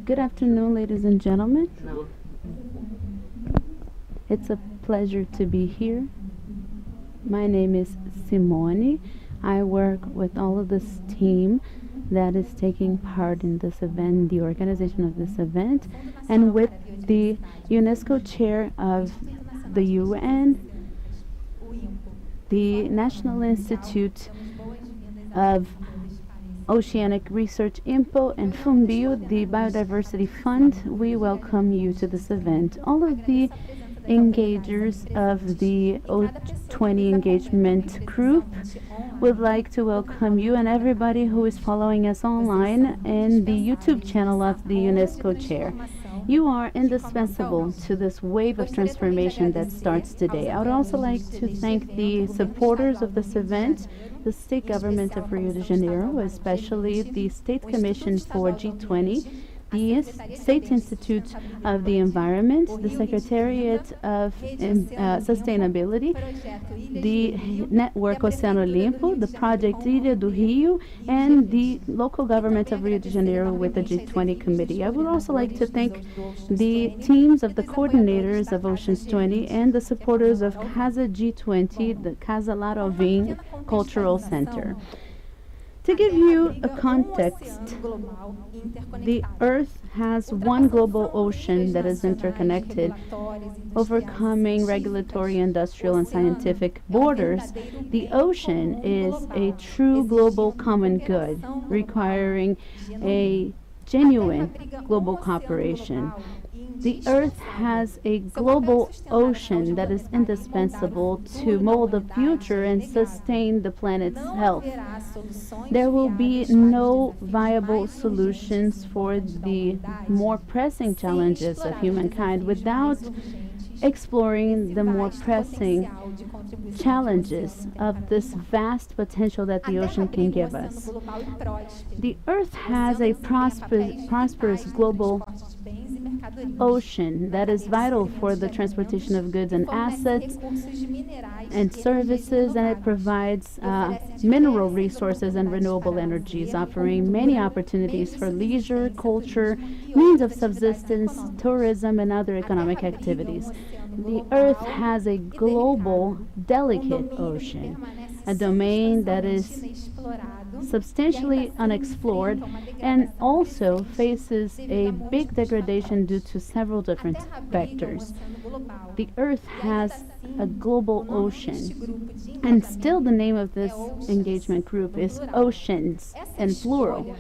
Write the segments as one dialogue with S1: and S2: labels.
S1: Good afternoon, ladies and gentlemen. It's a pleasure to be here. My name is Simone. I work with all of this team that is taking part in this event, the organization of this event, and with the UNESCO Chair of the UN, the National Institute of Oceanic Research INPO, and FUNBIO, the Biodiversity Fund. We welcome you to this event. All of the engagers of the O20 engagement group would like to welcome you and everybody who is following us online in the YouTube channel of the UNESCO Chair. You are indispensable to this wave of transformation that starts today. I would also like to thank the supporters of this event, the state government of Rio de Janeiro, especially the State Commission for G20, the State Institute of the Environment, the Secretariat of Sustainability, the Network Oceano Limpo, the Project Ilhas do Rio, and the local government of Rio de Janeiro with the G20 Committee. I would also like to thank the teams of the coordinators of Oceans 20 and the supporters of Casa G20, the Casa Alvim Cultural Center. To give you a context, the Earth has one global ocean that is interconnected, overcoming regulatory, industrial, and scientific borders. The ocean is a true global common good, requiring a genuine global cooperation. The Earth has a global ocean that is indispensable to mold the future and sustain the planet's health. There will be no viable solutions for the more pressing challenges of humankind without exploring the more pressing challenges of this vast potential that the ocean can give us. The Earth has a prosperous global ocean that is vital for the transportation of goods and assets and services, and it provides mineral resources and renewable energies, offering many opportunities for leisure, culture, means of subsistence, tourism, and other economic activities. The Earth has a global, delicate ocean, a domain that is substantially unexplored and also faces a big degradation due to several different factors. The Earth has a global ocean, and still the name of this engagement group is Oceans in plural.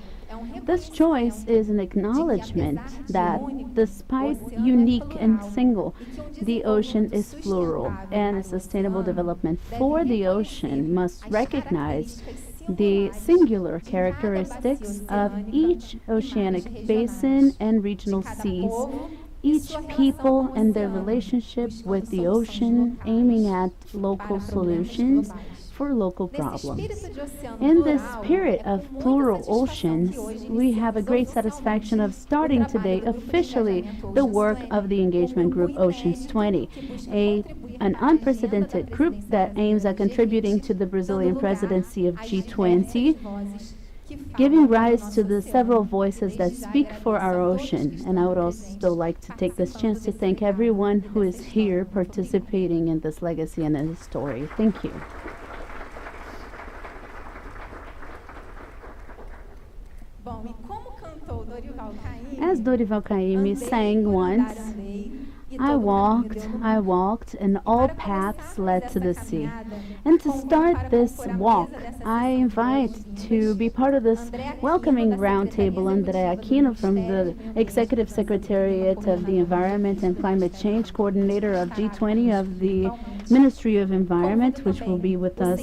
S1: This choice is an acknowledgement that despite unique and single, the ocean is plural, and sustainable development for the ocean must recognize the singular characteristics of each oceanic basin and regional seas, each people and their relationship with the ocean, aiming at local solutions for local problems. In this spirit of plural oceans, we have a great satisfaction of starting today officially the work of the engagement group Oceans 20, an unprecedented group that aims at contributing to the Brazilian presidency of G20, giving rise to the several voices that speak for our ocean. And I would also like to take this chance to thank everyone who is here participating in this legacy and in this story. Thank you. As Dorival Caymmi sang once, I walked, and all paths led to the sea. And to start this walk, I invite to be part of this welcoming roundtable Andrea Aquino from the Executive Secretariat of the Environment and Climate Change, Coordinator of G20 of the Ministry of Environment, which will be with us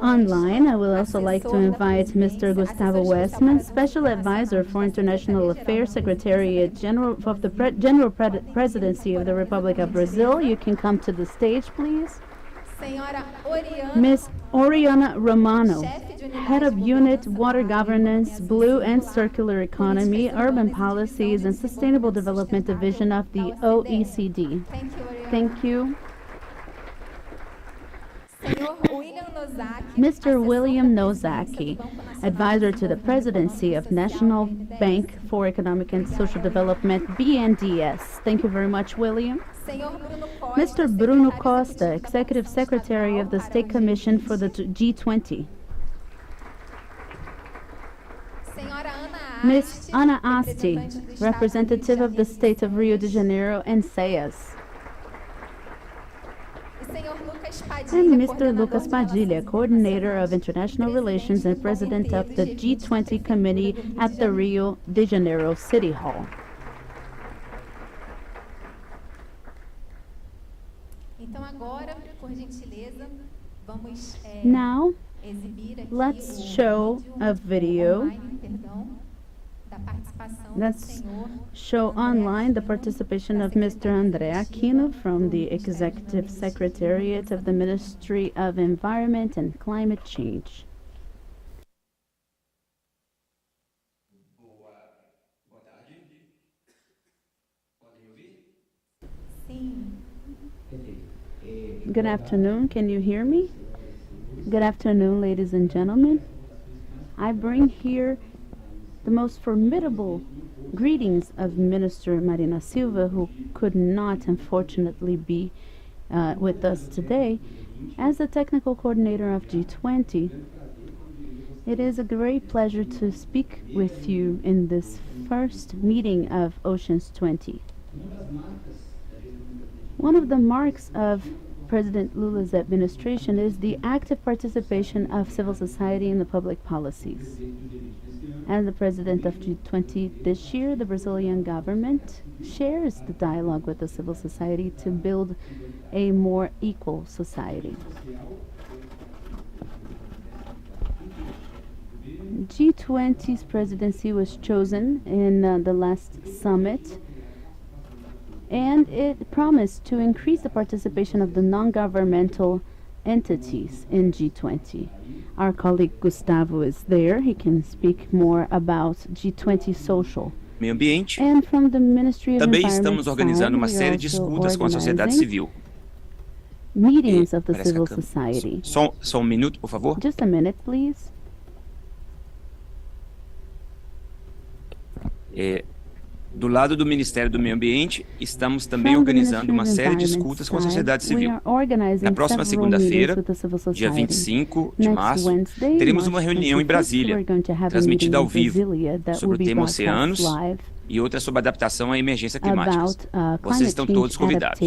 S1: online. I will also like to invite Mr. Gustavo Westman, Special Advisor for International Affairs, Secretariat General of the Presidency of the Republic of Brazil. You can come to the stage, please. Ms. Oriana Romano, Head of Unit Water Governance, Blue and Circular Economy, Urban Policies and Sustainable Development Division of the OECD. Thank you. Mr. William Noaki, advisor to the presidency of National Bank for Economic and Social Development, BNDES. Thank you very much, William. Mr. Bruno Costa, Executive Secretary of the State Commission for the G20. Ms. Ana Asti, representative of the state of Rio de Janeiro and SEAS. And Mr. Lucas Padilha, Coordinator of International Relations and President of the G20 Committee at the Rio de Janeiro City Hall. Now, let's show a video. Let's show online the participation of Mr. André Aquino from the Executive Secretariat of the Ministry of Environment and Climate Change. Good afternoon, can you hear me? Good afternoon, ladies and gentlemen. I bring here the most formidable greetings of Minister Marina Silva, who could not, unfortunately, be with us today. As the technical coordinator of G20, it is a great pleasure to speak with you in this first meeting of Oceans 20. One of the marks of President Lula's administration is the active participation of civil society in the public policies. As the president of G20 this year, the Brazilian government shares the dialogue with the civil society to build a more equal society. G20's presidency was chosen in the last summit, and it promised to increase the participation of the non-governmental entities in G20. Our colleague Gustavo is there. He can speak more about G20 Social.
S2: Meio Ambiente.
S1: And from the Ministry of
S2: Também
S1: Environment
S2: estamos organizando uma série de escutas com a sociedade civil.
S1: Meetings of the civil society.
S2: Só minuto, por favor.
S1: Just a minute, please.
S2: Do lado do Ministério do Meio Ambiente, estamos também organizando uma série de escutas com a sociedade civil. Na próxima segunda-feira, dia 25 de março, teremos uma reunião em Brasília, transmitida ao vivo, sobre o tema oceanos e outra sobre adaptação à emergência climática. Vocês estão todos convidados.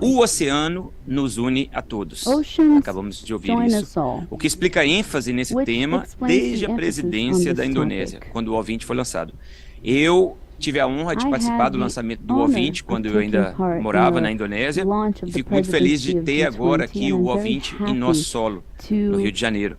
S2: O oceano nos une a todos. Acabamos de ouvir isso. O que explica a ênfase nesse tema desde a presidência da Indonésia, quando o ouvinte foi lançado. Eu tive a honra de participar do lançamento do ouvinte quando eu ainda morava na Indonésia e fico muito feliz de ter agora aqui o ouvinte em nosso solo, no Rio de Janeiro.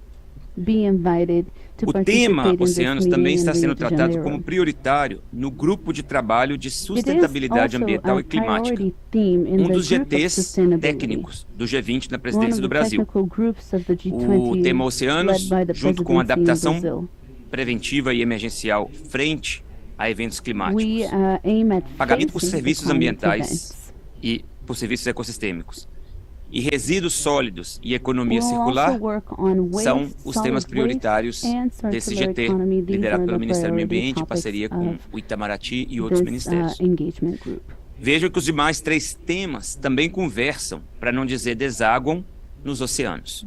S2: O tema oceanos também está sendo tratado como prioritário no grupo de trabalho de sustentabilidade ambiental e climática, um dos GTs técnicos do G20 na presidência do Brasil. O tema oceanos, junto com a adaptação preventiva e emergencial frente a eventos climáticos, pagamento por serviços ambientais e por serviços ecossistêmicos, e resíduos sólidos e economia circular são os temas prioritários desse GT, liderado pelo Ministério do Meio Ambiente, em parceria com o Itamaraty e outros ministérios. Vejam que os demais três temas também conversam, para não dizer desaguam, nos oceanos.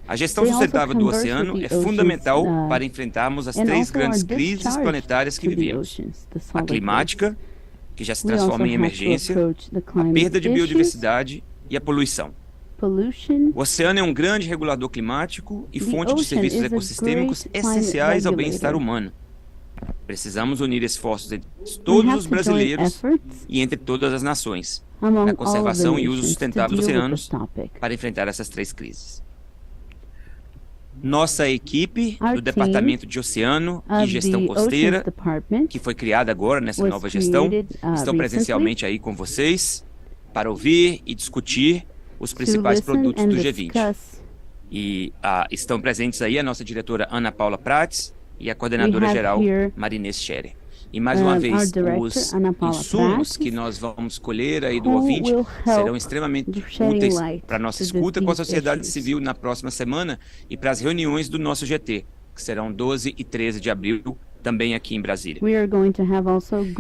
S2: A gestão sustentável do oceano é fundamental para enfrentarmos as três grandes crises planetárias que vivemos: a climática, que já se transforma em emergência, a perda de biodiversidade e a poluição. O oceano é um grande regulador climático e fonte de serviços ecossistêmicos essenciais ao bem-estar humano. Precisamos unir esforços entre todos os brasileiros e entre todas as nações na conservação e uso sustentável dos oceanos para enfrentar essas três crises. Nossa equipe do Departamento de Oceano e Gestão Costeira, que foi criada agora nessa nova gestão, estão presencialmente aí com vocês para ouvir e discutir os principais produtos do G20. E estão presentes aí a nossa diretora Ana Paula Prates e a coordenadora geral Marinês Scherer. E mais uma vez, os insumos que nós vamos colher aí do ouvinte serão extremamente úteis para a nossa escuta com a sociedade civil na próxima semana e para as reuniões do nosso GT, que serão 12 e 13 de abril, também aqui em Brasília.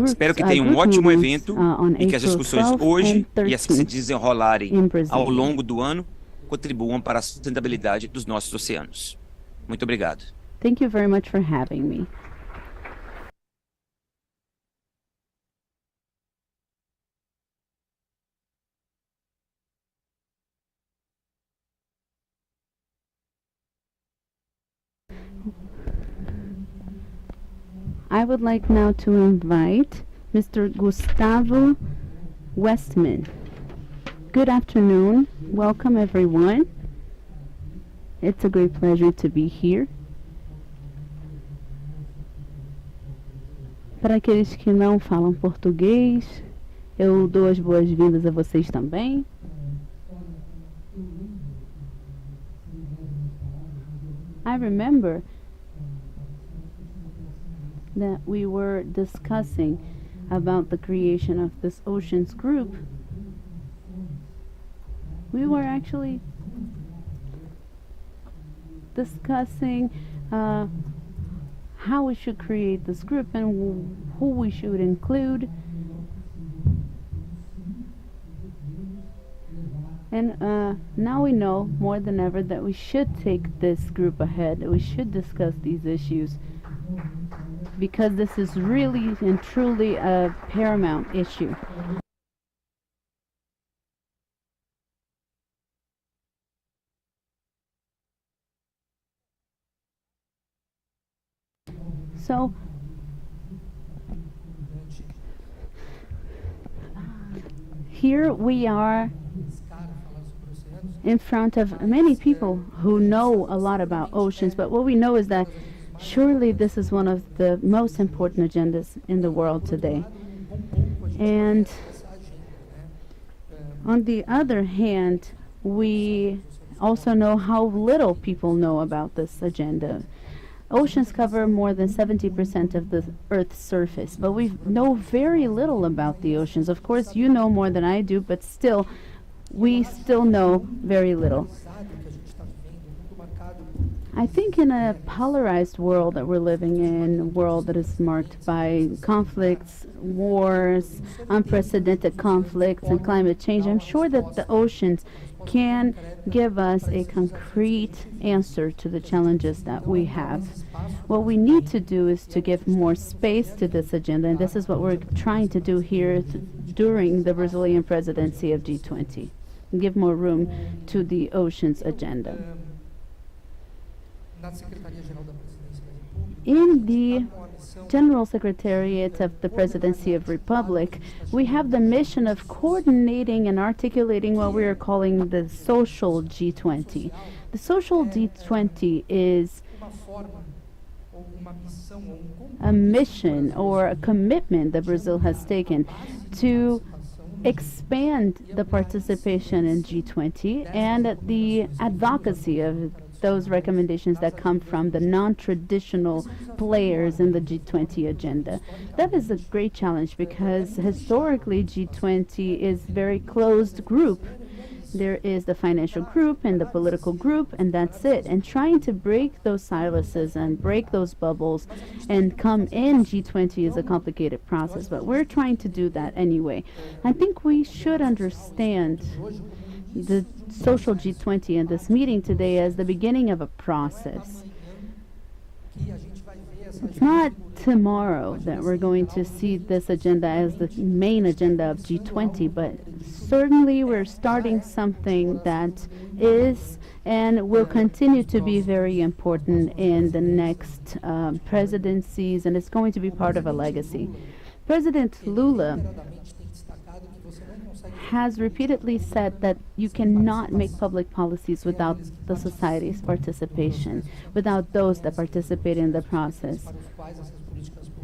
S2: Espero que tenha um ótimo evento e que as discussões hoje e as que se desenrolarem ao longo do ano contribuam para a sustentabilidade dos nossos oceanos. Muito obrigado.
S1: Thank you very much for having me. I would like now to invite Mr. Gustavo Westman. Good afternoon. Welcome, everyone. It's a great pleasure to be here. Para aqueles que não falam português, eu dou as boas-vindas a vocês também. I remember that we were discussing about the creation of this oceans group. We were actually discussing how we should create this group and who we should include. And now we know more than ever that we should take this group ahead, that we should discuss these issues, because this is really and truly a paramount issue. So, here we are in front of many people who know a lot about oceans, but what we know is that surely this is one of the most important agendas in the world today. And on the other hand, we also know how little people know about this agenda. Oceans cover more than 70% of the Earth's surface, but we know very little about the oceans. Of course, you know more than I do, but still, we still know very little. I think in a polarized world that we're living in, a world that is marked by conflicts, wars, unprecedented conflicts, and climate change, I'm sure that the oceans can give us a concrete answer to the challenges that we have. What we need to do is to give more space to this agenda, and this is what we're trying to do here during the Brazilian presidency of G20. Give more room to the oceans agenda. In the General Secretariat of the Presidency of Republic, we have the mission of coordinating and articulating what we are calling the social G20. The social G20 is a mission or a commitment that Brazil has taken to expand the participation in G20 and the advocacy of those recommendations that come from the non-traditional players in the G20 agenda. That is a great challenge because historically G20 is a very closed group. There is the financial group and the political group, and that's it. And trying to break those silences and break those bubbles and come in G20 is a complicated process, but we're trying to do that anyway. I think we should understand the social G20 and this meeting today as the beginning of a process. It's not tomorrow that we're going to see this agenda as the main agenda of G20, but certainly we're starting something that is and will continue to be very important in the next presidencies, and it's going to be part of a legacy. President Lula has repeatedly said that you cannot make public policies without the society's participation, without those that participate in the process,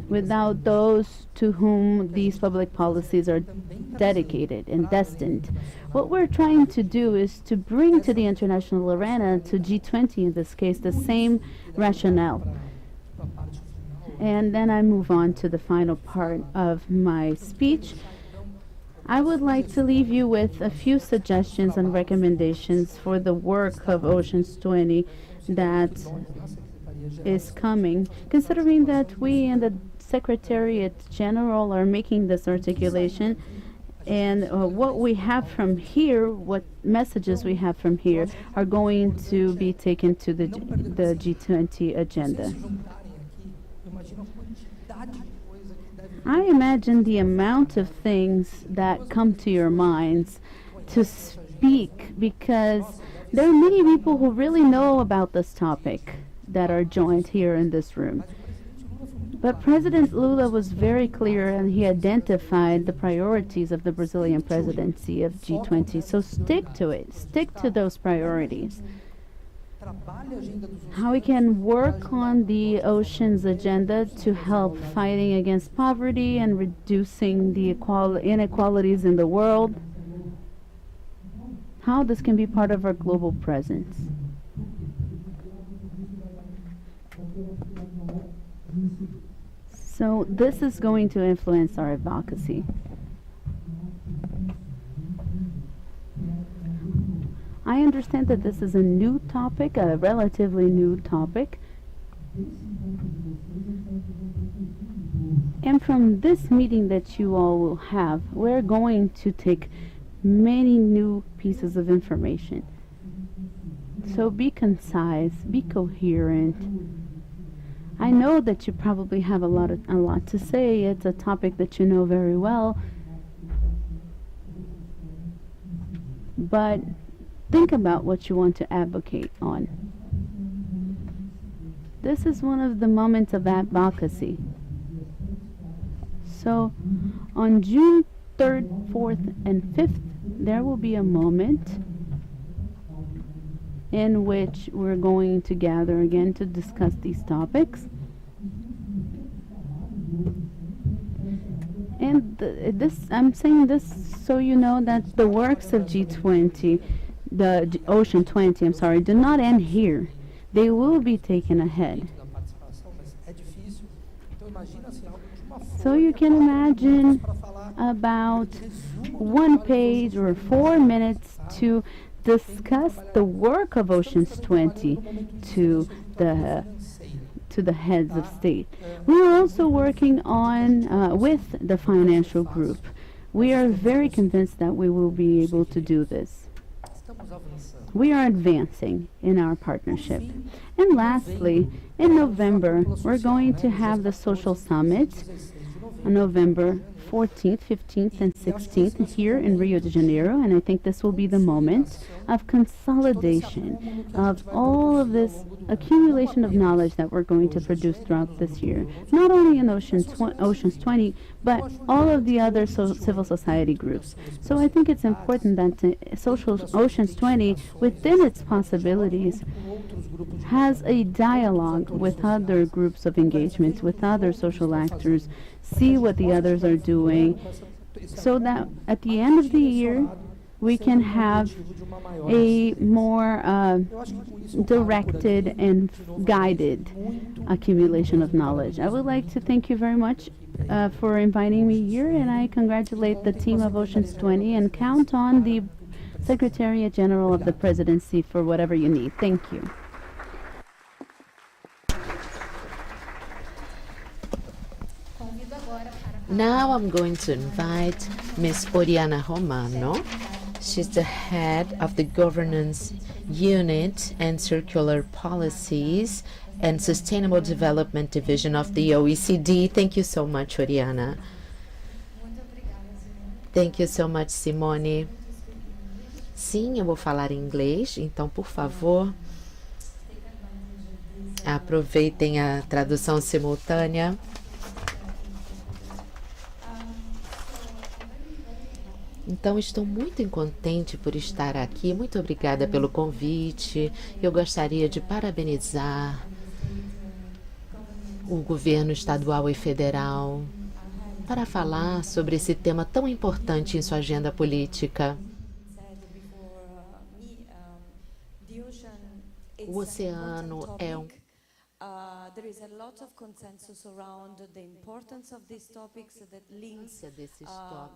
S1: without those to whom these public policies are dedicated and destined. What we're trying to do is to bring to the international arena, to G20 in this case, the same rationale. and then I move on to the final part of my speech. I would like to leave you with a few suggestions and recommendations for the work of Oceans 20 that is coming, considering that we in the Secretariat General are making this articulation, and what we have from here, what messages we have from here, are going to be taken to the G20 agenda. I imagine the amount of things that come to your minds to speak, because there are many people who really know about this topic that are joined here in this room. But President Lula was very clear, and he identified the priorities of the Brazilian presidency of G20. So stick to it. Stick to those priorities. How we can work on the oceans agenda to help fighting against poverty and reducing the inequalities in the world. How this can be part of our global presence. So this is going to influence our advocacy. I understand that this is a new topic, a relatively new topic. And from this meeting that you all will have, we're going to take many new pieces of information. So be concise, be coherent. I know that you probably have a lot to say. It's a topic that you know very well. But think about what you want to advocate on. This is one of the moments of advocacy. So on June 3rd, 4th, and 5th, there will be a moment in which we're going to gather again to discuss these topics. And I'm saying this so you know that the works of G20, the Ocean 20, I'm sorry, do not end here. They will be taken ahead. So you can imagine about 1 page or 4 minutes to discuss the work of Oceans 20 to the heads of state. We are also working on with the financial group. We are very convinced that we will be able to do this. We are advancing in our partnership. And lastly, in November, we're going to have the Social Summit on November 14th, 15th, and 16th here in Rio de Janeiro, and I think this will be the moment of consolidation of all of this accumulation of knowledge that we're going to produce throughout this year, not only in Oceans 20, but all of the other civil society groups. So I think it's important that Oceans 20, within its possibilities, has a dialogue with other groups of engagement, with other social actors, see what the others are doing, so that at the end of the year we can have a more directed and guided accumulation of knowledge. I would like to thank you very much for inviting me here, and I congratulate the team of Oceans 20 and count on the Secretariat General of the Presidency for whatever you need. Thank you.
S3: Now I'm going to invite Ms. Oriana Romano. She's the head of the Governance Unit and Circular Policies and Sustainable Development Division of the OECD. Thank you so much, Oriana. Thank you so much, Simone. Sim, eu vou falar em inglês, então, por favor, aproveitem a tradução simultânea. Então, estou muito contente por estar aqui. Muito obrigada pelo convite. Eu gostaria de parabenizar o governo estadual e federal para falar sobre esse tema tão importante em sua agenda política. O oceano é
S4: There is a lot of consensus around the importance of these topics that links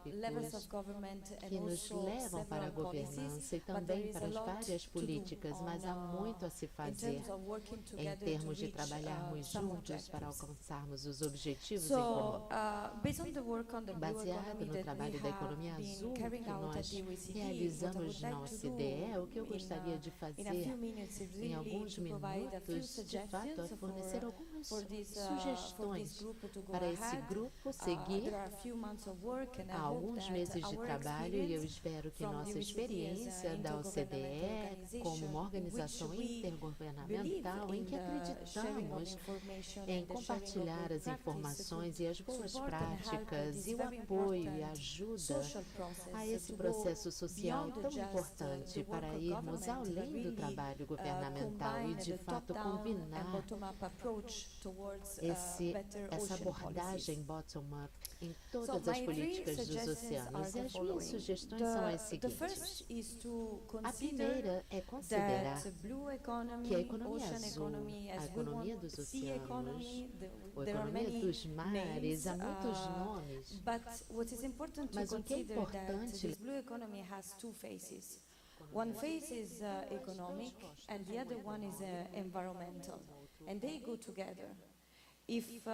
S4: levels of government and
S3: que nos
S4: also
S3: levam para a
S4: several
S3: governança e
S4: policies, but there
S3: também
S4: is
S3: para
S4: a
S3: as
S4: lot
S3: várias
S4: to do
S3: políticas, mas há muito a se
S4: in
S3: fazer
S4: terms of working
S3: em
S4: together to
S3: termos de
S4: reach
S3: trabalharmos
S4: some
S3: juntos para
S4: objectives.
S3: alcançarmos os objetivos em
S4: So,
S3: comum.
S4: based on the work on the blue
S3: Baseado
S4: economy
S3: no
S4: that we
S3: trabalho da
S4: have
S3: economia
S4: been
S3: azul que
S4: carrying out at
S3: nós
S4: the OECD, what I
S3: realizamos
S4: would
S3: na
S4: like to do
S3: OCDE, o que eu gostaria de
S4: in a
S3: fazer
S4: few minutes is
S3: em
S4: really
S3: alguns
S4: to provide a few
S3: minutos, de fato, é
S4: suggestions
S3: fornecer algumas
S4: for this
S3: sugestões
S4: group to go
S3: para esse
S4: ahead.
S3: grupo seguir.
S4: There are a few months of work and I
S3: Há
S4: hope
S3: alguns
S4: that
S3: meses de
S4: our
S3: trabalho e eu
S4: experience
S3: espero que
S4: from
S3: nossa
S4: the OECD
S3: experiência
S4: as a
S3: da OCDE como uma organização
S4: believe
S3: intergovernamental em que acreditamos em compartilhar as informações e as boas práticas e o apoio e a ajuda a esse processo social tão importante para irmos além do trabalho governamental e de fato combinar essa abordagem bottom-up em todas as políticas dos oceanos. E as minhas sugestões são as seguintes. A primeira é considerar que a economia azul, a economia dos oceanos, a economia dos mares, há muitos nomes, mas o que é importante
S4: one phase is economic and the other one is environmental, and they go together. If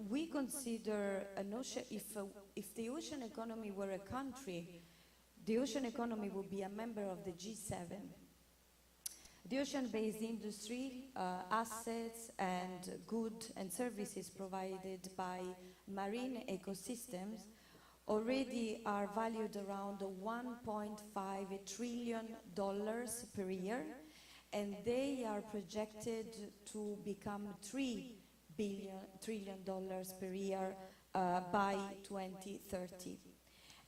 S4: we consider an ocean, if the ocean economy were a country, the ocean economy would be a member of the G7. The ocean-based industry, assets and goods and services provided by marine ecosystems already are valued around $1.5 trillion per year, and they are projected to become $3 trillion per year by 2030.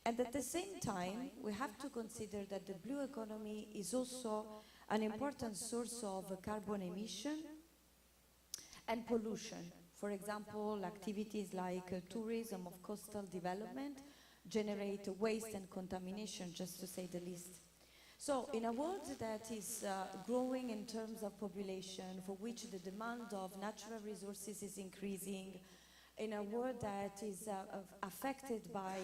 S4: And at the same time, we have to consider that the blue economy is also an important source of carbon emission and pollution. For example, activities like tourism of coastal development generate waste and contamination, just to say the least. So, in a world that is growing in terms of population, for which the demand of natural resources is increasing, in a world that is affected by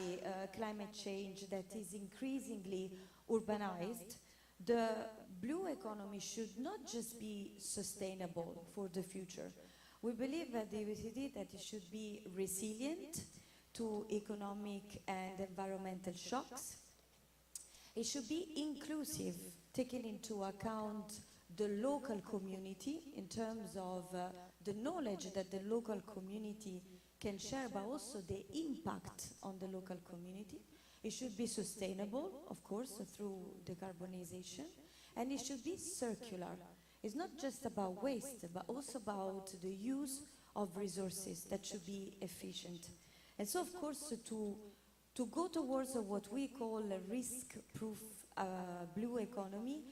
S4: climate change, that is increasingly urbanized, the blue economy should not just be sustainable for the future. We believe at the OECD that it should be resilient to economic and environmental shocks. It should be inclusive, taking into account the local community in terms of the knowledge that the local community can share, but also the impact on the local community. It should be sustainable, of course, through decarbonization, and it should be circular. It's not just about waste, but also about the use of resources that should be efficient. And so, of course, to go towards what we call a risk-proof blue economy,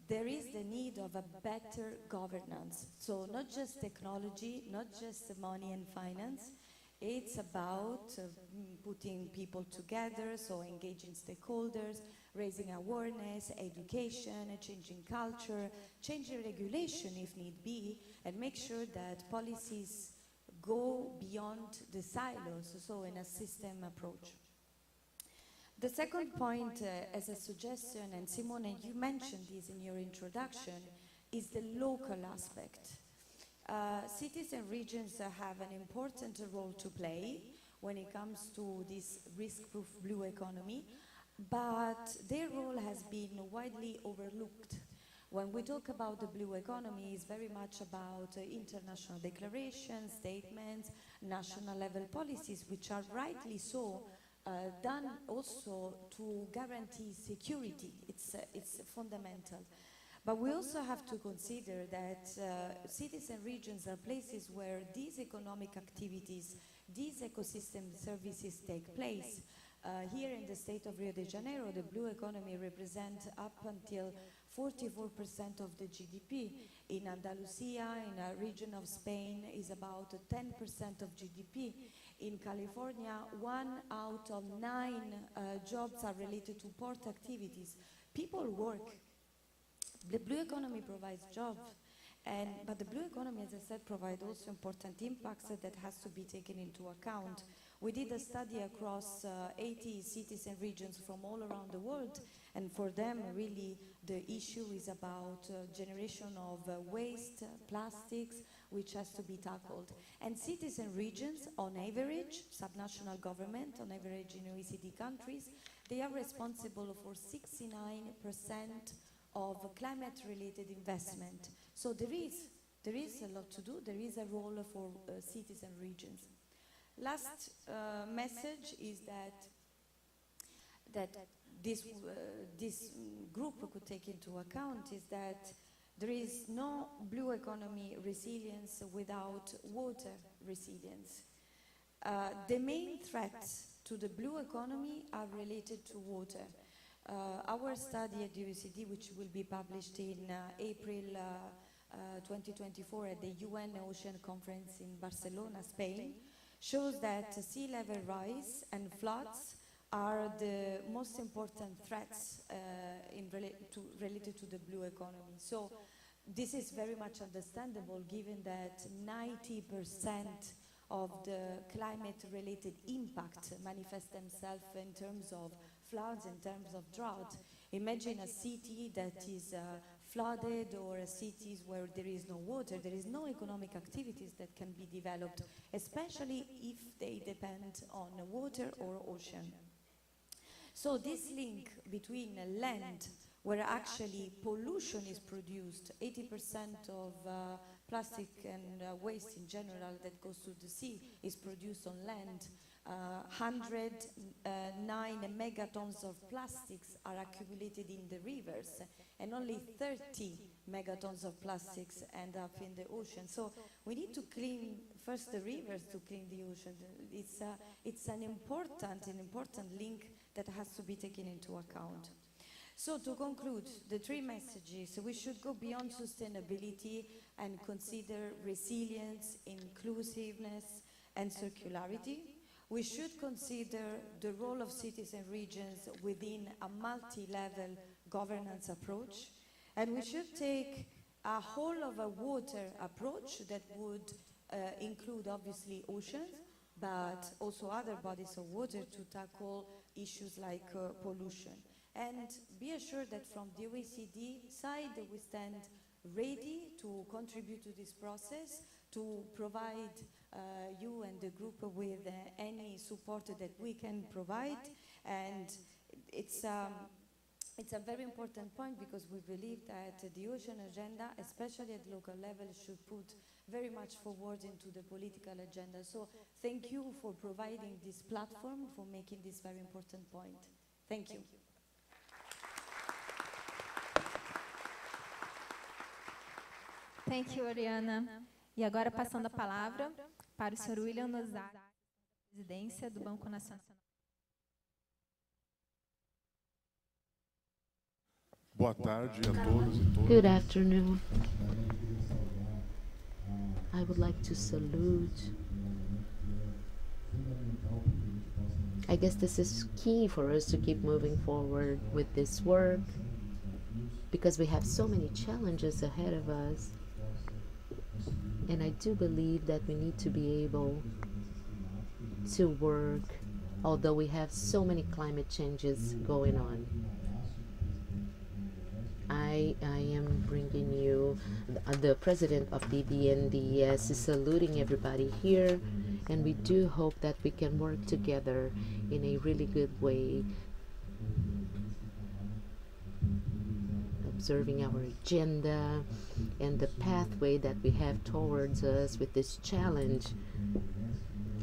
S4: there is the need of a better governance. So not just technology, not just money and finance, it's about putting people together, so engaging stakeholders, raising awareness, education, changing culture, changing regulation if need be, and make sure that policies go beyond the silos, so in a system approach. The second point, as a suggestion, and Simone, you mentioned this in your introduction, is the local aspect. Cities and regions have an important role to play when it comes to this risk-proof blue economy, but their role has been widely overlooked. When we talk about the blue economy, it's very much about international declarations, statements, national level policies, which are rightly so done also to guarantee security. It's fundamental. But we also have to consider that cities and regions are places where these economic activities, these ecosystem services take place. Here in the state of Rio de Janeiro, the blue economy represents up until 44% of the GDP. In Andalusia, in a region of Spain, is about 10% of GDP. In California, 1 out of 9 jobs are related to port activities. People work. The blue economy provides jobs. But the blue economy, as I said, provides also important impacts that has to be taken into account. We did a study across 80 cities and regions from all around the world, and for them, really, the issue is about generation of waste, plastics, which has to be tackled. And cities and regions, on average, subnational government, on average in OECD countries, they are responsible for 69% of climate-related investment. So there is a lot to do. There is a role for cities and regions. Last message is that this group could take into account is that there is no blue economy resilience without water resilience. The main threats to the blue economy are related to water. Our study at the OECD, which will be published in April 2024 at the UN Ocean Conference in Barcelona, Spain, shows that sea level rise and floods are the most important threats related to the blue economy. So this is very much understandable given that 90% of the climate-related impact manifest themselves in terms of floods, in terms of drought. Imagine a city that is flooded, or a cities where there is no water, there is no economic activities that can be developed, especially if they depend on water or ocean. So this link between land, where actually pollution is produced, 80% of plastic and waste in general that goes to the sea is produced on land. 109 megatons of plastics are accumulated in the rivers, and only 30 megatons of plastics end up in the ocean. So we need to clean first the rivers to clean the ocean. It's an important link that has to be taken into account. So to conclude, the three messages: we should go beyond sustainability and consider resilience, inclusiveness, and circularity. We should consider the role of cities and regions within a multi-level governance approach. And we should take a whole of a water approach that would include obviously oceans, but also other bodies of water to tackle issues like pollution. And be assured that from the OECD side, we stand ready to contribute to this process, to provide you and the group with any support that we can provide. And it's a very important point, because we believe that the ocean agenda, especially at local level, should put very much forward into the political agenda. So thank you for providing this platform, for making this very important point. Thank you.
S5: Thank you, Oriana. E agora, passando a palavra para o Sr. William Noaki, presidência do Banco Nacional.
S6: Boa tarde a todos e todas.
S3: Good afternoon. I would like to salute. I guess this is key for us to keep moving forward with this work, because we have so many challenges ahead of us. And I do believe that we need to be able to work, although we have so many climate changes going on. I am bringing you, the president of the BNDES is saluting everybody here, and we do hope that we can work together in a really good way, observing our agenda and the pathway that we have towards us with this challenge,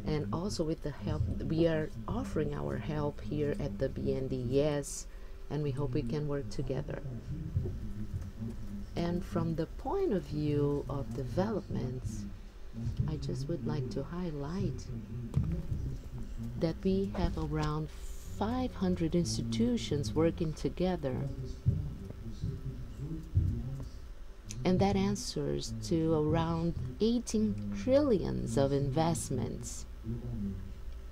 S3: and also with the help. We are offering our help here at the BNDES, and we hope we can work together. And from the point of view of developments, I just would like to highlight that we have around 500 institutions working together, and that answers to around 18 trillions of investments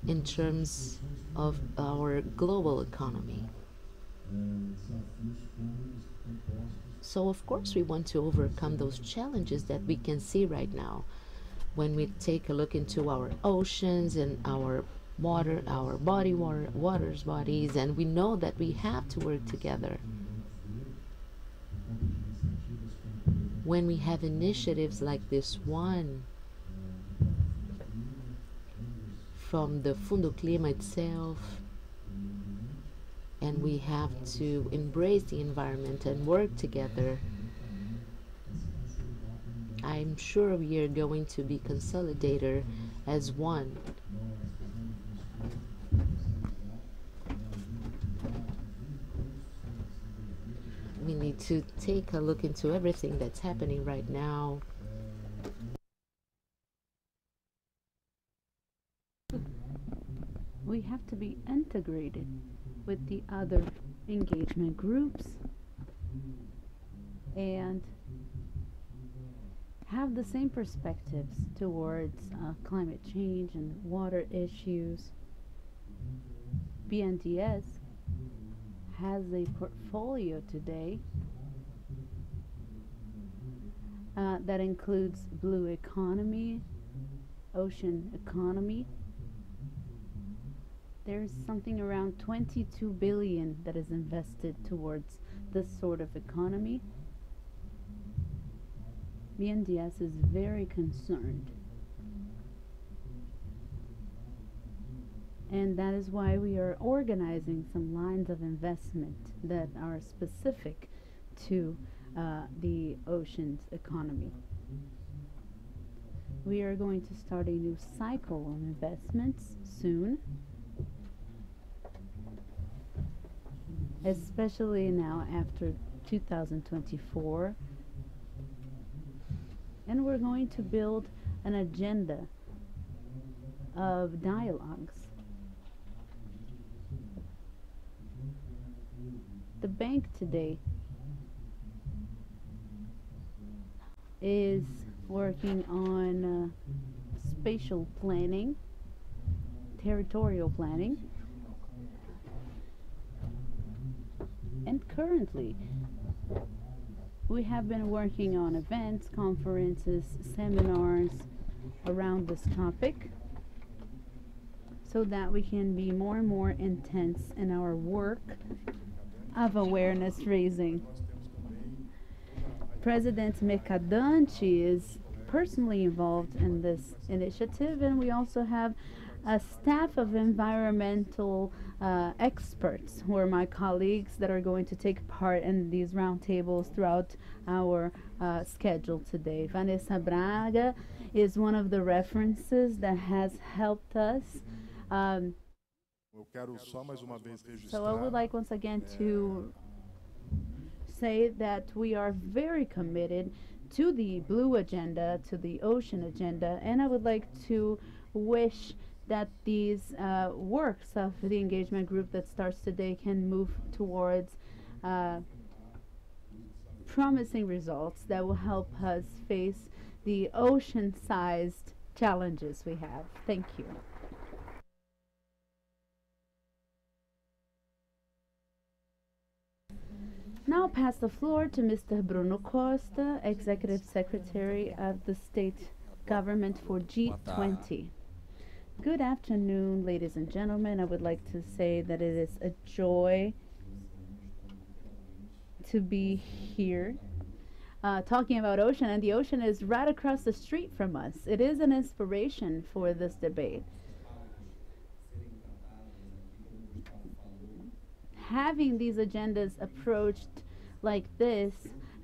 S3: in terms of our global economy. So of course we want to overcome those challenges that we can see right now. When we take a look into our oceans and our water, our water's bodies, and we know that we have to work together. When we have initiatives like this one, from the Fundo Clima itself, and we have to embrace the environment and work together, I'm sure we are going to be consolidated as one. We need to take a look into everything that's happening right now.
S1: We have to be integrated with the other engagement groups and have the same perspectives towards climate change and water issues. BNDES has a portfolio today that includes blue economy, ocean economy. There's something around 22 billion that is invested towards this sort of economy. BNDES is very concerned. And that is why we are organizing some lines of investment that are specific to the ocean's economy. We are going to start a new cycle of investments soon, especially now after 2024. And we're going to build an agenda of dialogues. The bank today is working on spatial planning, territorial planning, and currently we have been working on events, conferences, seminars around this topic so that we can be more and more intense in our work of awareness raising. President Mercadante is personally involved in this initiative, and we also have a staff of environmental experts who are my colleagues that are going to take part in these roundtables throughout our schedule today. Vanessa Braga is one of the references that has helped us. So I would like once again to say that we are very committed to the blue agenda, to the ocean agenda, and I would like to wish that these works of the engagement group that starts today can move towards promising results that will help us face the ocean-sized challenges we have. Thank you. Now I'll pass the floor to Mr. Bruno Costa, Executive Secretary of the State Government for G20. Good afternoon, ladies and gentlemen. I would like to say that it is a joy to be here talking about ocean, and the ocean is right across the street from us. It is an inspiration for this debate. Having these agendas approached like this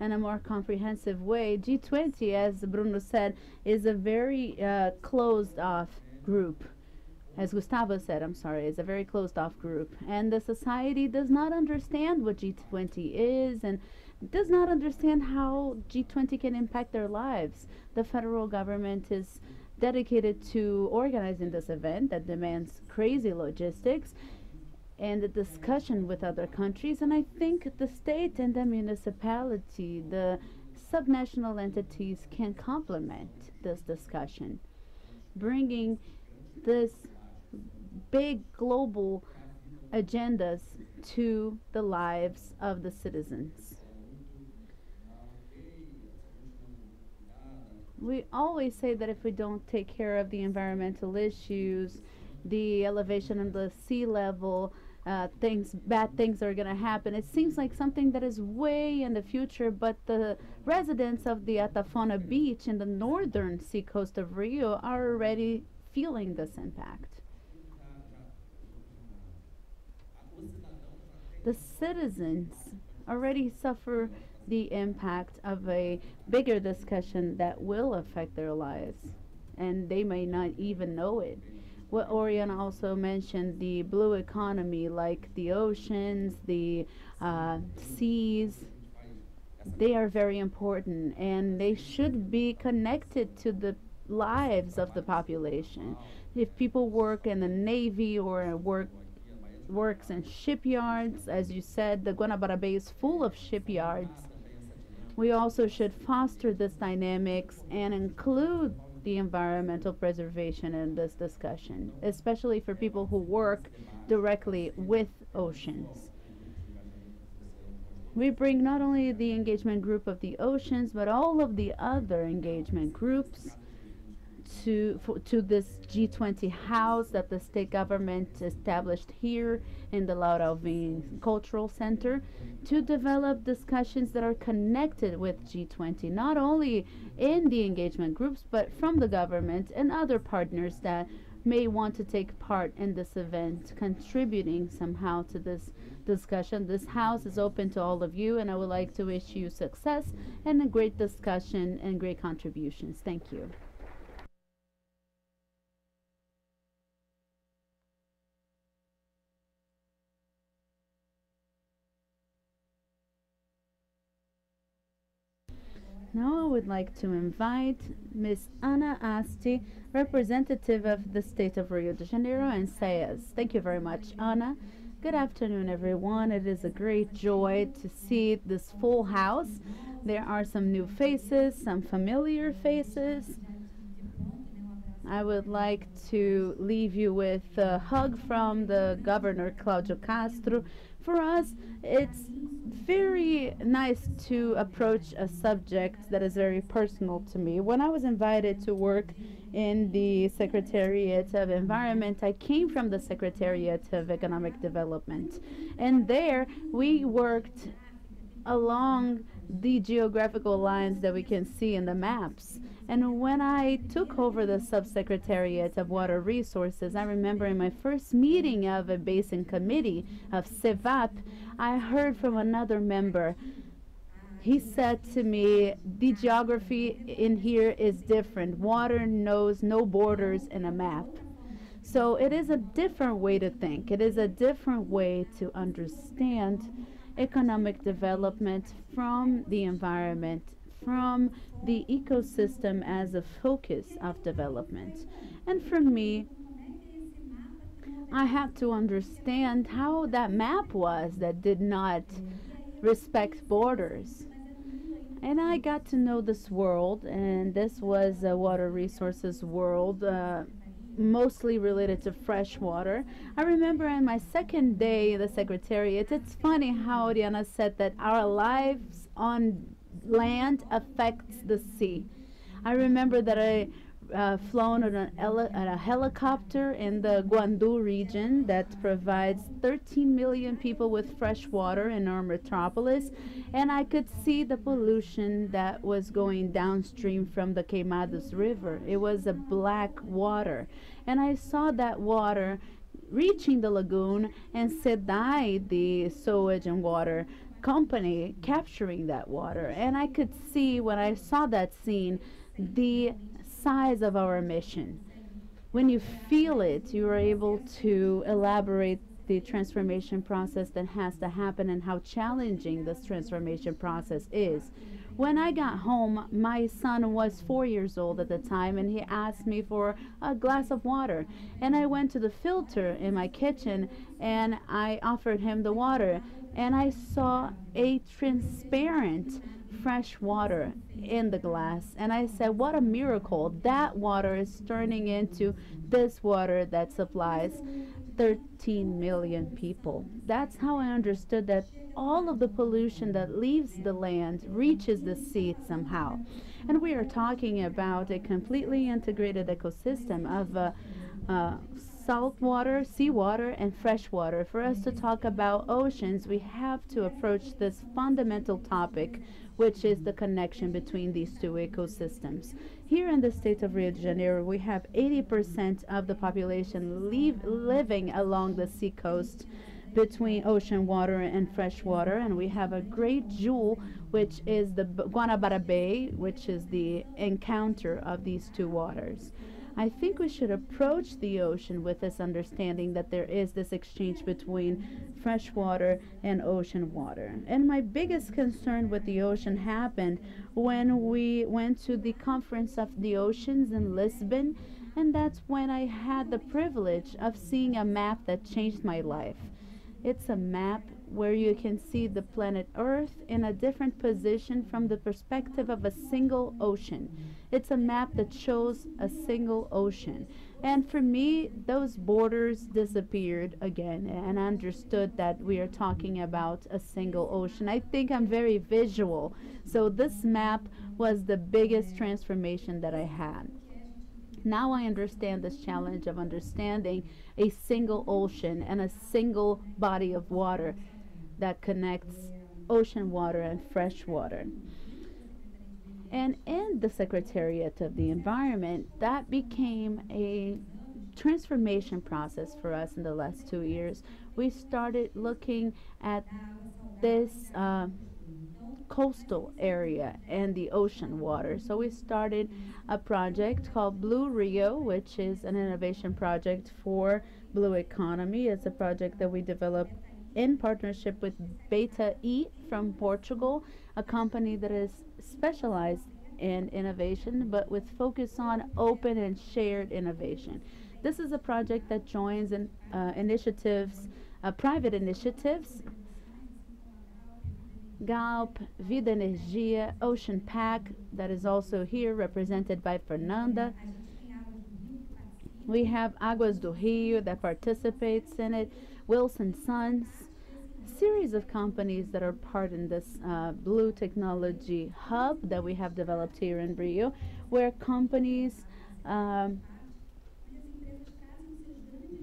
S1: in a more comprehensive way, G20, as Bruno said, is a very closed-off group. As Gustavo said, is a very closed-off group. And the society does not understand what G20 is and does not understand how G20 can impact their lives. The federal government is dedicated to organizing this event that demands crazy logistics and the discussion with other countries, and I think the state and the municipality, the subnational entities can complement this discussion, bringing this big global agendas to the lives of the citizens. We always say that if we don't take care of the environmental issues, the elevation of the sea level, bad things are going to happen. It seems like something that is way in the future, but the residents of the Atafona beach in the northern seacoast of Rio are already feeling this impact. The citizens already suffer the impact of a bigger discussion that will affect their lives, and they may not even know it. What Oriana also mentioned, the blue economy, like the oceans, the seas, they are very important, and they should be connected to the lives of the population. If people work in the Navy or works in shipyards, as you said, the Guanabara Bay is full of shipyards. We also should foster this dynamics and include the environmental preservation in this discussion, especially for people who work directly with oceans. We bring not only the engagement group of the oceans, but all of the other engagement groups to this G20 house that the state government established here in the Laura Alvim Cultural Center to develop discussions that are connected with G20, not only in the engagement groups, but from the government and other partners that may want to take part in this event, contributing somehow to this discussion. This house is open to all of you, and I would like to wish you success and a great discussion and great contributions. Thank you. Now I would like to invite Ms. Ana Asti, representative of the state of Rio de Janeiro and SEAS. Thank you very much, Ana. Good afternoon, everyone. It is a great joy to see this full house. There are some new faces, some familiar faces. I would like to leave you with a hug from the Governor Claudio Castro. For us, it's very nice to approach a subject that is very personal to me. When I was invited to work in the Secretariat of Environment, I came from the Secretariat of Economic Development. And there we worked along the geographical lines that we can see in the maps. And when I took over the Subsecretariat of Water Resources, I remember in my first meeting of a basin committee of CEVAP, I heard from another member. He said to me, the geography in here is different. Water knows no borders in a map. So it is a different way to think. It is a different way to understand economic development from the environment, from the ecosystem as a focus of development. And for me, I had to understand how that map was that did not respect borders. And I got to know this world, and this was a water resources world, mostly related to fresh water. I remember on my second day in the Secretariat, it's funny how Oriana said that our lives on land affects the sea. I remember that I flown on a helicopter in the Guandu region that provides 13 million people with fresh water in our metropolis, and I could see the pollution that was going downstream from the Queimados River. It was a black water, and I saw that water reaching the lagoon and SEDAI, the sewage and water company, capturing that water. And I could see, when I saw that scene, the size of our mission. When you feel it, you are able to elaborate the transformation process that has to happen and how challenging this transformation process is. When I got home, my son was 4 years old at the time, and he asked me for a glass of water. And I went to the filter in my kitchen and I offered him the water, and I saw a transparent fresh water in the glass, and I said, what a miracle. That water is turning into this water that supplies 13 million people. That's how I understood that all of the pollution that leaves the land reaches the sea somehow. And we are talking about a completely integrated ecosystem of salt water, seawater, and fresh water. For us to talk about oceans, we have to approach this fundamental topic, which is the connection between these two ecosystems. Here in the state of Rio de Janeiro, we have 80% of the population living along the sea coast between ocean water and fresh water, and we have a great jewel, which is the Guanabara Bay, which is the encounter of these two waters. I think we should approach the ocean with this understanding that there is this exchange between fresh water and ocean water. And my biggest concern with the ocean happened when we went to the Conference of the Oceans in Lisbon, and that's when I had the privilege of seeing a map that changed my life. It's a map where you can see the planet Earth in a different position from the perspective of a single ocean. It's a map that shows a single ocean. And for me, those borders disappeared again, and I understood that we are talking about a single ocean. I think I'm very visual, so this map was the biggest transformation that I had. Now I understand this challenge of understanding a single ocean and a single body of water that connects ocean water and fresh water. And in the Secretariat of the Environment, that became a transformation process for us in the last 2 years. We started looking at this coastal area and the ocean water. So we started a project called Blue Rio, which is an innovation project for blue economy. It's a project that we developed in partnership with Beta E from Portugal, a company that is specialized in innovation, but with focus on open and shared innovation. This is a project that joins in initiatives, private initiatives, Galp, Vida Energia, Ocean Pack, that is also here represented by Fernanda. We have Águas do Rio that participates in it, Wilson Sons, series of companies that are part in this blue technology hub that we have developed here in Rio, where companies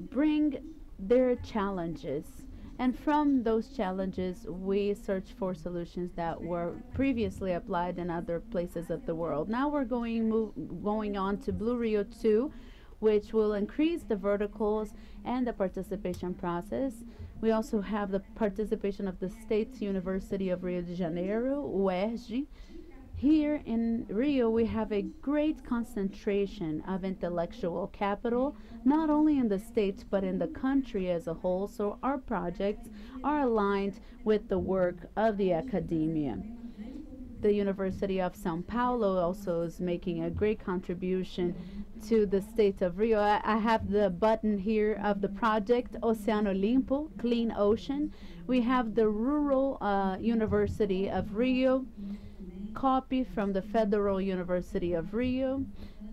S1: bring their challenges, and from those challenges we search for solutions that were previously applied in other places of the world. Now we're going on to Blue Rio 2, which will increase the verticals and the participation process. We also have the participation of the State University of Rio de Janeiro, UERJ. Here in Rio, we have a great concentration of intellectual capital, not only in the state, but in the country as a whole. So our projects are aligned with the work of the academia. The University of São Paulo also is making a great contribution to the state of Rio. I have the button here of the project Oceano Limpo, Clean Ocean. We have the Rural University of Rio, copy from the Federal University of Rio.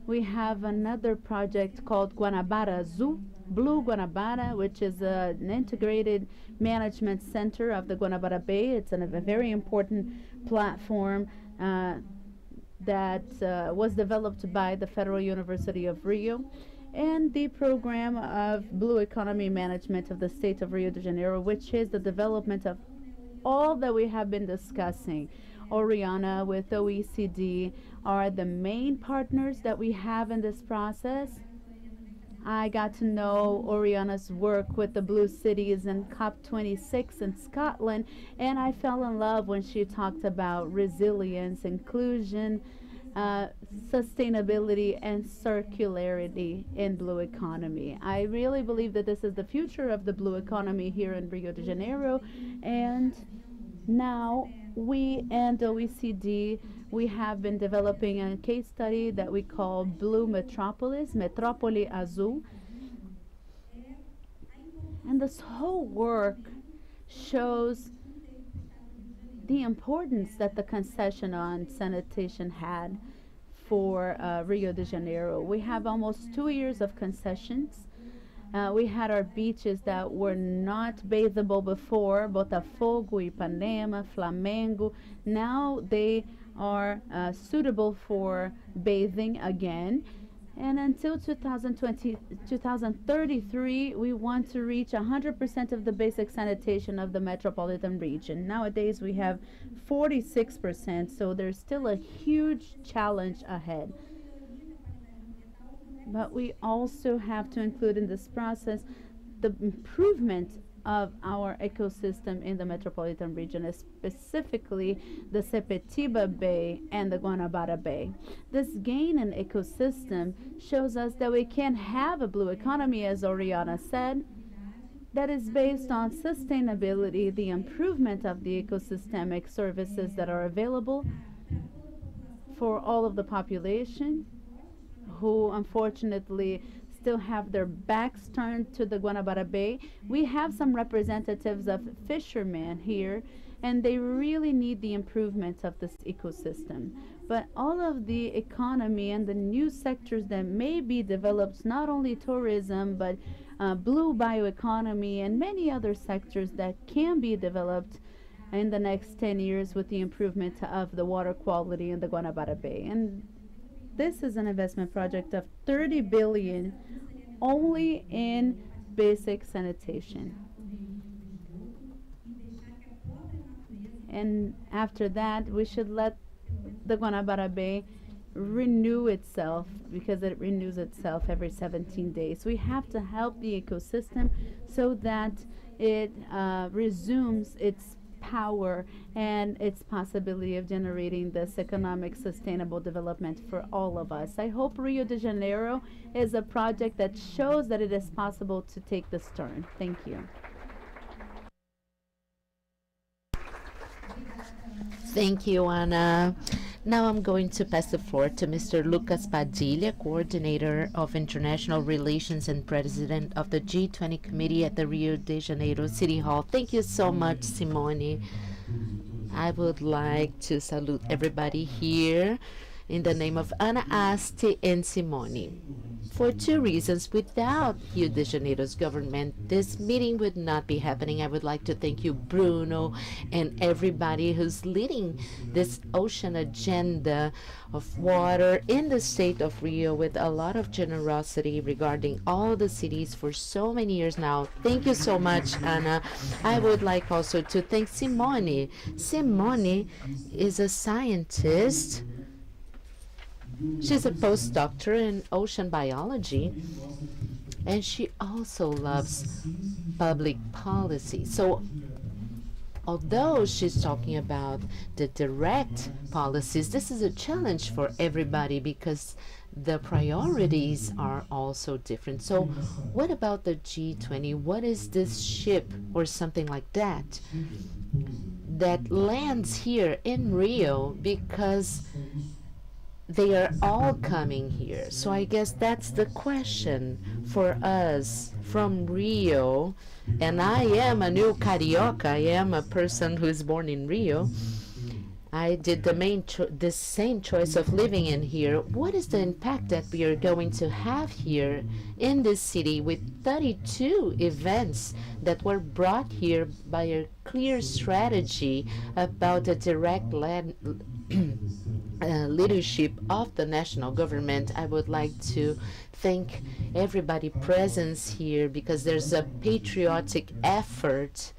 S1: We have another project called Guanabara Azul, Blue Guanabara, which is an integrated management center of the Guanabara Bay. It's a very important platform that was developed by the Federal University of Rio, and the program of Blue Economy Management of the state of Rio de Janeiro, which is the development of all that we have been discussing. Oriana with OECD are the main partners that we have in this process. I got to know Oriana's work with the Blue Cities in COP26 in Scotland, and I fell in love when she talked about resilience, inclusion, sustainability, and circularity in blue economy. I really believe that this is the future of the blue economy here in Rio de Janeiro, and now we and OECD, we have been developing a case study that we call Blue Metropolis, Metrópole Azul. And this whole work shows the importance that the concession on sanitation had for Rio de Janeiro. We have almost 2 years of concessions. We had our beaches that were not bathable before, Botafogo, Ipanema, Flamengo. Now they are suitable for bathing again. And until 2033, we want to reach 100% of the basic sanitation of the metropolitan region. Nowadays, we have 46%, so there's still a huge challenge ahead. But we also have to include in this process the improvement of our ecosystem in the metropolitan region, specifically the Sepetiba Bay and the Guanabara Bay. This gain in ecosystem shows us that we can have a blue economy, as Oriana said, that is based on sustainability, the improvement of the ecosystemic services that are available for all of the population, who unfortunately still have their backs turned to the Guanabara Bay. We have some representatives of fishermen here, and they really need the improvement of this ecosystem. But all of the economy and the new sectors that may be developed, not only tourism, but blue bioeconomy and many other sectors that can be developed in the next 10 years with the improvement of the water quality in the Guanabara Bay. And this is an investment project of 30 billion only in basic sanitation. And after that, we should let the Guanabara Bay renew itself, because it renews itself every 17 days. We have to help the ecosystem so that it resumes its power and its possibility of generating this economic sustainable development for all of us. I hope Rio de Janeiro is a project that shows that it is possible to take this turn. Thank you.
S3: Thank you, Ana. Now I'm going to pass the floor to Mr. Lucas Padilha, Coordinator of International Relations and President of the G20 Committee at the Rio de Janeiro City Hall. Thank you so much, Simone. I would like to salute everybody here in the name of Ana, Asti, and Simone. For two reasons, without Rio de Janeiro's government, this meeting would not be happening. I would like to thank you, Bruno, and everybody who's leading this ocean agenda of water in the state of Rio with a lot of generosity regarding all the cities for so many years now. Thank you so much, Ana. I would like also to thank Simone. Simone is a scientist. She's a postdoctor in ocean biology, and she also loves public policy. So although she's talking about the direct policies, this is a challenge for everybody because the priorities are also different. So what about the G20? What is this ship or something like that that lands here in Rio because they are all coming here? So I guess that's the question for us from Rio. And I am a new Carioca. I am a person who is born in Rio. I did the same choice of living in here. What is the impact that we are going to have here in this city with 32 events that were brought here by a clear strategy about a direct leadership of the national government? I would like to thank everybody present here because there's a patriotic effort.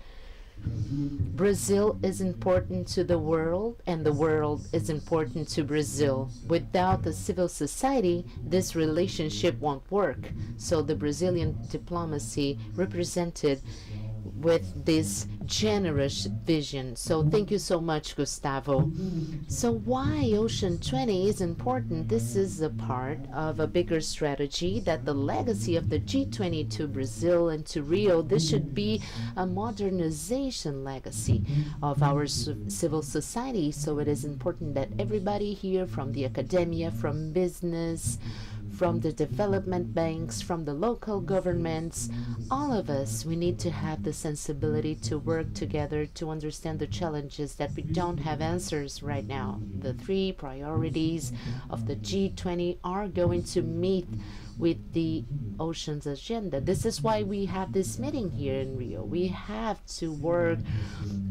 S3: Brazil is important to the world, and the world is important to Brazil. Without the civil society, this relationship won't work. So the Brazilian diplomacy represented with this generous vision. So thank you so much, Gustavo. So why Ocean 20 is important? This is a part of a bigger strategy that the legacy of the G20 to Brazil and to Rio, this should be a modernization legacy of our civil society. So it is important that everybody here, from the academia, from business, from the development banks, from the local governments, all of us, we need to have the sensibility to work together to understand the challenges that we don't have answers right now. The three priorities of the G20 are going to meet with the oceans agenda. This is why we have this meeting here in Rio. We have to work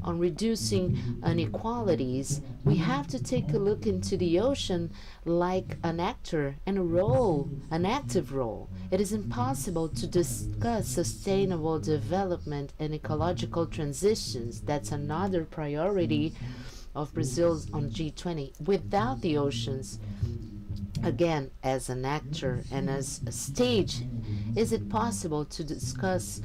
S3: on reducing inequalities. We have to take a look into the ocean like an actor and a role, an active role. It is impossible to discuss sustainable development and ecological transitions. That's another priority of Brazil on G20 without the oceans. Again, as an actor and as a stage, is it possible to discuss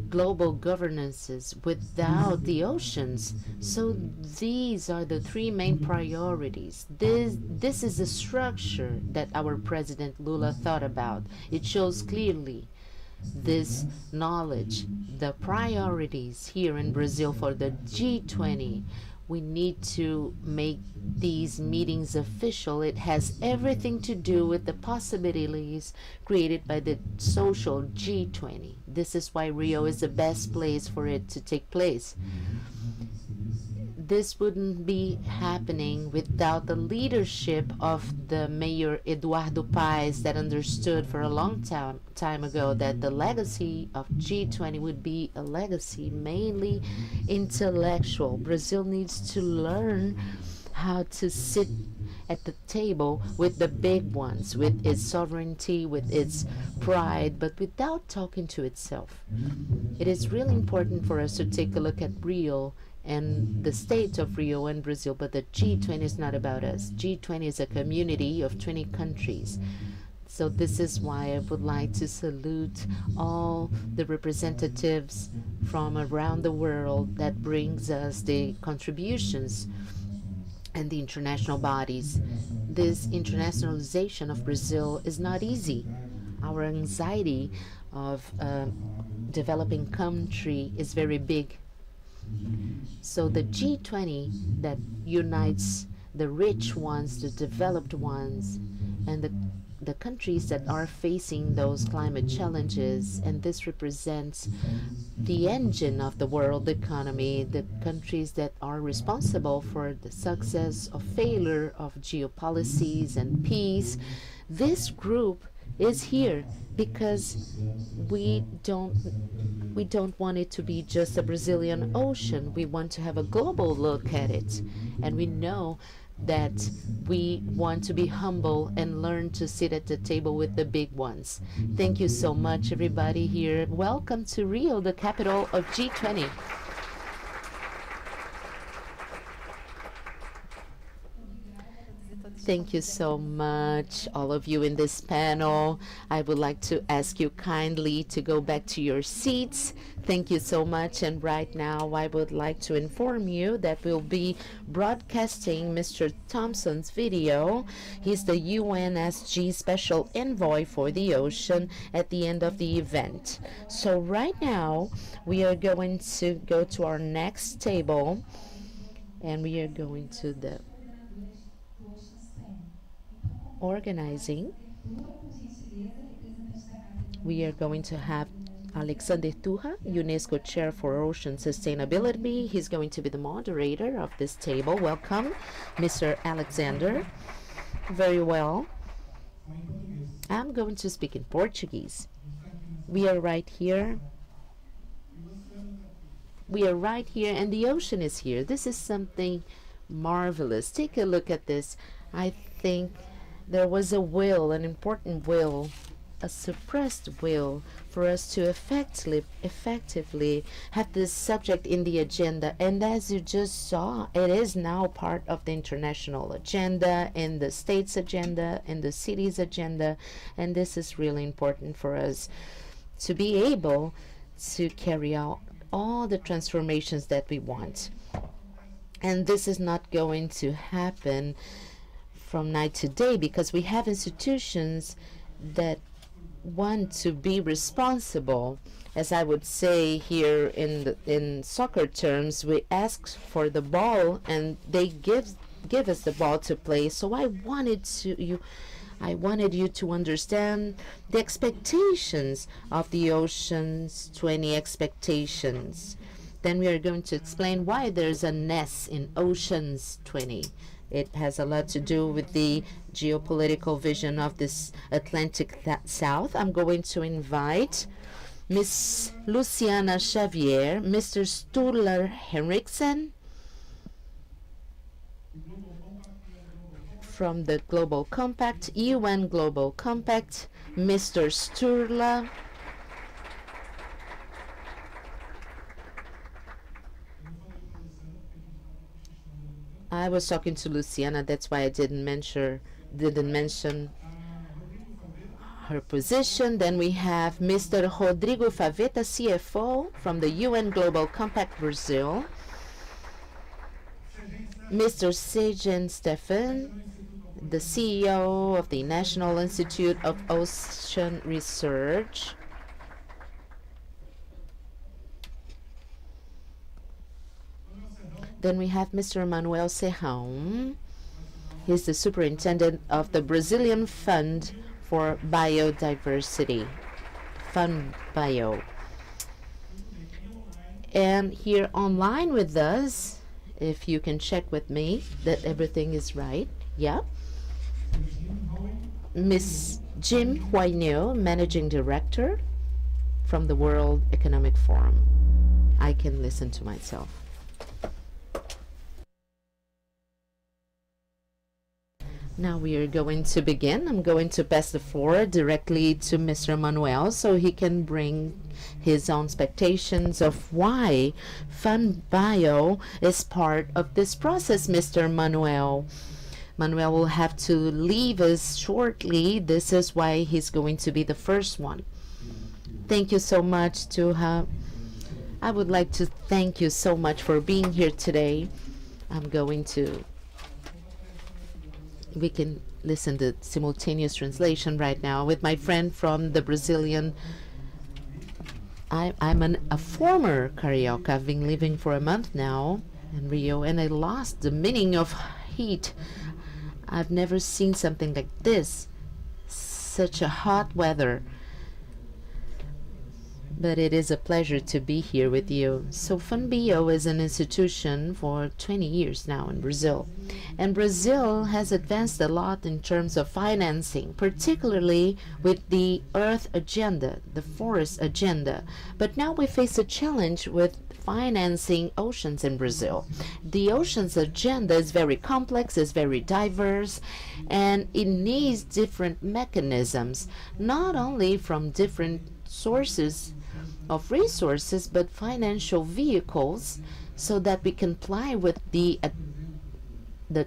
S3: global governances without the oceans? So these are the three main priorities. This is the structure that our President Lula thought about. It shows clearly this knowledge, the priorities here in Brazil for the G20. We need to make these meetings official. It has everything to do with the possibilities created by the social G20. This is why Rio is the best place for it to take place. This wouldn't be happening without the leadership of the Mayor Eduardo Paes, that understood for a long time ago that the legacy of G20 would be a legacy mainly intellectual. Brazil needs to learn how to sit at the table with the big ones, with its sovereignty, with its pride, but without talking to itself. It is really important for us to take a look at Rio and the state of Rio and Brazil, but the G20 is not about us. G20 is a community of 20 countries. So this is why I would like to salute all the representatives from around the world that brings us the contributions and the international bodies. This internationalization of Brazil is not easy. Our anxiety of developing country is very big. So the G20 that unites the rich ones, the developed ones, and the countries that are facing those climate challenges, and this represents the engine of the world economy, the countries that are responsible for the success or failure of geopolicies and peace. This group is here because we don't want it to be just a Brazilian ocean. We want to have a global look at it, and we know that we want to be humble and learn to sit at the table with the big ones. Thank you so much, everybody here. Welcome to Rio, the capital of G20. Thank you so much, all of you in this panel. I would like to ask you kindly to go back to your seats. Thank you so much. And right now, I would like to inform you that we'll be broadcasting Mr. Thompson's video. He's the UNSG Special Envoy for the Ocean at the end of the event. So right now, we are going to go to our next table, and we are going to the organizing. We are going to have Alexander Turra, UNESCO Chair for Ocean Sustainability. He's going to be the moderator of this table. Welcome, Mr. Alexander. Very well. I'm going to speak in Portuguese. We are right here. We are right here, and the ocean is here. This is something marvelous. Take a look at this. I think there was a will, an important will, a suppressed will, for us to effectively have this subject in the agenda. And as you just saw, it is now part of the international agenda, in the state's agenda, in the city's agenda. And this is really important for us to be able to carry out all the transformations that we want. And this is not going to happen from night to day, because we have institutions that want to be responsible. As I would say here in soccer terms, we ask for the ball and they give us the ball to play. So I wanted you to understand the expectations of the Oceans 20 expectations. Then we are going to explain why there's a nest in Oceans 20. It has a lot to do with the geopolitical vision of this Atlantic South. I'm going to invite Ms. Luciana Xavier, Mr. Sturla Henriksen from the Global Compact, UN Global Compact, Mr. Sturla. I was talking to Luciana, that's why I didn't mention her position. Then we have Mr. Rodrigo Faveta, CFO from the UN Global Compact Brazil. Mr. Sejan Stefan, the CEO of the National Institute of Ocean Research. Then we have Mr. Manuel Serrão. He's the superintendent of the Brazilian Fund for Biodiversity, FUNBIO. And here online with us, if you can check with me that everything is right, yeah. Ms. Jim Huayneo, Managing Director from the World Economic Forum. I can listen to myself. Now we are going to begin. I'm going to pass the floor directly to Mr. Manuel so he can bring his own expectations of why FUNBIO is part of this process. Mr. Manuel will have to leave us shortly. This is why he's going to be the first one. Thank you so much, Tuha. I would like to thank you so much for being here today. We can listen to simultaneous translation right now with my friend from the Brazilian. I'm a former carioca. I've been living for a month now in Rio, and I lost the meaning of heat. I've never seen something like this, such a hot weather. But it is a pleasure to be here with you. So FUNBIO is an institution for 20 years now in Brazil. And Brazil has advanced a lot in terms of financing, particularly with the Earth Agenda, the Forest Agenda. But now we face a challenge with financing oceans in Brazil. The Oceans Agenda is very complex, is very diverse, and it needs different mechanisms, not only from different sources of resources, but financial vehicles, so that we can comply with the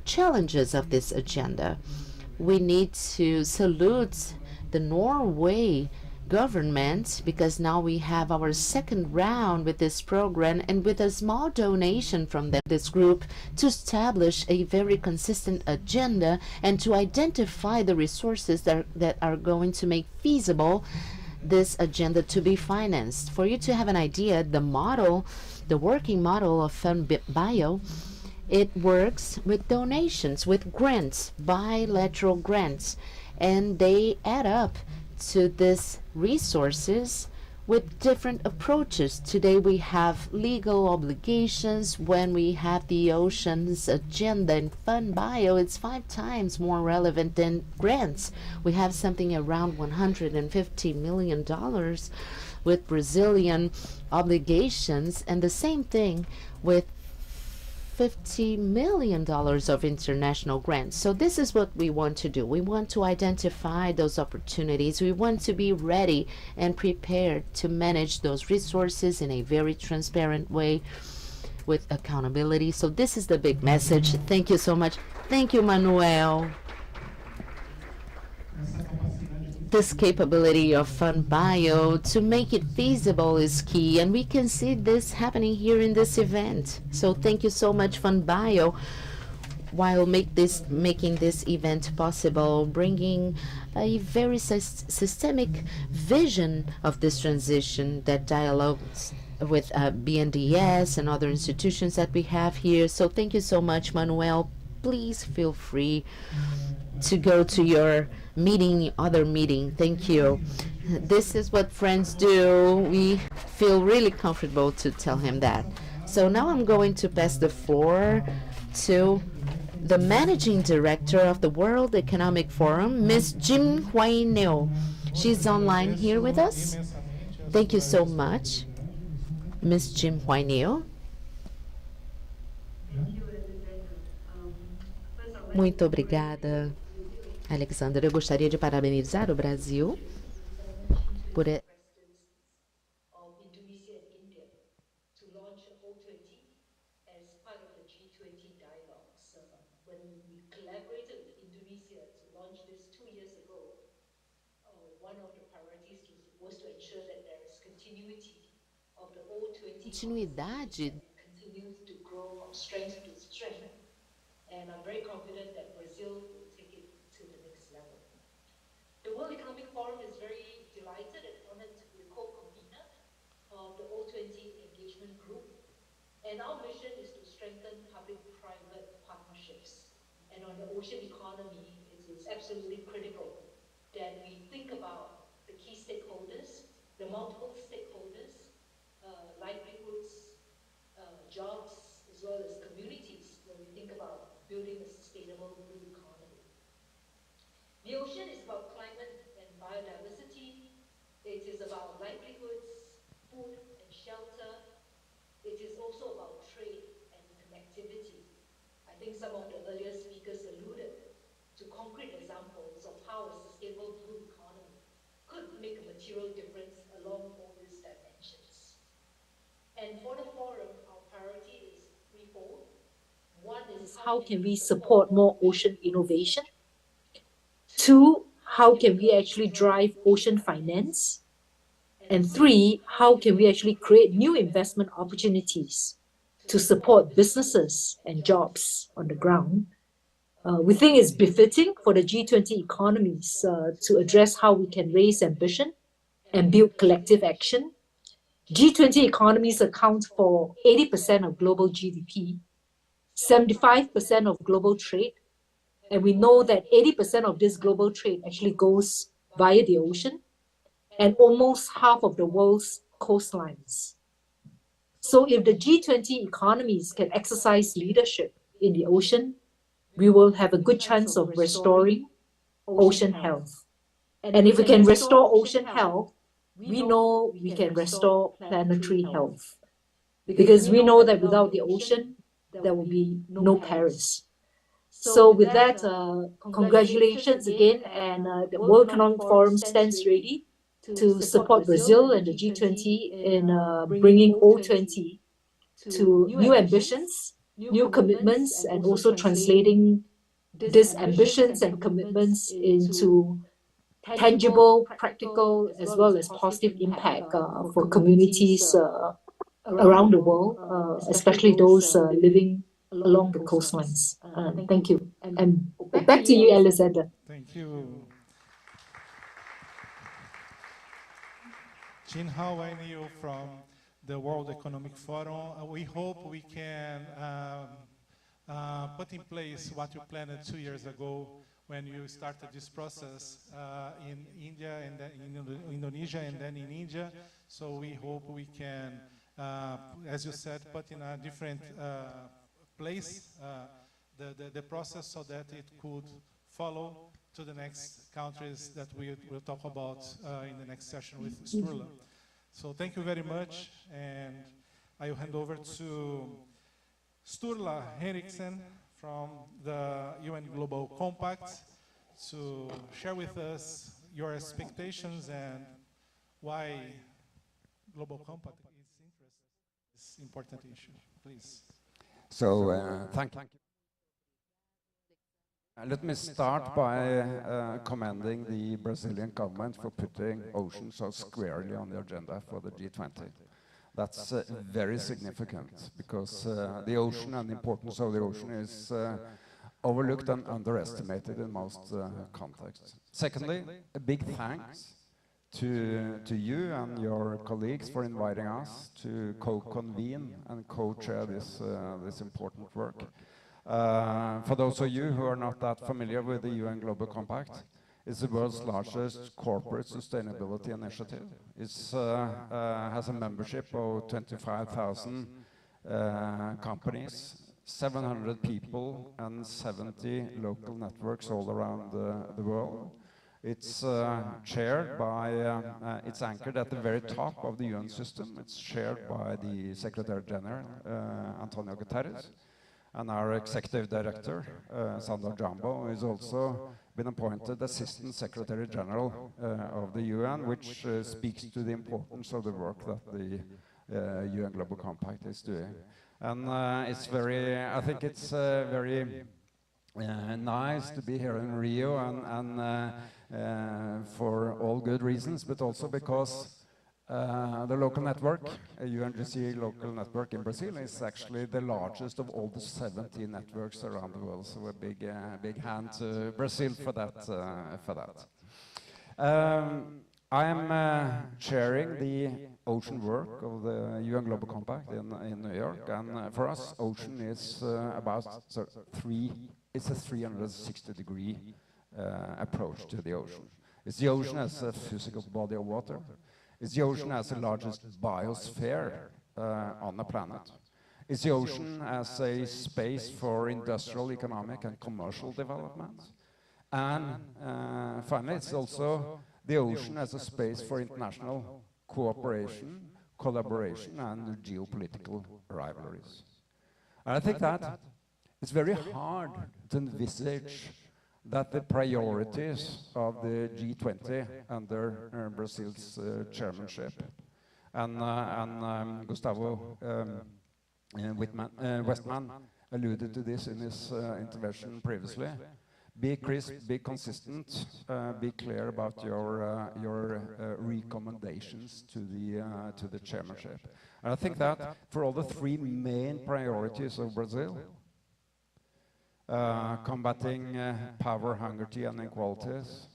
S3: challenges of this agenda. We need to salute the Norway government, because now we have our second round with this program, and with a small donation from this group to establish a very consistent agenda and to identify the resources that are going to make feasible this agenda to be financed. For you to have an idea, the working model of FUNBIO, it works with donations, with grants, bilateral grants, and they add up to these resources with different approaches. Today we have legal obligations. When we have the Oceans Agenda in FUNBIO, it's 5 times more relevant than grants. We have something around $150 million with Brazilian obligations, and the same thing with $50 million of international grants. So this is what we want to do. We want to identify those opportunities. We want to be ready and prepared to manage those resources in a very transparent way with accountability. So this is the big message. Thank you so much. Thank you, Manuel. This capability of FUNBIO to make it feasible is key, and we can see this happening here in this event. So thank you so much, FUNBIO, while making this event possible, bringing a very systemic vision of this transition that dialogues with BNDES and other institutions that we have here. So thank you so much, Manuel. Please feel free to go to your other meeting. Thank you. This is what friends do. We feel really comfortable to tell him that. So now I'm going to pass the floor to the Managing Director of the World Economic Forum, Ms. Jim Huai Neo. She's online here with us. Thank you so much, Ms. Jim Huai Neo. Muito obrigada, Alexander. Eu gostaria de parabenizar o Brasil por
S7: of Indonesia and India to launch O20 as part of the G20 dialogues. When we collaborated with Indonesia to launch this 2 years ago, one of the priorities was to ensure that there is continuity of the O20
S3: continuidade
S7: and continues to grow from strength to strength. And I'm very confident that Brazil will take it to the next level. The World Economic Forum is very delighted and honored to be a co-convener of the O20 engagement group. And our mission is to strengthen public-private partnerships. And on the ocean economy, it is absolutely critical that we think about the key stakeholders, the multiple stakeholders, livelihoods, jobs, as well as communities when we think about building a sustainable blue economy. The ocean is about climate and biodiversity. It is about livelihoods, food and shelter. It is also about trade and connectivity. I think some of the earlier speakers alluded to concrete examples of how a sustainable blue economy could make a material difference along all these dimensions. And for the forum, our priority is threefold. One is how can we support more ocean innovation? Two, how can we actually drive ocean finance? And three, how can we actually create new investment opportunities to support businesses and jobs on the ground? We think it's befitting for the G20 economies to address how we can raise ambition and build collective action. G20 economies account for 80% of global GDP, 75% of global trade, and we know that 80% of this global trade actually goes via the ocean, and almost half of the world's coastlines. So if the G20 economies can exercise leadership in the ocean, we will have a good chance of restoring ocean health. And if we can restore ocean health, we know we can restore planetary health. Because we know that without the ocean, there will be no Paris. So with that, congratulations again, and the World Economic Forum stands ready to support Brazil and the G20 in bringing O20 to new ambitions, new commitments, and also translating these ambitions and commitments into tangible, practical, as well as positive impact for communities around the world, especially those living along the coastlines. Thank you. And back to you, Alexander.
S6: Thank you. Jin Hao and you from the World Economic Forum. We hope we can put in place what you planned 2 years ago when you started this process in India and then in Indonesia and then in India. So we hope we can, as you said, put in a different place the process so that it could follow to the next countries that we will talk about in the next session with Sturla. So thank you very much, and I will hand over to Sturla Henriksen from the UN Global Compact to share with us your expectations and why Global Compact is interested in this important issue. Please.
S8: So, thank you. Let me start by commending the Brazilian government for putting ocean so squarely on the agenda for the G20. That's very significant because the ocean and the importance of the ocean is overlooked and underestimated in most contexts. Secondly, a big thanks to you and your colleagues for inviting us to co-convene and co-chair this important work. For those of you who are not that familiar with the UN Global Compact, it's the world's largest corporate sustainability initiative. It has a membership of 25,000 companies, 700 people and 70 local networks all around the world. It's chaired by, it's anchored at the very top of the UN system. It's chaired by the Secretary General, Antonio Guterres, and our Executive Director, Sandor Jambo, is also been appointed Assistant Secretary General of the UN, which speaks to the importance of the work that the UN Global Compact is doing. And it's very, I think it's very nice to be here in Rio, and for all good reasons, but also because the local network, a UNGC local network in Brazil, is actually the largest of all the 70 networks around the world. So a big hand to Brazil for that. I am chairing the ocean work of the UN Global Compact in New York, and for us, ocean is about it's a 360-degree approach to the ocean. It's the ocean as a physical body of water. It's the ocean as the largest biosphere on the planet. It's the ocean as a space for industrial, economic, and commercial development. And finally, it's also the ocean as a space for international cooperation, collaboration, and geopolitical rivalries. And I think that it's very hard to envisage that the priorities of the G20 under Brazil's chairmanship, and Gustavo Westman alluded to this in his intervention previously. Be crisp, be consistent, be clear about your recommendations to the chairmanship. And I think that for all the three main priorities of Brazil, combating power, hunger, and inequalities,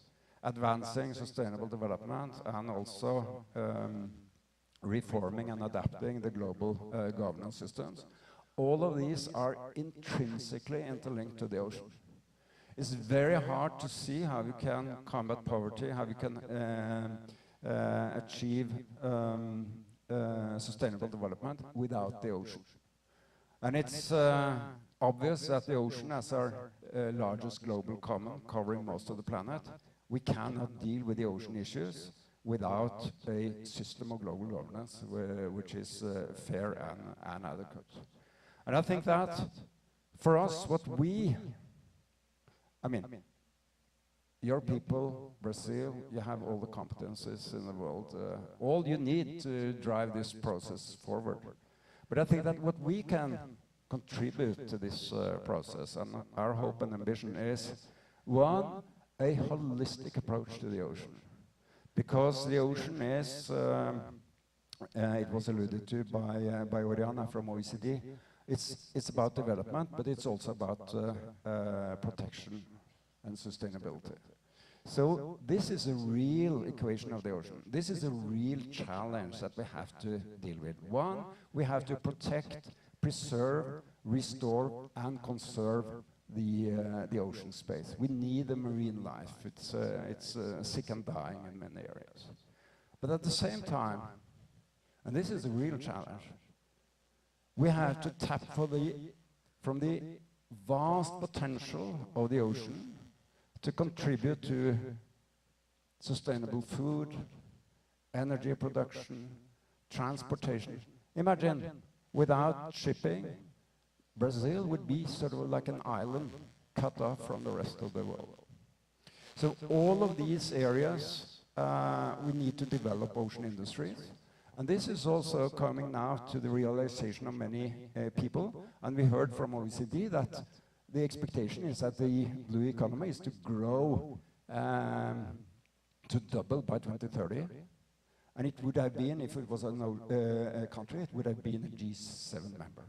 S8: advancing sustainable development, and also reforming and adapting the global governance systems, all of these are intrinsically interlinked to the ocean. It's very hard to see how you can combat poverty, how you can achieve sustainable development without the ocean. And it's obvious that the ocean, as our largest global common, covering most of the planet, we cannot deal with the ocean issues without a system of global governance which is fair and adequate. And I think that for us, your people, Brazil, you have all the competences in the world, all you need to drive this process forward. But I think that what we can contribute to this process, and our hope and ambition is, one, a holistic approach to the ocean. Because the ocean is, it was alluded to by Oriana from OECD, it's about development, but it's also about protection and sustainability. So this is a real equation of the ocean. This is a real challenge that we have to deal with. One, we have to protect, preserve, restore, and conserve the ocean space. We need the marine life. It's sick and dying in many areas. But at the same time, and this is a real challenge, we have to tap from the vast potential of the ocean to contribute to sustainable food, energy production, transportation. Imagine, without shipping, Brazil would be sort of like an island cut off from the rest of the world. So all of these areas, we need to develop ocean industries. And this is also coming now to the realization of many people. And we heard from OECD that the expectation is that the blue economy is to grow to double by 2030. And it would have been, if it was a country, it would have been a G7 member.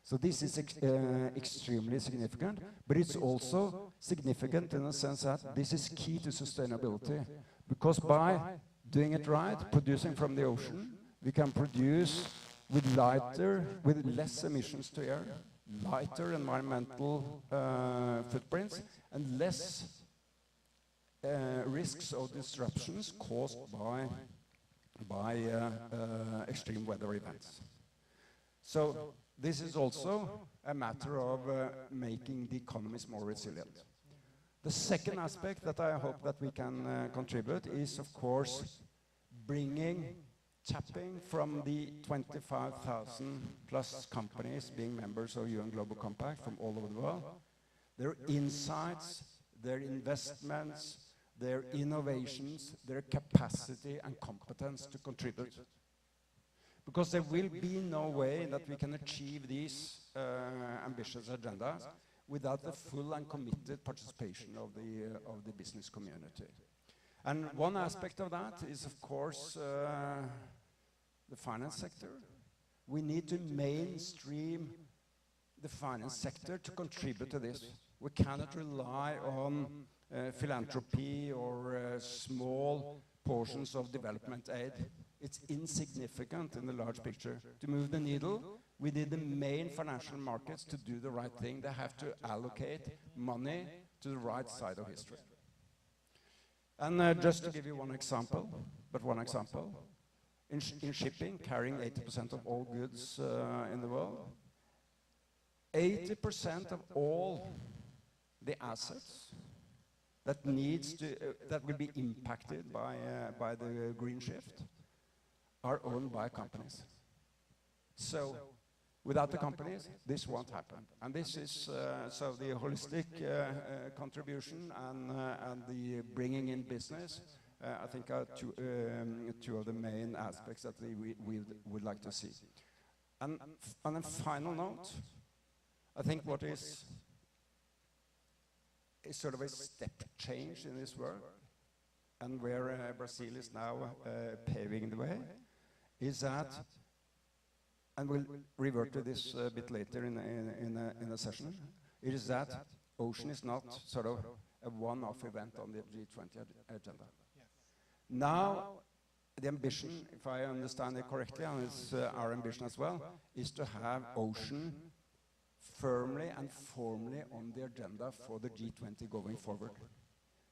S8: So this is extremely significant, but it's also significant in the sense that this is key to sustainability. Because by doing it right, producing from the ocean, we can produce with less emissions to air, lighter environmental footprints, and less risks of disruptions caused by extreme weather events. So This is also a matter of making the economies more resilient. The second aspect that I hope that we can contribute is, of course, tapping from the 25,000 plus companies being members of UN Global Compact from all over the world, their insights, their investments, their innovations, their capacity and competence to contribute. Because there will be no way that we can achieve these ambitious agendas without the full and committed participation of the business community. And one aspect of that is, of course, the finance sector. We need to mainstream the finance sector to contribute to this. We cannot rely on philanthropy or small portions of development aid. It's insignificant in the large picture. To move the needle, we need the main financial markets to do the right thing. They have to allocate money to the right side of history. And just to give you one example, in shipping, carrying 80% of all goods in the world, 80% of all the assets that will be impacted by the green shift are owned by companies. So without the companies, this won't happen. And this is, so the holistic contribution and the bringing in business, I think are two of the main aspects that we would like to see. And on a final note, I think what is sort of a step change in this work, and where Brazil is now paving the way, is that, and we'll revert to this a bit later in a session, it is that ocean is not sort of a one-off event on the G20 agenda. Yes. Now, the ambition, if I understand it correctly, and it's our ambition as well, is to have ocean firmly and formally on the agenda for the G20 going forward.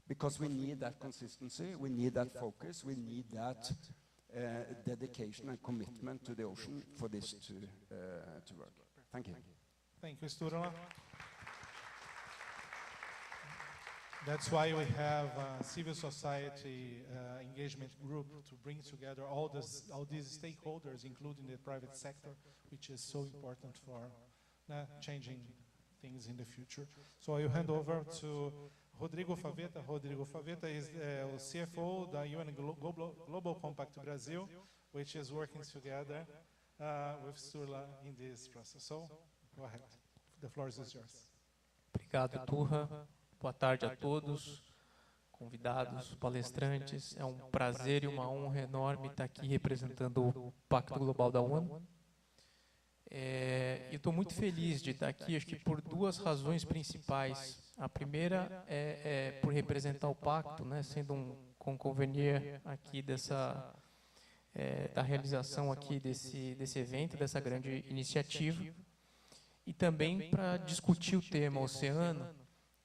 S8: Because we need that consistency, we need that focus, we need that dedication and commitment to the ocean for this to work. Thank you.
S6: Thank you, Sturla. That's why we have a civil society engagement group to bring together all these stakeholders, including the private sector, which is so important for changing things in the future. So I will hand over to Rodrigo Faveta. Rodrigo Faveta is the CFO of the UN Global Compact Brazil, which is working together with Sturla in this process. So, go ahead. The floor is yours.
S9: Obrigado, Turra. Boa tarde a todos, convidados, palestrantes. É um prazer e uma honra enorme estar aqui representando o Pacto Global da ONU. Eu estou muito feliz de estar aqui, acho que por duas razões principais. A primeira é por representar o Pacto, né, sendo um conconvenier aqui da realização aqui desse evento, dessa grande iniciativa, e também para discutir o tema oceano,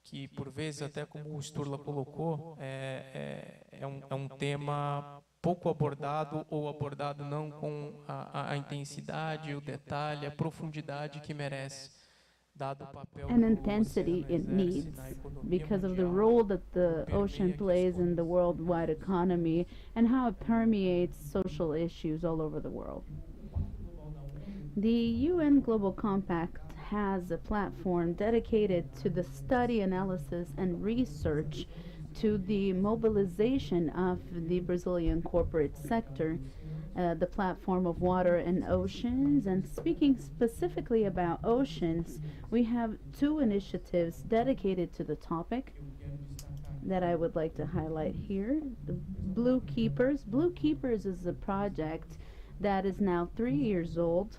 S9: que por vezes, até como o Sturla colocou, é um tema pouco abordado ou abordado não com a intensidade, o detalhe, a profundidade que merece, dado o papel
S1: and intensity it needs because of the role that the ocean plays in the worldwide economy and how it permeates social issues all over the world. The UN Global Compact has a platform dedicated to the study, analysis, and research to the mobilization of the Brazilian corporate sector, the platform of water and oceans. And speaking specifically about oceans, we have two initiatives dedicated to the topic that I would like to highlight here. The Blue Keepers. Blue Keepers is a project that is now 3 years old,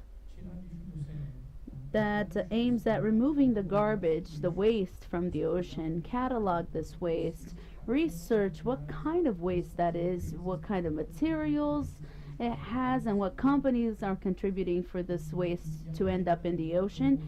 S1: that aims at removing the garbage, the waste from the ocean, catalog this waste, research what kind of waste that is, what kind of materials it has, and what companies are contributing for this waste to end up in the ocean.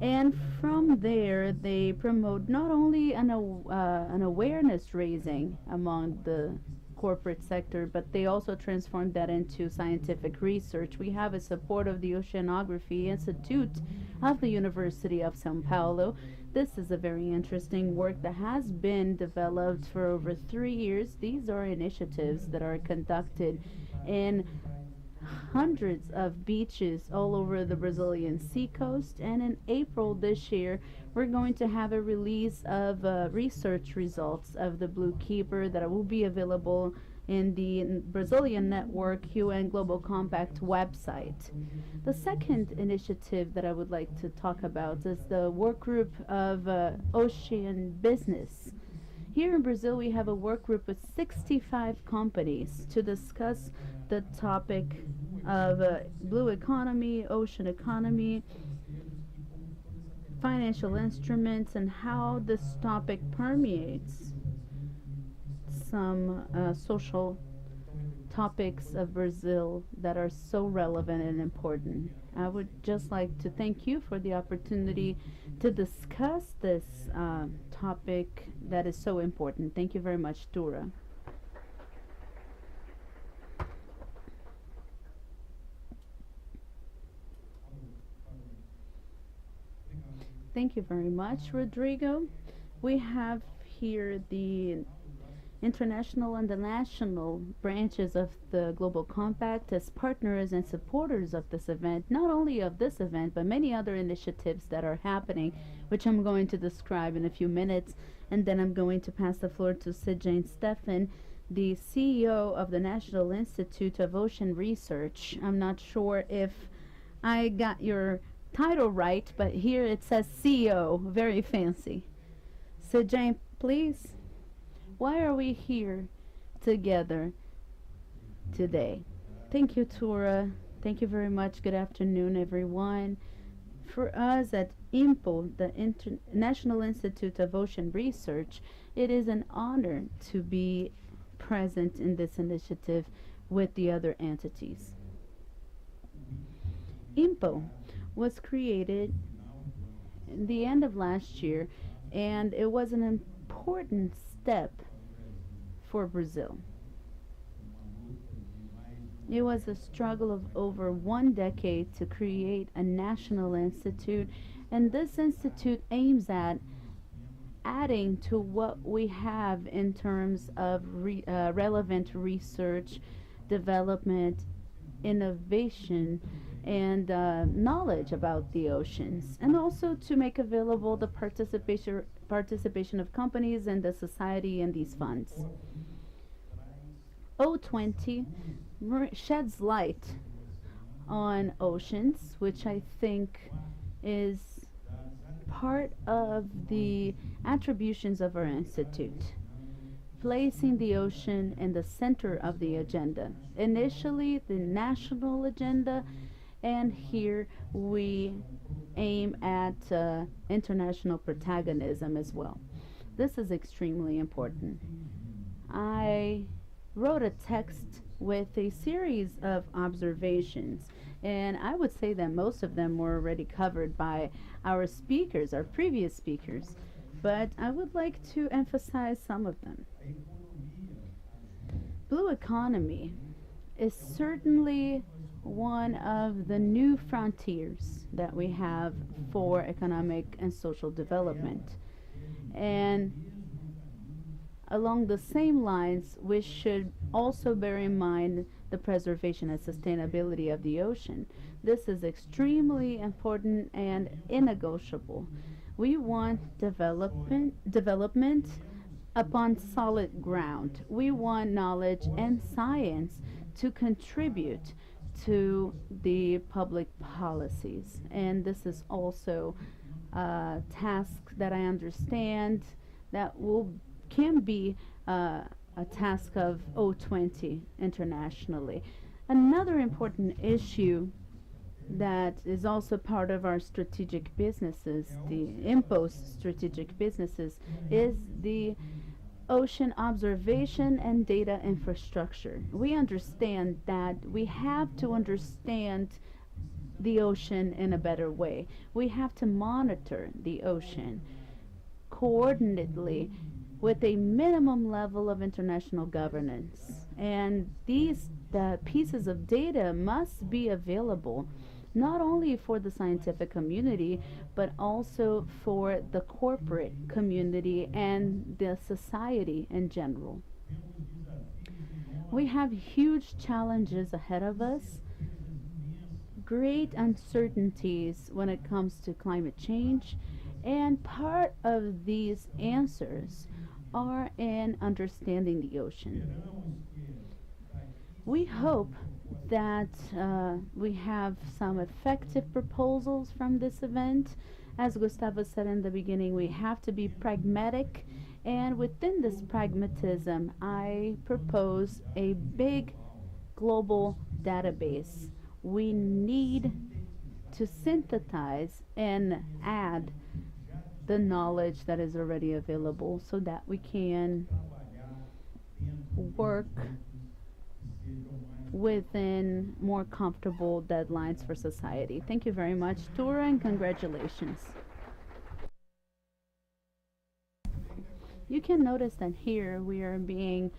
S1: And from there, they promote not only an awareness raising among the corporate sector, but they also transformed that into scientific research. We have a support of the Oceanography Institute of the University of São Paulo. This is a very interesting work that has been developed for over 3 years. These are initiatives that are conducted in hundreds of beaches all over the Brazilian seacoast, and in April this year we're going to have a release of research results of the Blue Keeper that will be available in the Brazilian Network UN Global Compact website. The second initiative that I would like to talk about is the work group of ocean business. Here in Brazil, we have a work group with 65 companies to discuss the topic of blue economy, ocean economy, financial instruments, and how this topic permeates some social topics of Brazil that are so relevant and important. I would just like to thank you for the opportunity to discuss this topic that is so important. Thank you very much, Dura. Thank you very much, Rodrigo. We have here the international and the national branches of the Global Compact as partners and supporters of this event, not only of this event, but many other initiatives that are happening, which I'm going to describe in a few minutes. And then I'm going to pass the floor to Sidjane Stefan, the CEO of the National Institute of Ocean Research. I'm not sure if I got your title right, but here it says CEO, very fancy. Sidjane, please. Why are we here together today? Thank you, Tura. Thank you very much. Good afternoon, everyone. For us at INPO, the National Institute of Ocean Research, it is an honor to be present in this initiative with the other entities. INPO was created in the end of last year, and it was an important step for Brazil. It was a struggle of over 1 decade to create a national institute, and this institute aims at adding to what we have in terms of relevant research, development, innovation, and knowledge about the oceans, and also to make available the participation of companies and the society in these funds. O20 sheds light on oceans, which I think is part of the attributions of our institute, placing the ocean in the center of the agenda. Initially, the national agenda, and here we aim at international protagonism as well. This is extremely important. I wrote a text with a series of observations, and I would say that most of them were already covered by our speakers, our previous speakers, but I would like to emphasize some of them. Blue economy is certainly one of the new frontiers that we have for economic and social development. And along the same lines, we should also bear in mind the preservation and sustainability of the ocean. This is extremely important and innegotiable. We want development upon solid ground. We want knowledge and science to contribute to the public policies. And this is also a task that I understand that can be a task of O20 internationally. Another important issue that is also part of our strategic businesses, the INPO's strategic businesses, is the ocean observation and data infrastructure. We understand that we have to understand the ocean in a better way. We have to monitor the ocean coordinately with a minimum level of international governance. And these pieces of data must be available not only for the scientific community, but also for the corporate community and the society in general. We have huge challenges ahead of us, great uncertainties when it comes to climate change, and part of these answers are in understanding the ocean. We hope that we have some effective proposals from this event. As Gustavo said in the beginning, we have to be pragmatic, and within this pragmatism, I propose a big global database. We need to synthesize and add the knowledge that is already available so that we can work within more comfortable deadlines for society. Thank you very much, Tura, and congratulations. You can notice that here we are being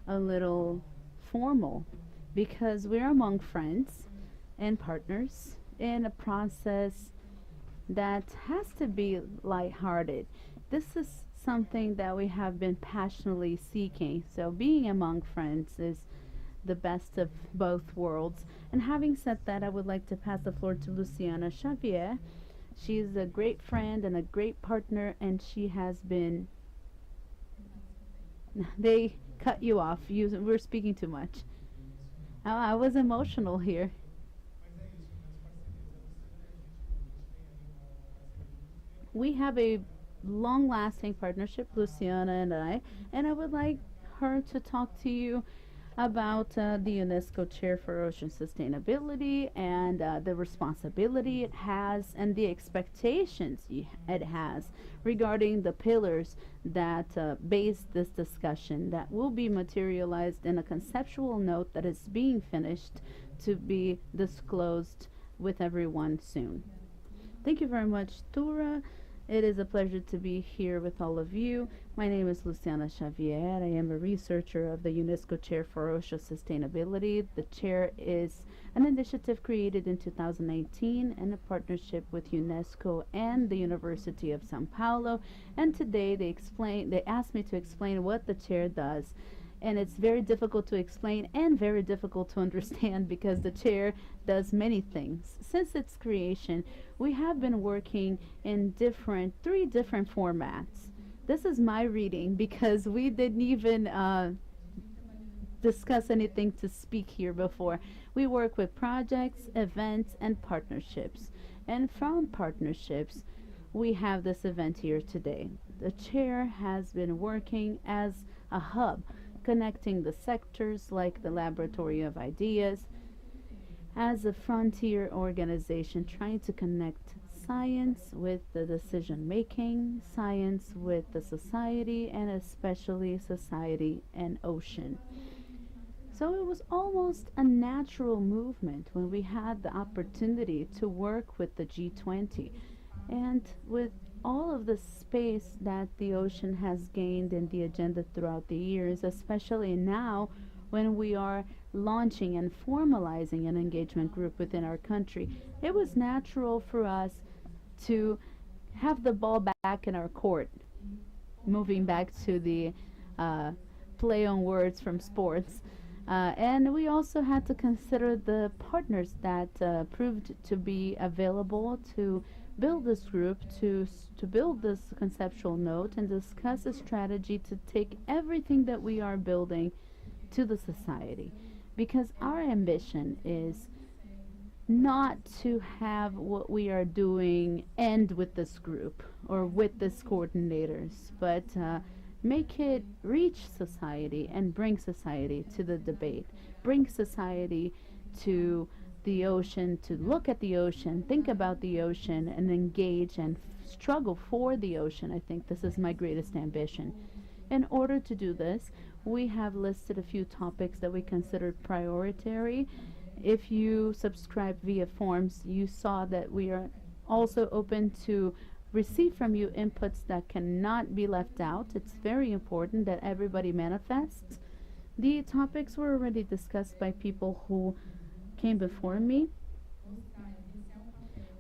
S1: a little formal because we're among friends and partners in a process that has to be lighthearted. This is something that we have been passionately seeking. So being among friends is the best of both worlds. And having said that, I would like to pass the floor to Luciana Xavier. She's a great friend and a great partner, and she has been... They cut you off. We're speaking too much. I was emotional here. We have a long-lasting partnership, Luciana and I would like her to talk to you about the UNESCO Chair for Ocean Sustainability and the responsibility it has and the expectations it has regarding the pillars that base this discussion that will be materialized in a conceptual note that is being finished to be disclosed with everyone soon. Thank you very much, Tura. It is a pleasure to be here with all of you. My name is Luciana Xavier. I am a researcher of the UNESCO Chair for Ocean Sustainability. The chair is an initiative created in 2018 in a partnership with UNESCO and the University of São Paulo. And today they asked me to explain what the chair does. And it's very difficult to explain and very difficult to understand because the chair does many things. Since its creation, we have been working in three different formats. This is my reading because we didn't even discuss anything to speak here before. We work with projects, events, and partnerships. And from partnerships, we have this event here today. The chair has been working as a hub, connecting the sectors like the Laboratory of Ideas, as a frontier organization trying to connect science with the decision making, science with the society, and especially society and ocean. So it was almost a natural movement when we had the opportunity to work with the G20 and with all of the space that the ocean has gained in the agenda throughout the years, especially now when we are launching and formalizing an engagement group within our country. It was natural for us to have the ball back in our court, moving back to the play on words from sports. And we also had to consider the partners that proved to be available to build this group, to build this conceptual note and discuss a strategy to take everything that we are building to the society. Because our ambition is not to have what we are doing end with this group or with this coordinators, but make it reach society and bring society to the debate, bring society to the ocean, to look at the ocean, think about the ocean, and engage and struggle for the ocean. I think this is my greatest ambition. In order to do this, we have listed a few topics that we considered prioritary. If you subscribe via forms, you saw that we are also open to receive from you inputs that cannot be left out. It's very important that everybody manifests. The topics were already discussed by people who came before me.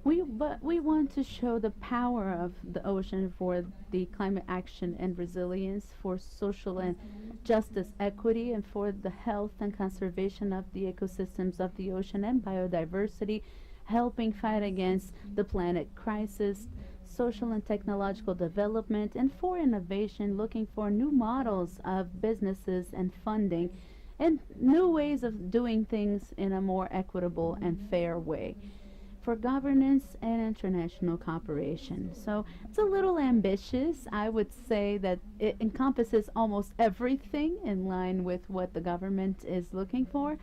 S1: But we want to show the power of the ocean for the climate action and resilience, for social and justice equity, and for the health and conservation of the ecosystems of the ocean and biodiversity, helping fight against the planet crisis, social and technological development, and for innovation, looking for new models of businesses and funding, and new ways of doing things in a more equitable and fair way, for governance and international cooperation. So it's a little ambitious. I would say that it encompasses almost everything in line with what the government is looking for.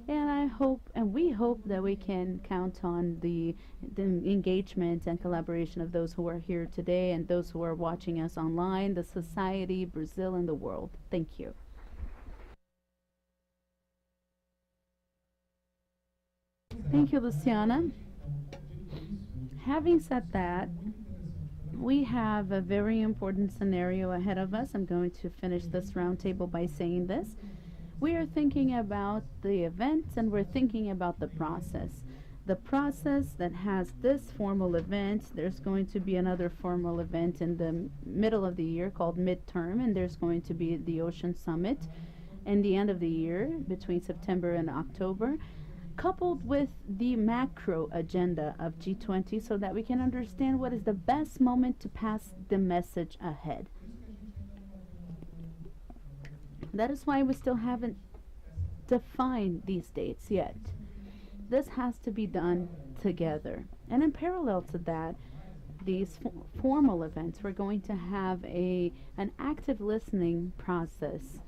S1: And I hope, and we hope, that we can count on the engagement and collaboration of those who are here today and those who are watching us online, the society, Brazil, and the world. Thank you. Thank you, Luciana. Having said that, we have a very important scenario ahead of us. I'm going to finish this roundtable by saying this. We are thinking about the event, and we're thinking about the process. The process that has this formal event, there's going to be another formal event in the middle of the year called midterm, and there's going to be the Ocean Summit in the end of the year between September and October, coupled with the macro agenda of G20, so that we can understand what is the best moment to pass the message ahead. That is why we still haven't defined these dates yet. This has to be done together. And in parallel to that, these formal events, we're going to have an active listening process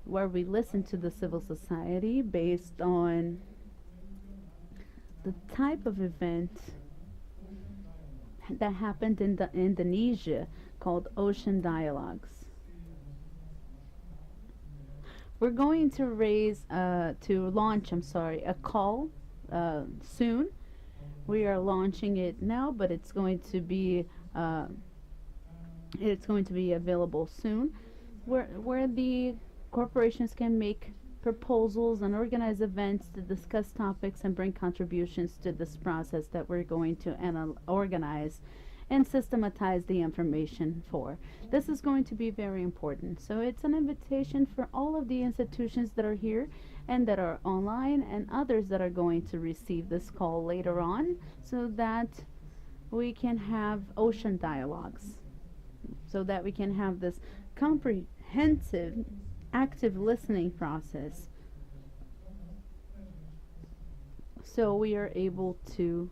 S1: where we listen to the civil society based on the type of event that happened in Indonesia called Ocean Dialogues. We're going to launch a call soon. We are launching it now, but it's going to be available soon, where the corporations can make proposals and organize events to discuss topics and bring contributions to this process that we're going to organize and systematize the information for. This is going to be very important. So it's an invitation for all of the institutions that are here and that are online and others that are going to receive this call later on, so that we can have ocean dialogues, so that we can have this comprehensive active listening process, so we are able to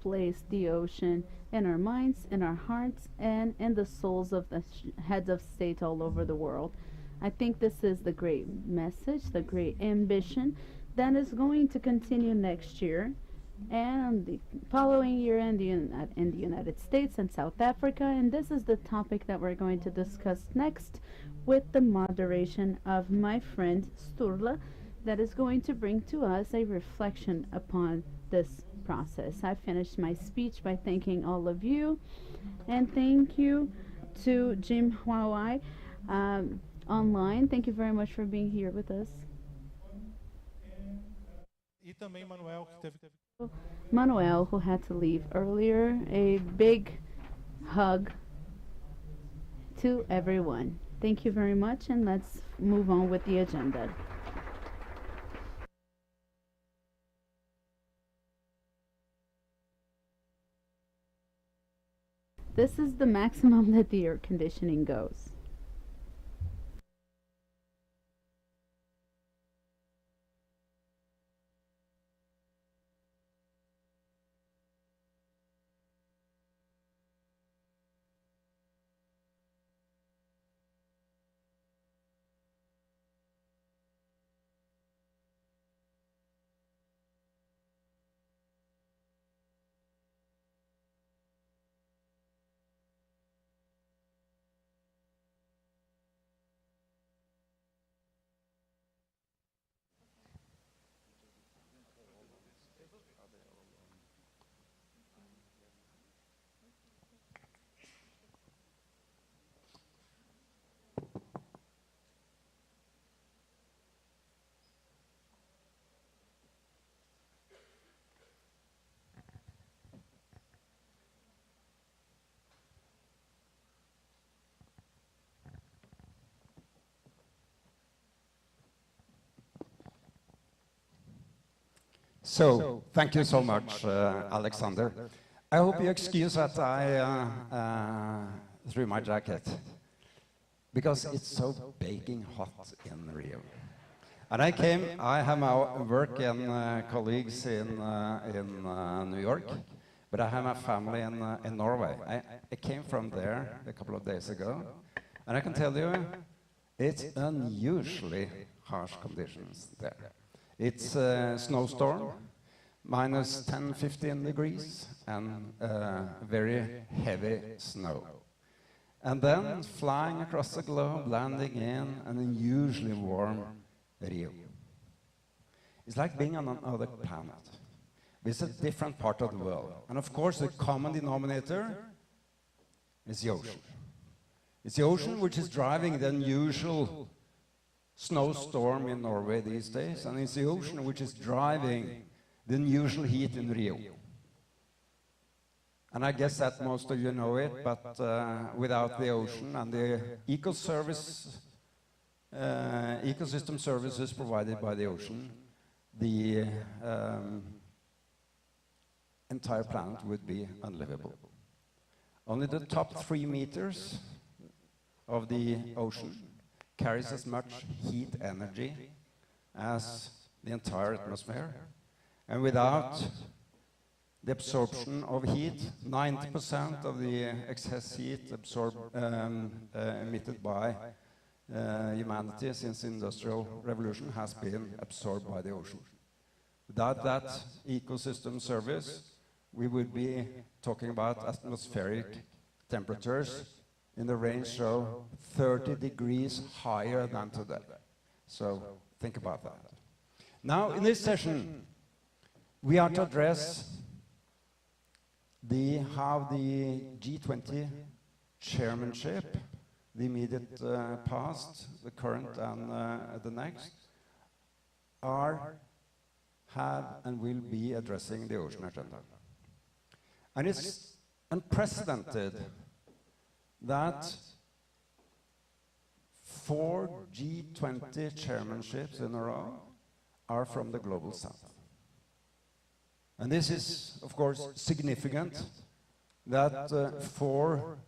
S1: place the ocean in our minds, in our hearts, and in the souls of the heads of state all over the world. I think this is the great message, the great ambition that is going to continue next year and the following year in the United States and South Africa. And this is the topic that we're going to discuss next, with the moderation of my friend Sturla, that is going to bring to us a reflection upon this process. I finished my speech by thanking all of you, and thank you to Jim Huawei online. Thank you very much for being here with us. Manuel, who had to leave earlier, a big hug to everyone. Thank you very much, and let's move on with the agenda. This is the maximum that the air conditioning goes.
S8: So, thank you so much, Alexander. I hope you excuse that I threw my jacket, because it's so baking hot in Rio. And I have my work and colleagues in New York, but I have my family in Norway. I came from there a couple of days ago, and I can tell you, it's unusually harsh conditions there. It's a snowstorm, minus 10, 15 degrees, and very heavy snow. And then flying across the globe, landing in an unusually warm Rio. It's like being on another planet. It's a different part of the world. And of course, the common denominator is the ocean. It's the ocean which is driving the unusual snowstorm in Norway these days, and it's the ocean which is driving the unusual heat in Rio. And I guess that most of you know it, but without the ocean and the ecosystem services provided by the ocean, the entire planet would be unlivable. Only the top 3 meters of the ocean carries as much heat energy as the entire atmosphere. And without the absorption of heat, 90% of the excess heat emitted by humanity since the Industrial Revolution has been absorbed by the ocean. Without that ecosystem service, we would be talking about atmospheric temperatures in the range of 30 degrees higher than today. So think about that. Now, in this session, we are to address how the G20 chairmanship, the immediate past, the current, and the next, have and will be addressing the ocean agenda. And it's unprecedented that 4 G20 chairmanships in a row are from the global south. And this is, of course, significant that 4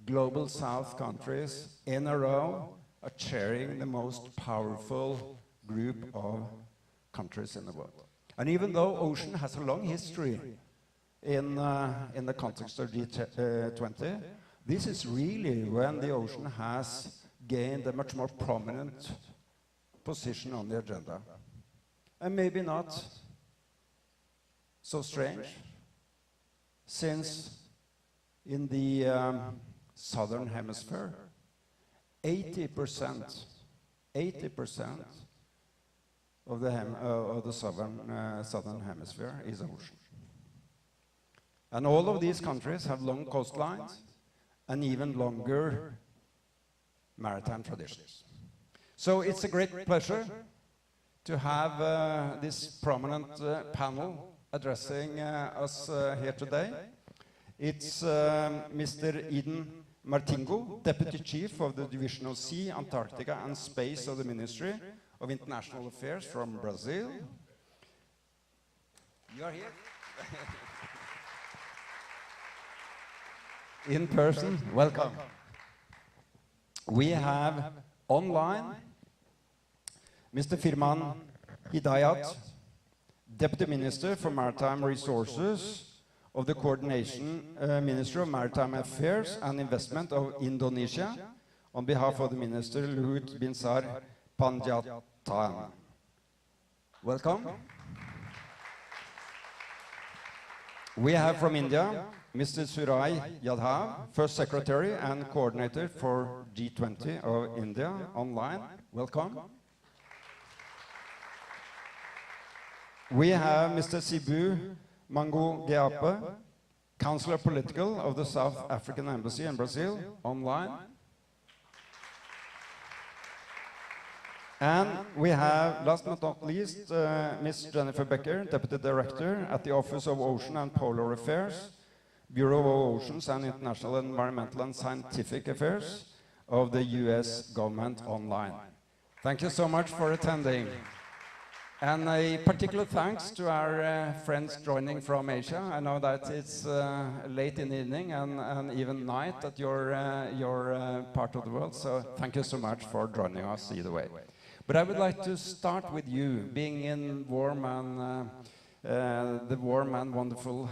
S8: global south countries in a row are chairing the most powerful group of countries in the world. And even though ocean has a long history in the context of G20, this is really when the ocean has gained a much more prominent position on the agenda. And maybe not so strange, since in the southern hemisphere, 80% of the southern hemisphere is ocean. And all of these countries have long coastlines and even longer maritime traditions. So it's a great pleasure to have this prominent panel addressing us here today. It's Mr. Eden Martingo, Deputy Chief of the Division of Sea, Antarctica and Space of the Ministry of International Affairs from Brazil. You are here? In person, welcome. We have online Mr. Firman Hidayat, Deputy Minister for Maritime Resources of the Coordination Ministry of Maritime Affairs and Investment of Indonesia, on behalf of the Minister Luhut Binsar Panjaitan. Welcome. We have from India Mr. Surai Yadhav, First Secretary and Coordinator for G20 of India, online. Welcome. We have Mr. Sibu Mangu Geape, Counselor Political of the South African Embassy in Brazil, online. And we have, last but not least, Ms. Jennifer Becker, Deputy Director at the Office of Ocean and Polar Affairs, Bureau of Oceans and International Environmental and Scientific Affairs of the US government, online. Thank you so much for attending. And a particular thanks to our friends joining from Asia. I know that it's late in the evening and even night at your part of the world, so thank you so much for joining us either way. But I would like to start with you, being in warm and the warm and wonderful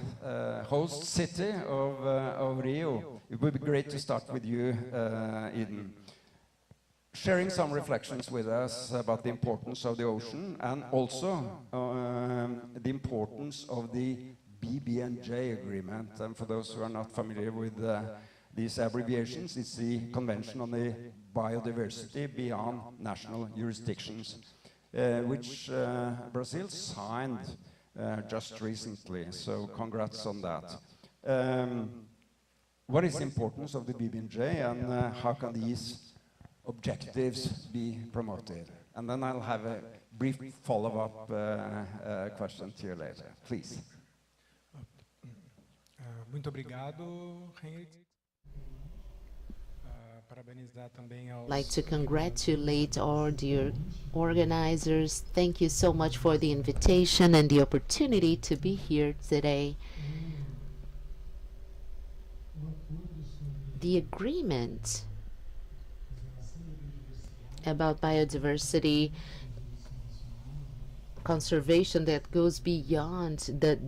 S8: host city of Rio. It would be great to start with you, Eden. Sharing some reflections with us about the importance of the ocean and also the importance of the BBNJ agreement. And for those who are not familiar with these abbreviations, it's the Convention on the Biodiversity Beyond National Jurisdictions, which Brazil signed just recently. So congrats on that. What is the importance of the BBNJ and how can these objectives be promoted? And then I'll have a brief follow-up question to you later. Please.
S6: Muito obrigado, Henrique. Parabenizar também aos...
S3: I'd like to congratulate all dear organizers. Thank you so much for the invitation and the opportunity to be here today. The agreement about biodiversity conservation that goes beyond the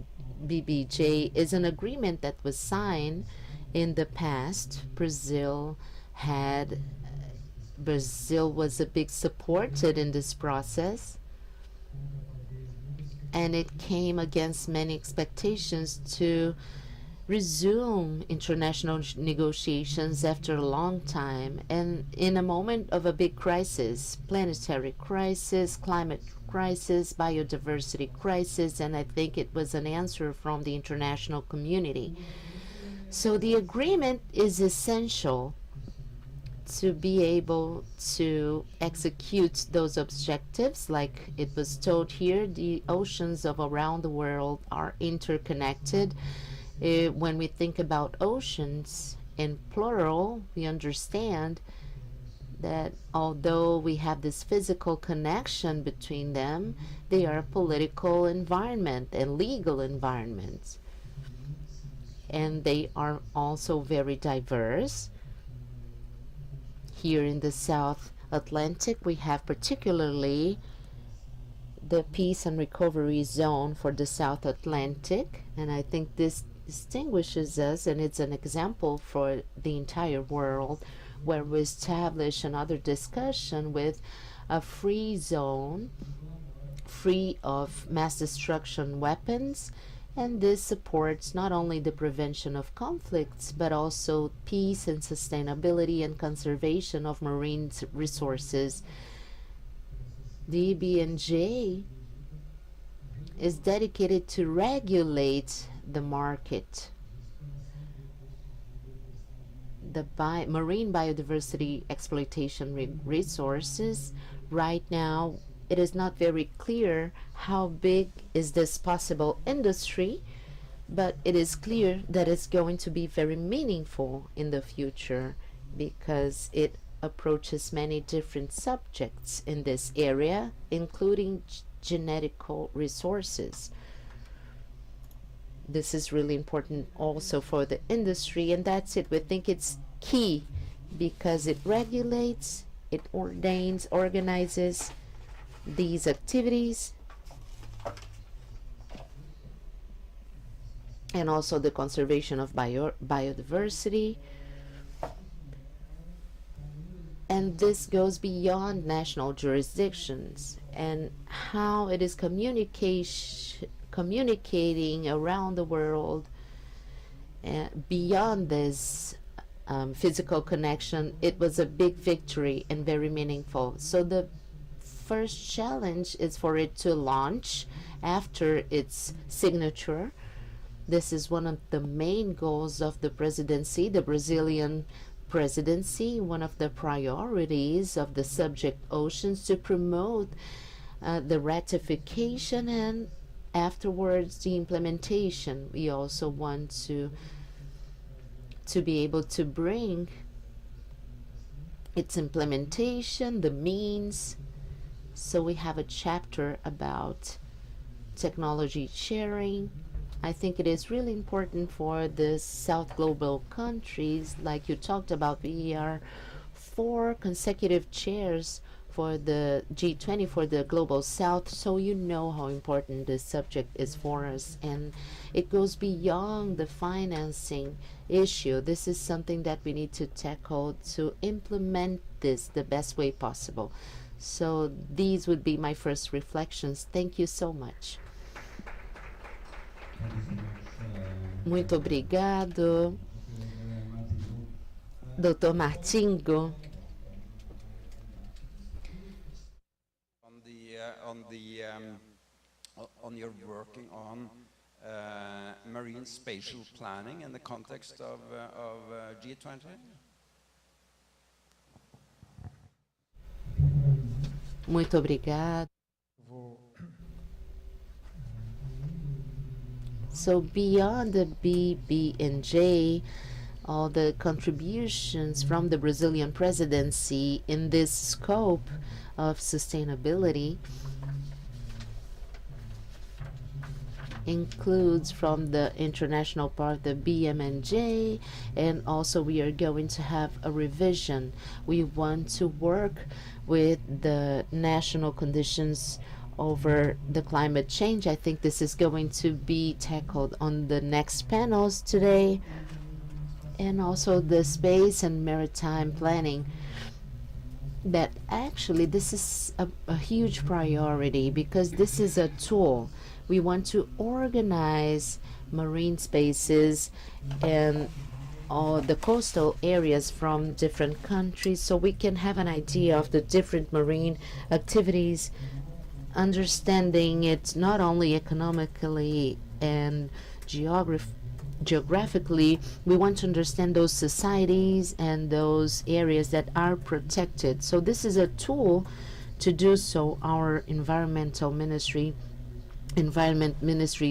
S3: BBJ is an agreement that was signed in the past. Brazil was a big supporter in this process, and it came against many expectations to resume international negotiations after a long time, and in a moment of a big crisis, planetary crisis, climate crisis, biodiversity crisis, and I think it was an answer from the international community. So the agreement is essential to be able to execute those objectives. Like it was told here, the oceans of around the world are interconnected. When we think about oceans in plural, we understand that although we have this physical connection between them, they are a political environment and legal environments. And they are also very diverse. Here in the South Atlantic, we have particularly the Peace and Recovery Zone for the South Atlantic, and I think this distinguishes us, and it's an example for the entire world, where we establish another discussion with a free zone, free of mass destruction weapons, and this supports not only the prevention of conflicts, but also peace and sustainability and conservation of marine resources. The BNJ is dedicated to regulate the market. The marine biodiversity exploitation resources, right now, it is not very clear how big is this possible industry, but it is clear that it's going to be very meaningful in the future because it approaches many different subjects in this area, including genetical resources. This is really important also for the industry, and that's it. We think it's key because it regulates, it ordains, organizes these activities, and also the conservation of biodiversity. And this goes beyond national jurisdictions and how it is communicating around the world beyond this physical connection. It was a big victory and very meaningful. So the first challenge is for it to launch after its signature. This is one of the main goals of the presidency, the Brazilian presidency, one of the priorities of the subject oceans, to promote the ratification and afterwards the implementation. We also want to be able to bring its implementation, the means, So we have a chapter about technology sharing. I think it is really important for the South Global countries, like you talked about. We are 4 consecutive chairs for the G20 for the Global South, so you know how important this subject is for us. And it goes beyond the financing issue. This is something that we need to tackle to implement this the best way possible. So these would be my first reflections. Thank you so much. Muito obrigado, Dr. Martingo.
S8: On your working on marine spatial planning in the context of G20?
S3: Muito obrigado. So beyond the BB&J, all the contributions from the Brazilian presidency in this scope of sustainability includes from the international part the BM&J, and also we are going to have a revision. We want to work with the national conditions over the climate change. I think this is going to be tackled on the next panels today, and also the space and maritime planning. That actually this is a huge priority, because this is a tool. We want to organize marine spaces and all the coastal areas from different countries, so we can have an idea of the different marine activities, understanding it not only economically and geographically. We want to understand those societies and those areas that are protected. So this is a tool to do so. Our environment ministry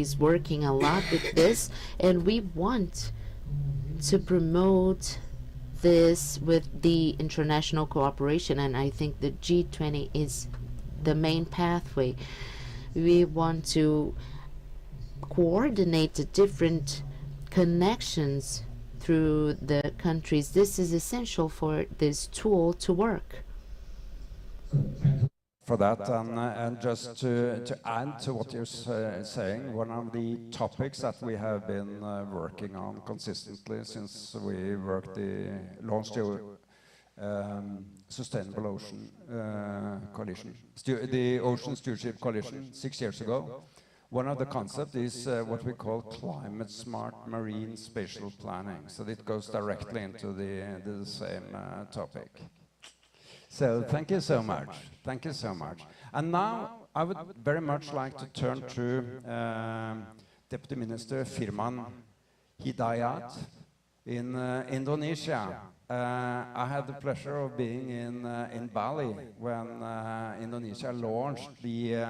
S3: is working a lot with this, and we want to promote this with the international cooperation, and I think the G20 is the main pathway. We want to coordinate the different connections through the countries. This is essential for this tool to work.
S8: For that, and just to add to what you're saying, one of the topics that we have been working on consistently since we launched the Sustainable Ocean Coalition, the Ocean Stewardship Coalition 6 years ago. One of the concepts is what we call climate smart marine spatial planning. So it goes directly into the same topic. So thank you so much. Thank you so much. And now I would very much like to turn to Deputy Minister Firman Hidayat in Indonesia. I had the pleasure of being in Bali when Indonesia launched the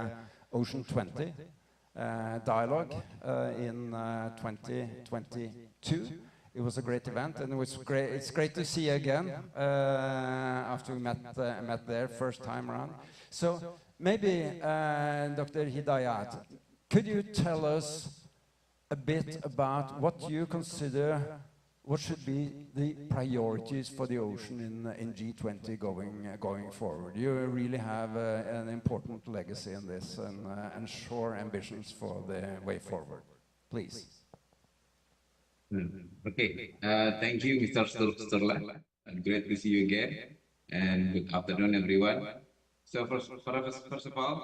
S8: Ocean 20 dialogue in 2022. It was a great event, and it was great. It's great to see you again after we met there first time around. So maybe, Dr. Hidayat, could you tell us a bit about what you consider what should be the priorities for the ocean in G20 going forward? You really have an important legacy in this, and sure ambitions for the way forward. Please.
S10: Okay, thank you, Mr. Sterla. Great to see you again, and good afternoon, everyone. So first of all,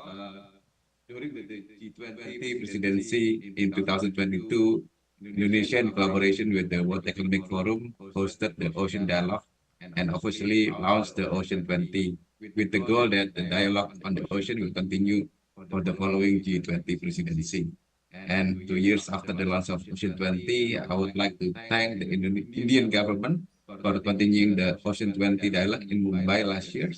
S10: during the G20 presidency in 2022, Indonesia, in collaboration with the World Economic Forum, hosted the Ocean Dialogue and officially launched the Ocean 20 with the goal that the dialogue on the ocean will continue for the following G20 presidency. And 2 years after the launch of Ocean 20, I would like to thank the Indian government for continuing the Ocean 20 dialogue in Mumbai last year.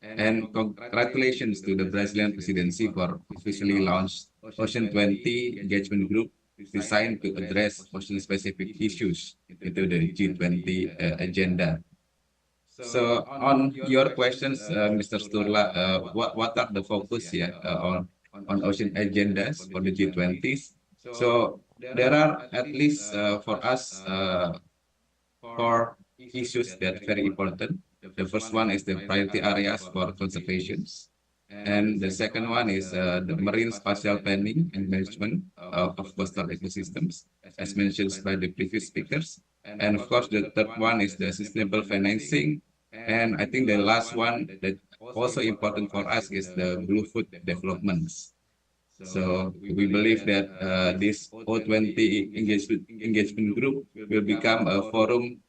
S10: And congratulations to the Brazilian presidency for officially launched Ocean 20 engagement group designed to address ocean-specific issues into the G20 agenda. So on your questions, Mr. Sturla, what are the focus here on ocean agendas for the G20s? So there are at least for us 4 issues that are very important. The first one is the priority areas for conservation. And the second one is the marine spatial planning and management of coastal ecosystems, as mentioned by the previous speakers. And of course, the third one is the sustainable financing. And I think the last one that also important for us is the blue food developments. So we believe that this O20 engagement group will become a forum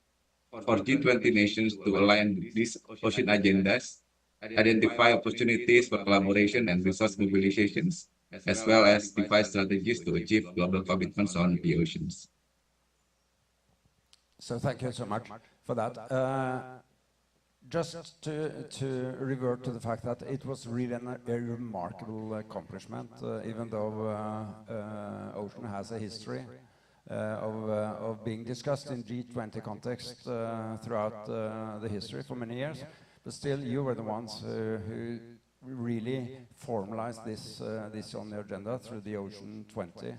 S10: for G20 nations to align these ocean agendas, identify opportunities for collaboration and resource mobilizations, as well as devise strategies to achieve global commitments on the oceans.
S8: So thank you so much for that. Just to revert to the fact that it was really a remarkable accomplishment, even though ocean has a history of being discussed in G20 context throughout the history for many years. But still, you were the ones who really formalized this on the agenda through the Ocean 20.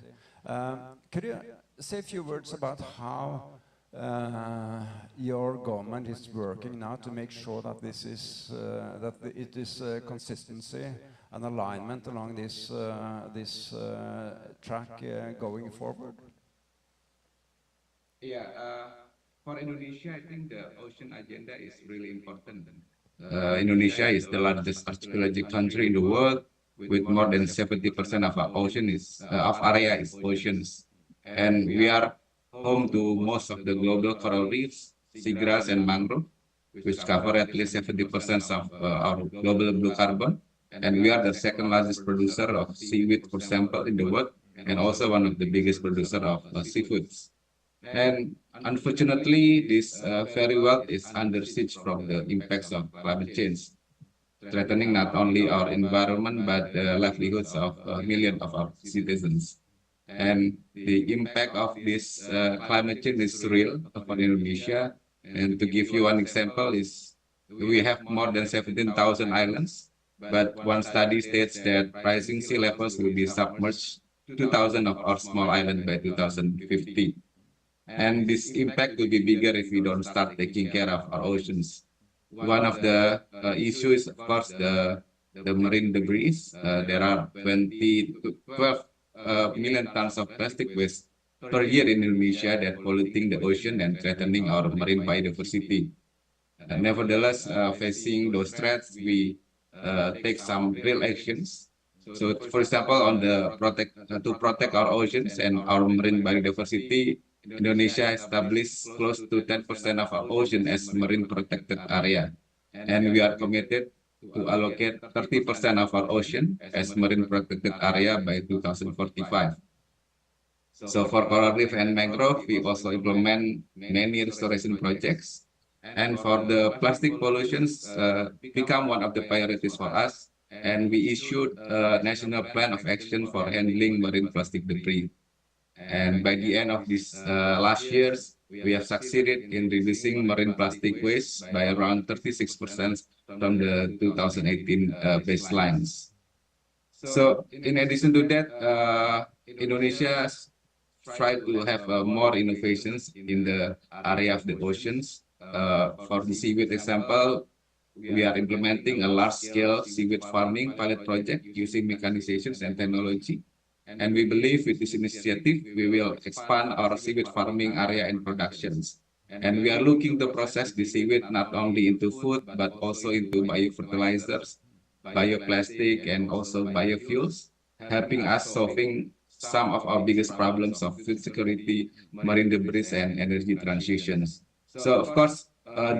S8: Could you say a few words about how your government is working now to make sure that this is it is consistency and alignment along this track going forward?
S10: Yeah, for Indonesia, I think the ocean agenda is really important. Indonesia is the largest archipelagic country in the world, with more than 70% of our area is oceans, and we are home to most of the global coral reefs, seagrass, and mangrove, which cover at least 70% of our global blue carbon. And we are the second largest producer of seaweed, for example, in the world, and also one of the biggest producers of seafoods. And unfortunately, this very wealth is under siege from the impacts of climate change, threatening not only our environment, but the livelihoods of millions of our citizens. And the impact of this climate change is real for Indonesia. And to give you one example is we have more than 17,000 islands, but one study states that rising sea levels will be submerged 2,000 of our small islands by 2050. And this impact will be bigger if we don't start taking care of our oceans. One of the issues, of course, the marine debris. There are 12 million tons of plastic waste per year in Indonesia that polluting the ocean and threatening our marine biodiversity. Nevertheless, facing those threats, we take some real actions. So, for example, to protect our oceans and our marine biodiversity, Indonesia established close to 10% of our ocean as marine protected area, and we are committed to allocate 30% of our ocean as marine protected area by 2045. So for coral reef and mangrove, we also implement many restoration projects. And for the plastic pollutions, become one of the priorities for us, and we issued a national plan of action for handling marine plastic debris. And by the end of this last year, we have succeeded in reducing marine plastic waste by around 36% from the 2018 baselines. So in addition to that, Indonesia tried to have more innovations in the area of the oceans. For the seaweed example, we are implementing a large-scale seaweed farming pilot project using mechanizations and technology. And we believe with this initiative, we will expand our seaweed farming area and productions. And we are looking to process the seaweed not only into food, but also into biofertilizers, bioplastic, and also biofuels, helping us solving some of our biggest problems of food security, marine debris, and energy transitions. So, of course,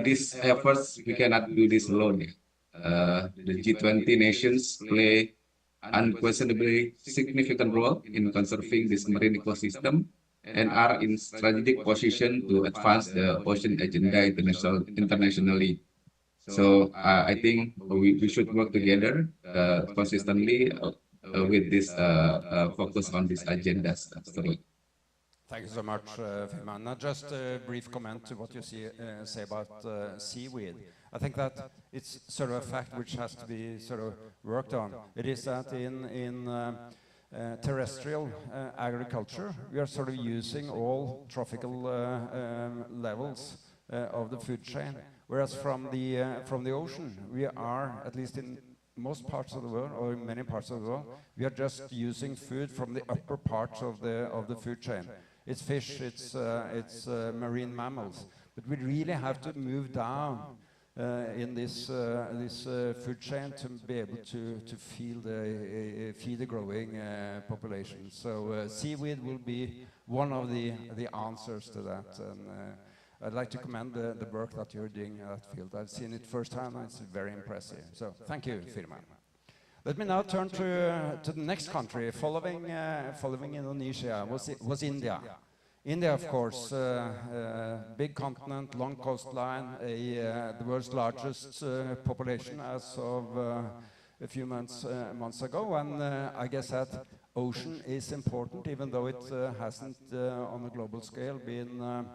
S10: these efforts, we cannot do this alone. The G20 nations play unquestionably significant role in conserving this marine ecosystem and are in strategic position to advance the ocean agenda internationally. So I think we should work together consistently with this focus on these agendas.
S8: Thank you so much, Firman. Now, just a brief comment to what you say about seaweed. I think that it's sort of a fact which has to be sort of worked on. It is that in terrestrial agriculture, we are sort of using all trophical levels of the food chain, whereas from the ocean, we are, at least in most parts of the world, or in many parts of the world, we are just using food from the upper parts of the food chain. It's fish, it's marine mammals, but we really have to move down in this food chain to be able to feed the growing population. So seaweed will be one of the answers to that. And I'd like to commend the work that you're doing in that field. I've seen it firsthand, and it's very impressive. So thank you, Firman. Let me now turn to the next country, following Indonesia, was India. India, of course, big continent, long coastline, the world's largest population as of a few months ago, and I guess that ocean is important, even though it hasn't on a global scale been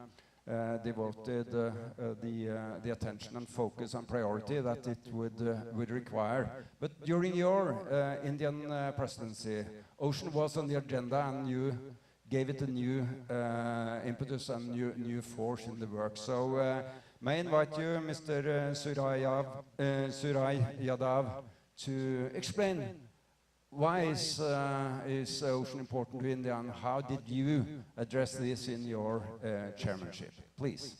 S8: devoted the attention and focus and priority that it would require. But during your Indian presidency, ocean was on the agenda, and you gave it a new impetus and new force in the work. So may I invite you, Mr. Surai Yadav, to explain why is ocean important to India, and how did you address this in your chairmanship? Please.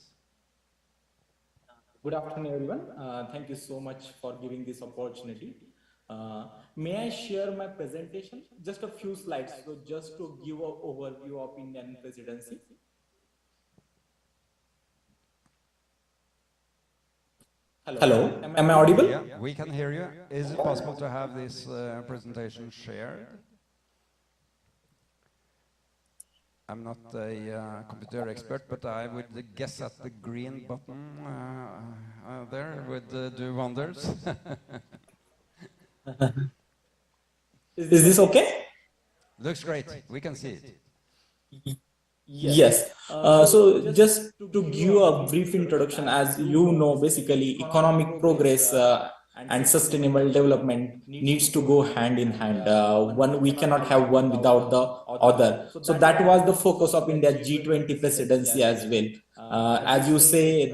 S11: Good afternoon, everyone. Thank you so much for giving this opportunity. May I share my presentation? Just a few slides, so just to give an overview of Indian presidency. Hello, am I audible?
S8: Yeah, we can hear you. Is it possible to have this presentation shared? I'm not a computer expert, but I would guess that the green button there would do wonders.
S11: Is this okay?
S8: Looks great. We can see it.
S11: Yes. So just to give a brief introduction, as you know, basically economic progress and sustainable development needs to go hand in hand. We cannot have one without the other. So that was the focus of India's G20 presidency as well. As you say,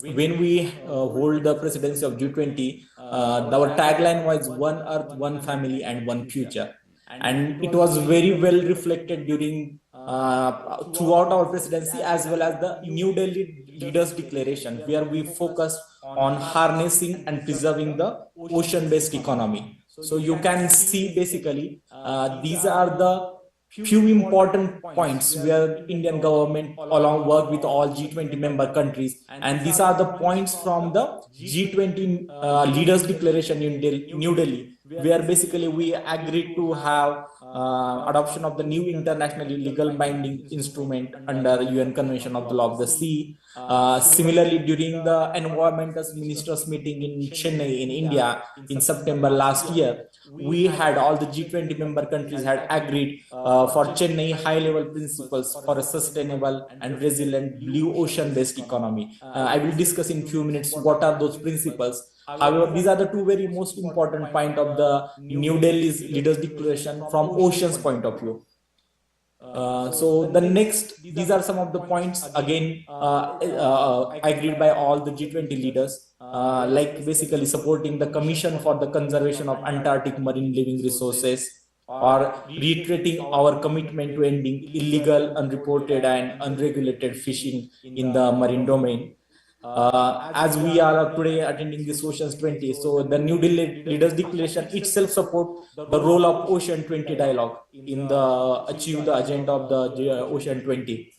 S11: when we hold the presidency of G20, our tagline was "One Earth, One Family, and One Future," and it was very well reflected during throughout our presidency, as well as the New Delhi Leaders Declaration, where we focused on harnessing and preserving the ocean-based economy. So you can see basically these are the few important points where Indian government along work with all G20 member countries, and these are the points from the G20 Leaders Declaration in New Delhi, where basically we agreed to have adoption of the new internationally legal binding instrument under UN Convention of the Law of the Sea. Similarly, during the Environmental Ministers meeting in Chennai in India in September last year, we had all the G20 member countries had agreed for Chennai high-level principles for a sustainable and resilient blue ocean-based economy. I will discuss in a few minutes what are those principles. However, these are the two very most important points of the New Delhi's Leaders Declaration from ocean's point of view. So the next, these are some of the points again agreed by all the G20 leaders, like basically supporting the Commission for the Conservation of Antarctic Marine Living Resources, or reiterating our commitment to ending illegal, unreported, and unregulated fishing in the marine domain. As we are today attending this Oceans 20, so the New Delhi Leaders Declaration itself supports the role of Ocean 20 dialogue in the achieve the agenda of the Ocean 20.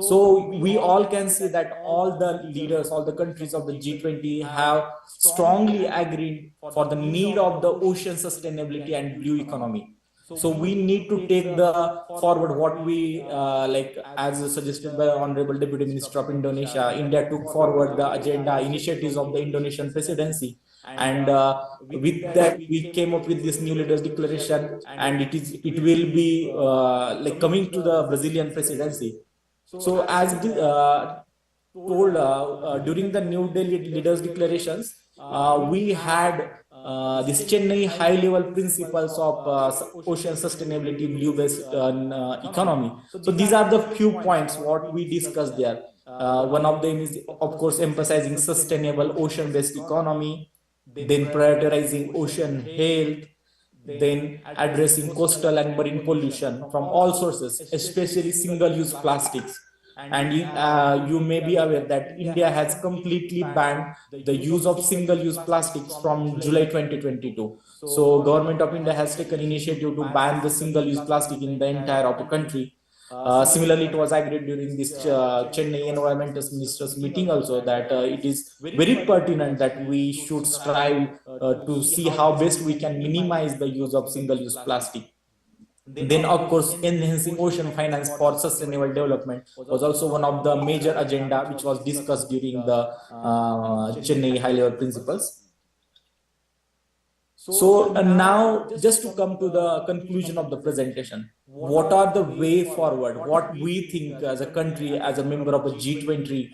S11: So we all can see that all the leaders, all the countries of the G20 have strongly agreed for the need of the ocean sustainability and blue economy. So we need to take the forward what we as suggested by Honorable Deputy Minister of Indonesia. India took forward the agenda initiatives of the Indonesian presidency, and with that we came up with this new leaders declaration, and it will be coming to the Brazilian presidency. So as told during the New Delhi Leaders Declarations, we had this Chennai high-level principles of ocean sustainability, blue-based economy. So these are the few points what we discussed there. One of them is, of course, emphasizing sustainable ocean-based economy, then prioritizing ocean health, then addressing coastal and marine pollution from all sources, especially single-use plastics. And you may be aware that India has completely banned the use of single-use plastics from July 2022. So government of India has taken initiative to ban the single-use plastic in the entire of the country. Similarly, it was agreed during this Chennai Environmental Ministers meeting also that it is very pertinent that we should strive to see how best we can minimize the use of single-use plastic. Then, of course, enhancing ocean finance for sustainable development was also one of the major agenda which was discussed during the Chennai high-level principles. So now, just to come to the conclusion of the presentation, what are the way forward? What we think as a country, as a member of a G20,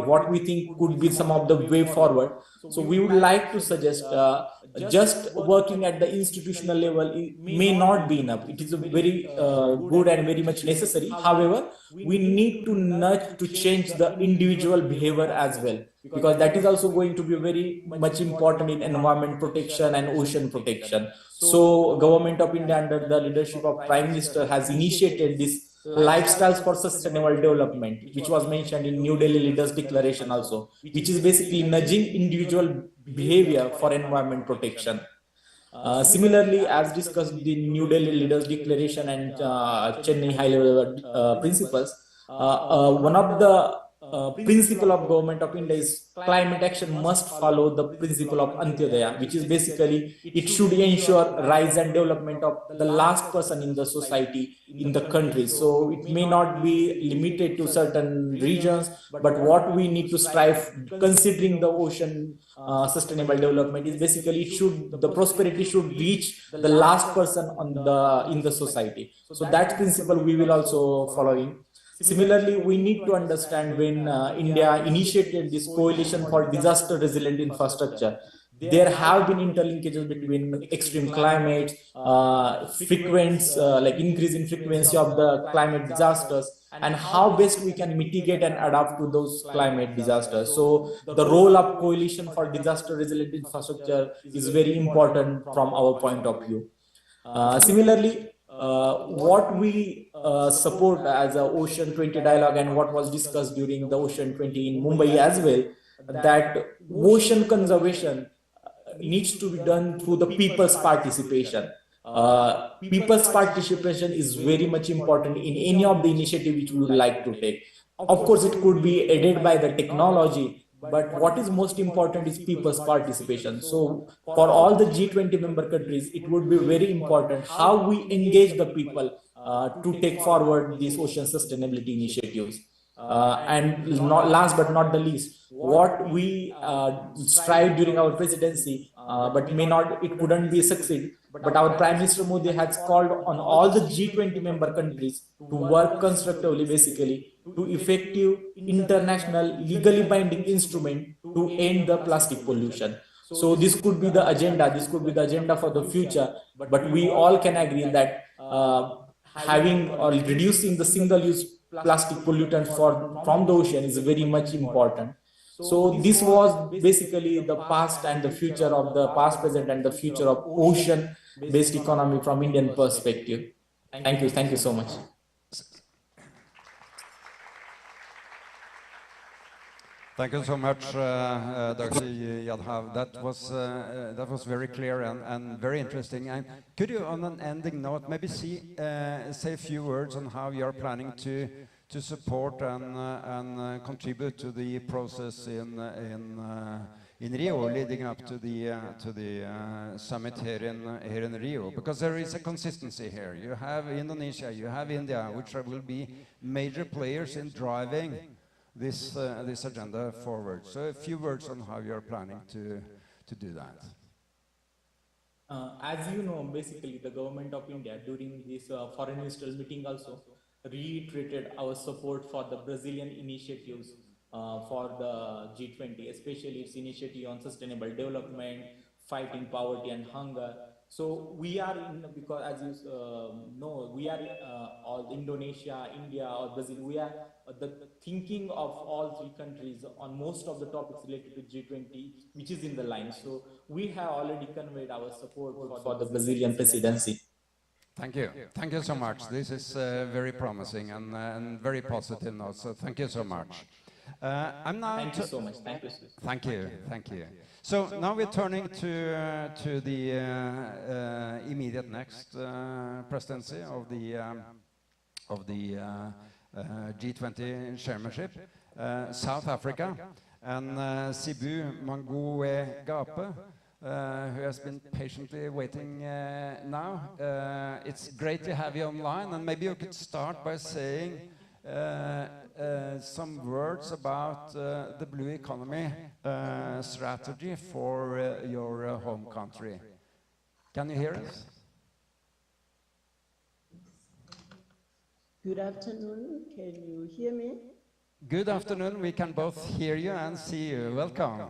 S11: what we think could be some of the way forward. So we would like to suggest just working at the institutional level may not be enough. It is a very good and very much necessary. However, we need to nudge to change the individual behavior as well, because that is also going to be very much important in environment protection and ocean protection. So government of India under the leadership of Prime Minister has initiated this lifestyles for sustainable development, which was mentioned in New Delhi Leaders Declaration also, which is basically nudging individual behavior for environment protection. Similarly, as discussed in New Delhi Leaders Declaration and Chennai high-level principles, one of the principle of government of India is climate action must follow the principle of Antyodaya, which is basically it should ensure rise and development of the last person in the society, in the country. So it may not be limited to certain regions, but what we need to strive, considering the ocean sustainable development, is basically the prosperity should reach the last person in the society. So that principle we will also follow in. Similarly, we need to understand when India initiated this coalition for disaster resilient infrastructure, there have been interlinkages between extreme climate, like increase in frequency of the climate disasters, and how best we can mitigate and adapt to those climate disasters. So the role of coalition for disaster resilient infrastructure is very important from our point of view. Similarly, what we support as a Ocean 20 dialogue and what was discussed during the Ocean 20 in Mumbai as well, that ocean conservation needs to be done through the people's participation. People's participation is very much important in any of the initiative which we would like to take. Of course, it could be aided by the technology, but what is most important is people's participation. So for all the G20 member countries, it would be very important how we engage the people to take forward these ocean sustainability initiatives. And last but not the least, what we strive during our presidency, but it couldn't be succeed. But our Prime Minister Modi has called on all the G20 member countries to work constructively, basically, to effective international legally binding instrument to end the plastic pollution. So this could be the agenda for the future, but we all can agree that having or reducing the single-use plastic pollutants from the ocean is very much important. So this was basically the past and the future of the past, present, and the future of ocean-based economy from Indian perspective. Thank you so much.
S8: Thank you so much, Dr. Yadhav. That was very clear and very interesting. And could you, on an ending note, maybe say a few words on how you are planning to support and contribute to the process in Rio, leading up to the summit here in Rio? Because there is a consistency here. You have Indonesia, you have India, which will be major players in driving this agenda forward. So a few words on how you're planning to do that.
S11: As you know, basically the government of India during this foreign ministerial meeting also reiterated our support for the Brazilian initiatives for the G20, especially its initiative on sustainable development, fighting poverty and hunger. So we are in, because as you know, we are all Indonesia, India or Brazil, we are the thinking of all three countries on most of the topics related to G20, which is in the line. So we have already conveyed our support for the Brazilian presidency.
S8: Thank you. Thank you so much. This is very promising and very positive note. So thank you so much. I'm now.
S11: Thank you so much. Thank you.
S8: Thank you. Thank you. So now we're turning to the immediate next presidency of the G20 chairmanship, South Africa, and Sibu Mangwe Gape, who has been patiently waiting now. It's great to have you online, and maybe you could start by saying some words about the blue economy strategy for your home country. Can you hear us?
S12: Good afternoon. Can you hear me?
S8: Good afternoon. We can both hear you and see you. Welcome.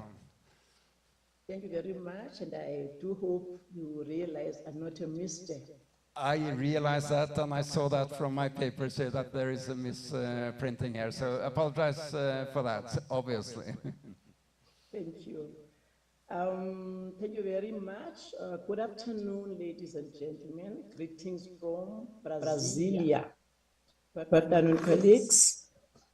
S12: Thank you very much, and I do hope you realize I'm not a mistake.
S8: I realized that, and I saw that from my papers here that there is a misprinting here, so apologize for that, obviously.
S12: Thank you. Thank you very much. Good afternoon, ladies and gentlemen. Greetings from Brasilia. Good afternoon, colleagues.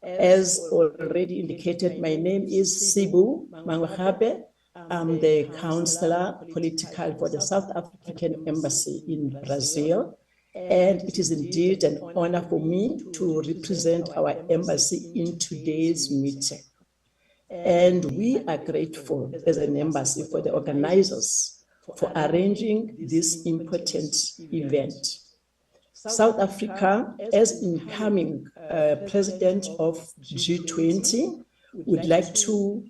S12: As already indicated, my name is Sibu Mangwe. I'm the counselor political for the South African Embassy in Brazil, and it is indeed an honor for me to represent our embassy in today's meeting. And we are grateful as an embassy for the organizers for arranging this important event. South Africa, as incoming president of G20, would like to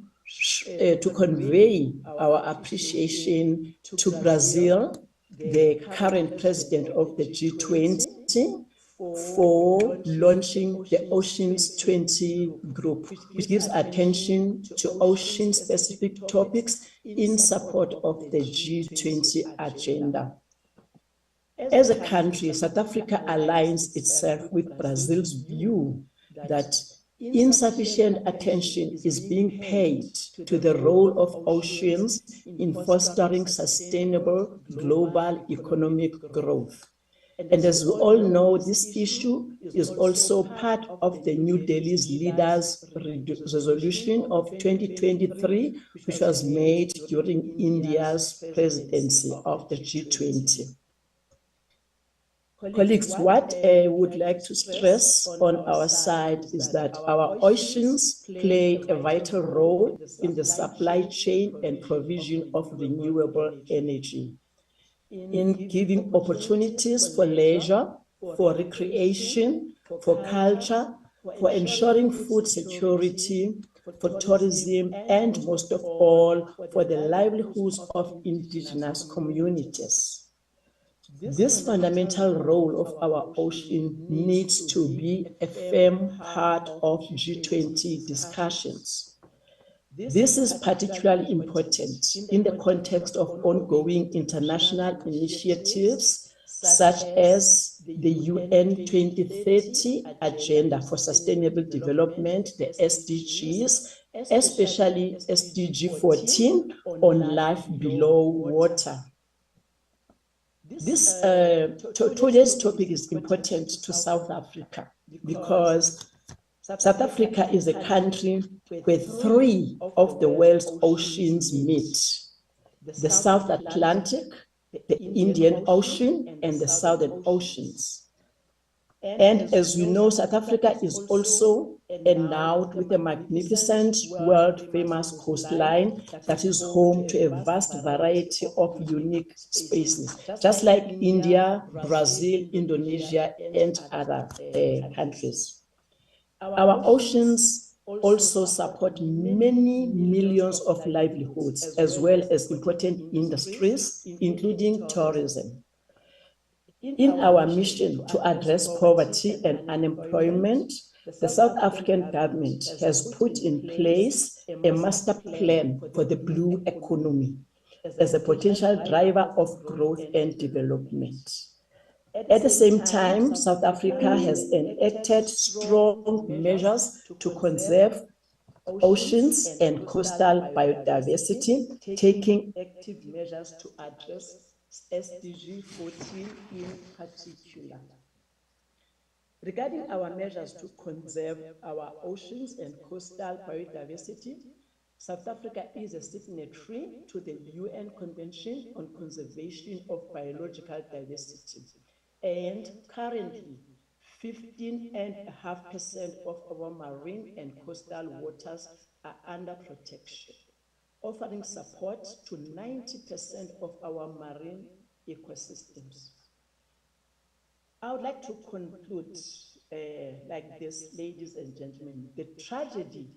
S12: convey our appreciation to Brazil, the current president of the G20, for launching the Oceans 20 group, which gives attention to ocean-specific topics in support of the G20 agenda. As a country, South Africa aligns itself with Brazil's view that insufficient attention is being paid to the role of oceans in fostering sustainable global economic growth. And as we all know, this issue is also part of the New Delhi's Leaders' Resolution of 2023, which was made during India's presidency of the G20. Colleagues, what I would like to stress on our side is that our oceans play a vital role in the supply chain and provision of renewable energy, in giving opportunities for leisure, for recreation, for culture, for ensuring food security, for tourism, and most of all, for the livelihoods of indigenous communities. This fundamental role of our ocean needs to be a firm part of G20 discussions. This is particularly important in the context of ongoing international initiatives such as the UN 2030 Agenda for Sustainable Development, the SDGs, especially SDG 14 on life below water. This today's topic is important to South Africa because South Africa is a country where 3 of the world's oceans meet: the South Atlantic, the Indian Ocean, and the Southern Oceans. And as we know, South Africa is also endowed with a magnificent world-famous coastline that is home to a vast variety of unique species, just like India, Brazil, Indonesia, and other countries. Our oceans also support many millions of livelihoods, as well as important industries, including tourism. In our mission to address poverty and unemployment, the South African government has put in place a master plan for the blue economy as a potential driver of growth and development. At the same time, South Africa has enacted strong measures to conserve oceans and coastal biodiversity, taking active measures to address SDG 14 in particular. Regarding our measures to conserve our oceans and coastal biodiversity, South Africa is a signatory to the UN Convention on Conservation of Biological Diversity, and currently 15.5% of our marine and coastal waters are under protection, offering support to 90% of our marine ecosystems. I would like to conclude like this, ladies and gentlemen. The tragedy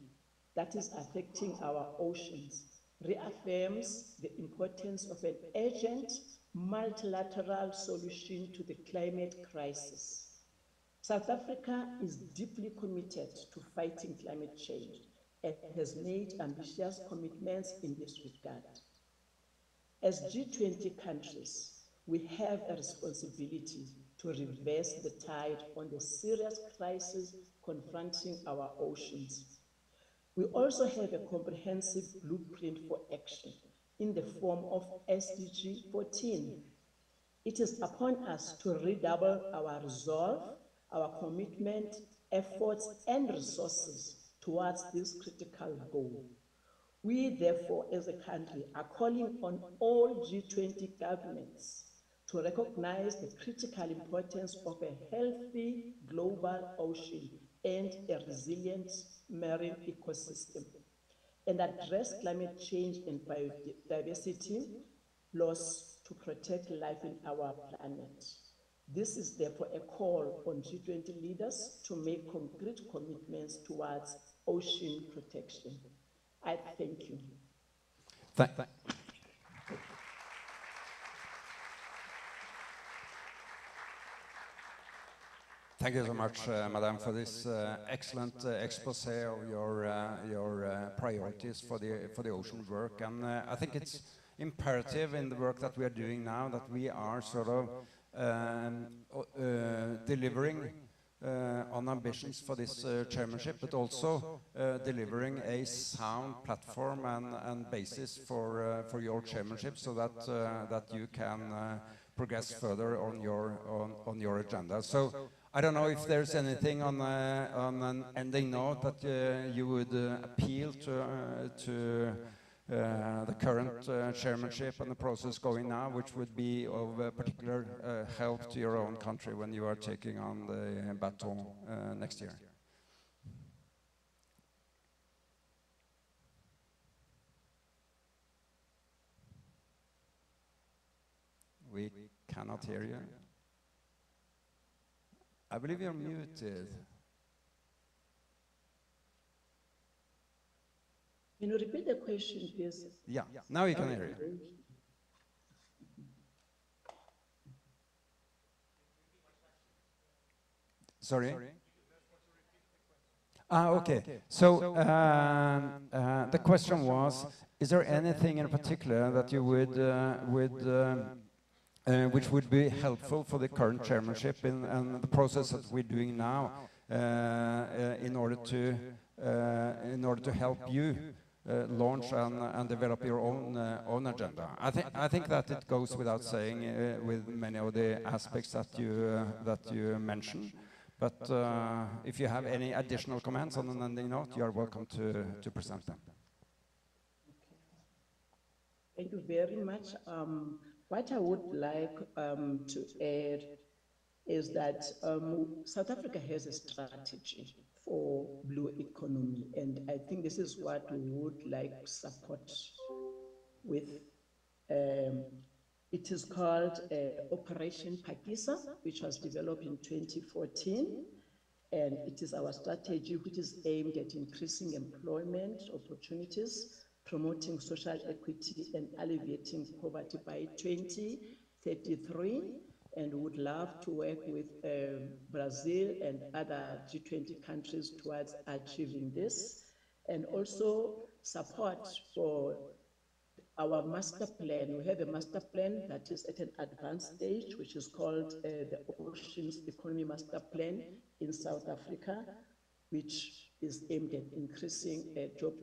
S12: that is affecting our oceans reaffirms the importance of an urgent multilateral solution to the climate crisis. South Africa is deeply committed to fighting climate change and has made ambitious commitments in this regard. As G20 countries, we have a responsibility to reverse the tide on the serious crisis confronting our oceans. We also have a comprehensive blueprint for action in the form of SDG 14. It is upon us to redouble our resolve, our commitment, efforts, and resources towards this critical goal. We, therefore, as a country, are calling on all G20 governments to recognize the critical importance of a healthy global ocean and a resilient marine ecosystem, and address climate change and biodiversity loss to protect life in our planet. This is therefore a call on G20 leaders to make concrete commitments towards ocean protection. I thank you.
S8: Thank you so much, Madam, for this excellent expose of your priorities for the ocean work. And I think it's imperative in the work that we are doing now that we are sort of delivering on ambitions for this chairmanship, but also delivering a sound platform and basis for your chairmanship, so that you can progress further on your agenda. So I don't know if there's anything on an ending note that you would appeal to the current chairmanship and the process going now, which would be of particular help to your own country when you are taking on the baton next year. We cannot hear you. I believe you're muted.
S12: Can you repeat the question, please?
S8: Yeah, now we can hear you. Sorry? Okay. So the question was, is there anything in particular that you which would be helpful for the current chairmanship and the process that we're doing now in order to help you launch and develop your own agenda? I think that it goes without saying with many of the aspects that you mentioned. But if you have any additional comments on an ending note, you are welcome to present them.
S12: Thank you very much. What I would like to add is that South Africa has a strategy for blue economy, and I think this is what we would like support with. It is called Operation Pakisa, which was developed in 2014, and it is our strategy which is aimed at increasing employment opportunities, promoting social equity and alleviating poverty by 2033, and would love to work with Brazil and other G20 countries towards achieving this, and also support for our master plan. We have a master plan that is at an advanced stage, which is called the Oceans Economy Master Plan in South Africa, which is aimed at increasing job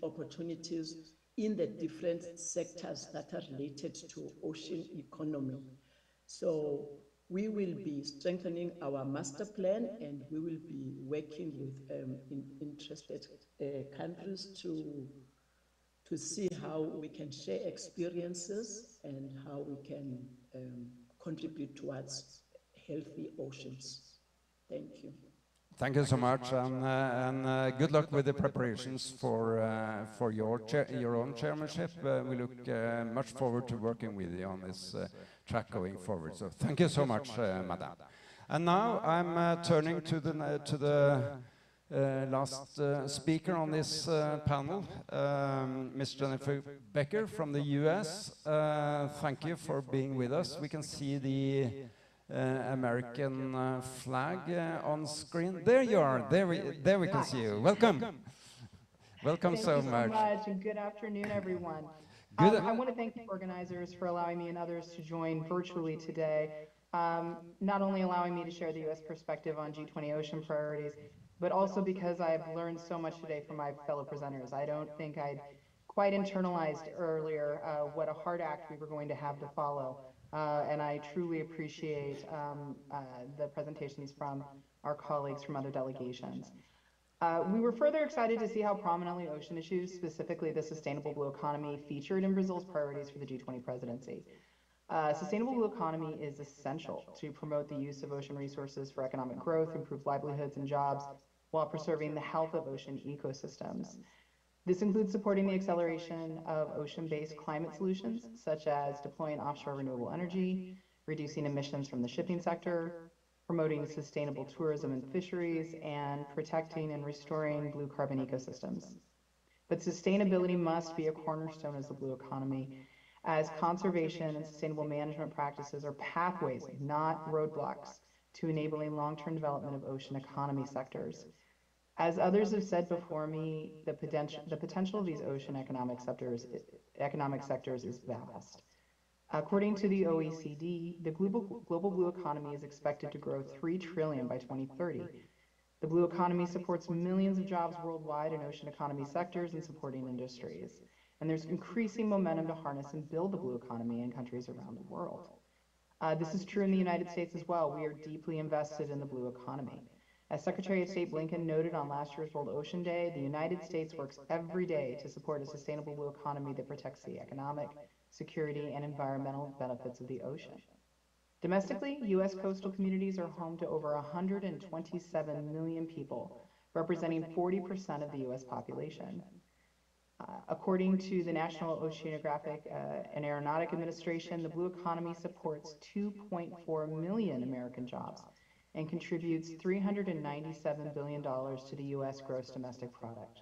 S12: opportunities in the different sectors that are related to ocean economy. So we will be strengthening our master plan, and we will be working with interested countries to see how we can share experiences and how we can contribute towards healthy oceans. Thank you.
S8: Thank you so much, and good luck with the preparations for your own chairmanship. We look much forward to working with you on this track going forward. So thank you so much, Madam. And now I'm turning to the last speaker on this panel, Ms. Jennifer Becker from the US. Thank you for being with us. We can see the American flag on screen. There you are. There we can see you. Welcome. Welcome so much.
S13: Thank you so much, and good afternoon, everyone. I want to thank the organizers for allowing me and others to join virtually today, not only allowing me to share the U.S. perspective on G20 ocean priorities, but also because I've learned so much today from my fellow presenters. I don't think I'd quite internalized earlier what a hard act we were going to have to follow. And I truly appreciate the presentations from our colleagues from other delegations. We were further excited to see how prominently ocean issues, specifically the sustainable blue economy, featured in Brazil's priorities for the G20 presidency. Sustainable blue economy is essential to promote the use of ocean resources for economic growth, improve livelihoods and jobs, while preserving the health of ocean ecosystems. This includes supporting the acceleration of ocean-based climate solutions, such as deploying offshore renewable energy, reducing emissions from the shipping sector, promoting sustainable tourism and fisheries, and protecting and restoring blue carbon ecosystems. But sustainability must be a cornerstone of the blue economy, as conservation and sustainable management practices are pathways, not roadblocks, to enabling long-term development of ocean economy sectors. As others have said before me, the potential of these ocean economic sectors is vast. According to the OECD, the global blue economy is expected to grow 3 trillion by 2030. The blue economy supports millions of jobs worldwide in ocean economy sectors and supporting industries. And there's increasing momentum to harness and build the blue economy in countries around the world. This is true in the United States as well. We are deeply invested in the blue economy. As Secretary of State Blinken noted on last year's World Ocean Day, the United States works every day to support a sustainable blue economy that protects the economic, security, and environmental benefits of the ocean. Domestically, U.S. coastal communities are home to over 127 million people, representing 40% of the U.S. population. According to the National Oceanographic and Aeronautic Administration, the blue economy supports 2.4 million American jobs and contributes $397 billion to the U.S. gross domestic product.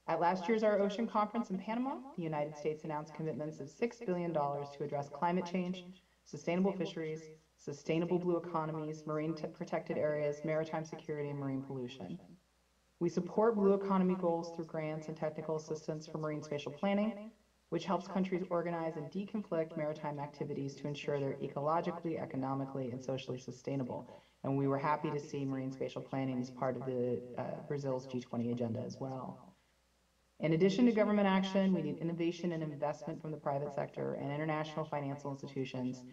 S13: At last year's Our Ocean Conference in Panama, the United States announced commitments of $6 billion to address climate change, sustainable fisheries, sustainable blue economies, marine protected areas, maritime security, and marine pollution. We support blue economy goals through grants and technical assistance for marine spatial planning, which helps countries organize and deconflict maritime activities to ensure they're ecologically, economically, and socially sustainable. And we were happy to see marine spatial planning as part of the Brazil's G20 agenda as well. In addition to government action, we need innovation and investment from the private sector and international financial institutions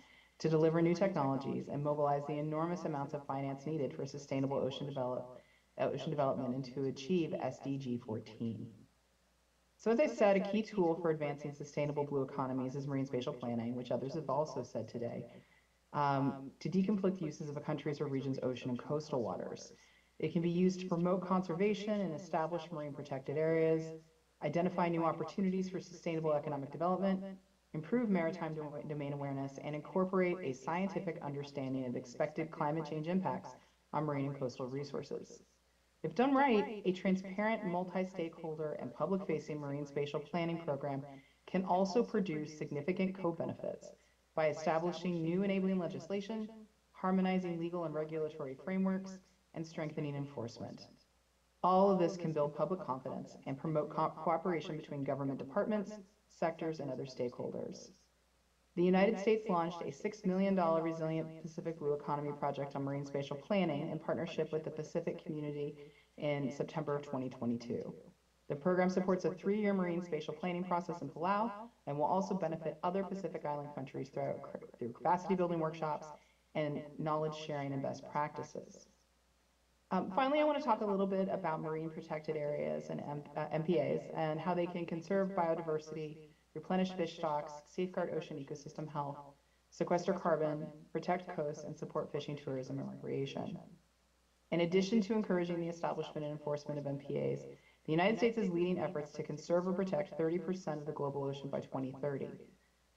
S13: to deliver new technologies and mobilize the enormous amounts of finance needed for sustainable ocean development and to achieve SDG 14. So as I said, a key tool for advancing sustainable blue economies is marine spatial planning, which others have also said today, to deconflict uses of a country's or region's ocean and coastal waters. It can be used to promote conservation and establish marine protected areas, identify new opportunities for sustainable economic development, improve maritime domain awareness, and incorporate a scientific understanding of expected climate change impacts on marine and coastal resources. If done right, a transparent, multi-stakeholder, and public-facing marine spatial planning program can also produce significant co-benefits, by establishing new enabling legislation, harmonizing legal and regulatory frameworks, and strengthening enforcement. All of this can build public confidence and promote cooperation between government departments, sectors, and other stakeholders. The United States launched a $6 million Resilient Pacific Blue Economy project on marine spatial planning in partnership with the Pacific community in September of 2022. The program supports a 3-year marine spatial planning process in Palau and will also benefit other Pacific Island countries through capacity building workshops and knowledge sharing and best practices. Finally, I want to talk a little bit about marine protected areas and MPAs and how they can conserve biodiversity, replenish fish stocks, safeguard ocean ecosystem health, sequester carbon, protect coasts, and support fishing tourism and recreation. In addition to encouraging the establishment and enforcement of MPAs, the United States is leading efforts to conserve or protect 30% of the global ocean by 2030,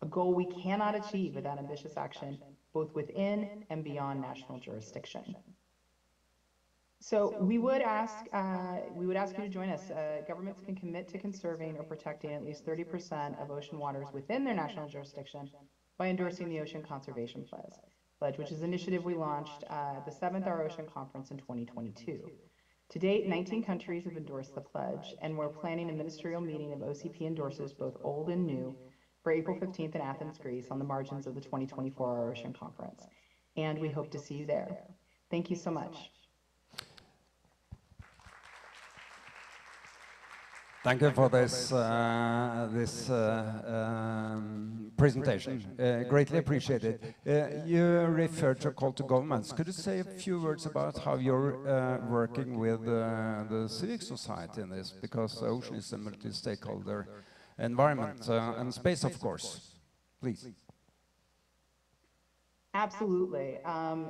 S13: a goal we cannot achieve without ambitious action both within and beyond national jurisdiction. So we would ask you to join us. Governments can commit to conserving or protecting at least 30% of ocean waters within their national jurisdiction by endorsing the Ocean Conservation Pledge, which is an initiative we launched at the 7th Our Ocean Conference in 2022. To date, 19 countries have endorsed the pledge, and we're planning a ministerial meeting of OCP endorsers, both old and new, for April 15th in Athens, Greece, on the margins of the 2024 Our Ocean Conference. And we hope to see you there. Thank you so much.
S8: Thank you for this presentation. Greatly appreciated. You referred to a call to governments. Could you say a few words about how you're working with the civic society in this? Because the ocean is a multi-stakeholder environment and space, of course. Please.
S13: Absolutely.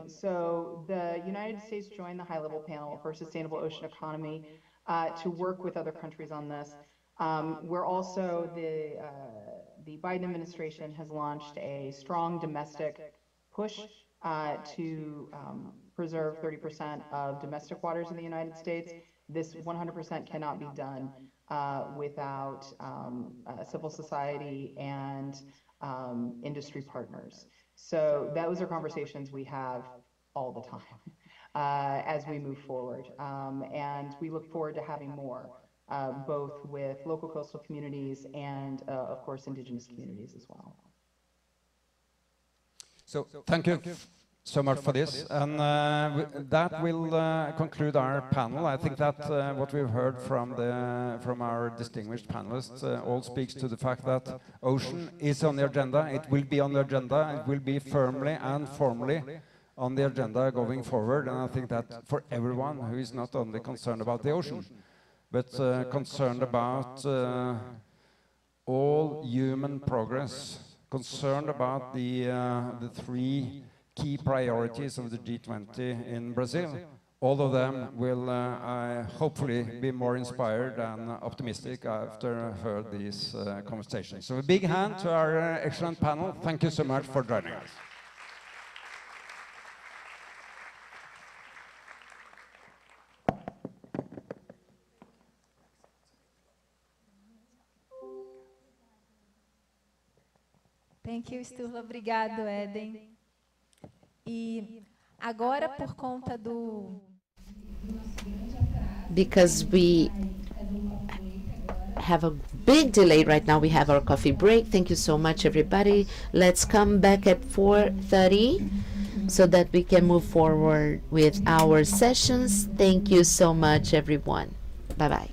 S13: So the United States joined the high-level panel for sustainable ocean economy to work with other countries on this. We're also, the Biden administration has launched a strong domestic push to preserve 30% of domestic waters in the United States. This 100% cannot be done without civil society and industry partners. So those are conversations we have all the time as we move forward. And we look forward to having more, both with local coastal communities and, of course, indigenous communities as well.
S8: So thank you so much for this. And that will conclude our panel. I think that what we've heard from our distinguished panelists all speaks to the fact that ocean is on the agenda. It will be on the agenda. It will be firmly and formally on the agenda going forward. And I think that for everyone who is not only concerned about the ocean, but concerned about all human progress, concerned about the 3 key priorities of the G20 in Brazil. All of them will hopefully be more inspired and optimistic after heard these conversations. So a big hand to our excellent panel. Thank you so much for joining us.
S5: Thank you, Sturla. Obrigado, Eden. E agora, por conta do...
S3: Because we have a big delay right now, we have our coffee break. Thank you so much, everybody. Let's come back at 4:30 so that we can move forward with our sessions. Thank you so much, everyone. Bye-bye.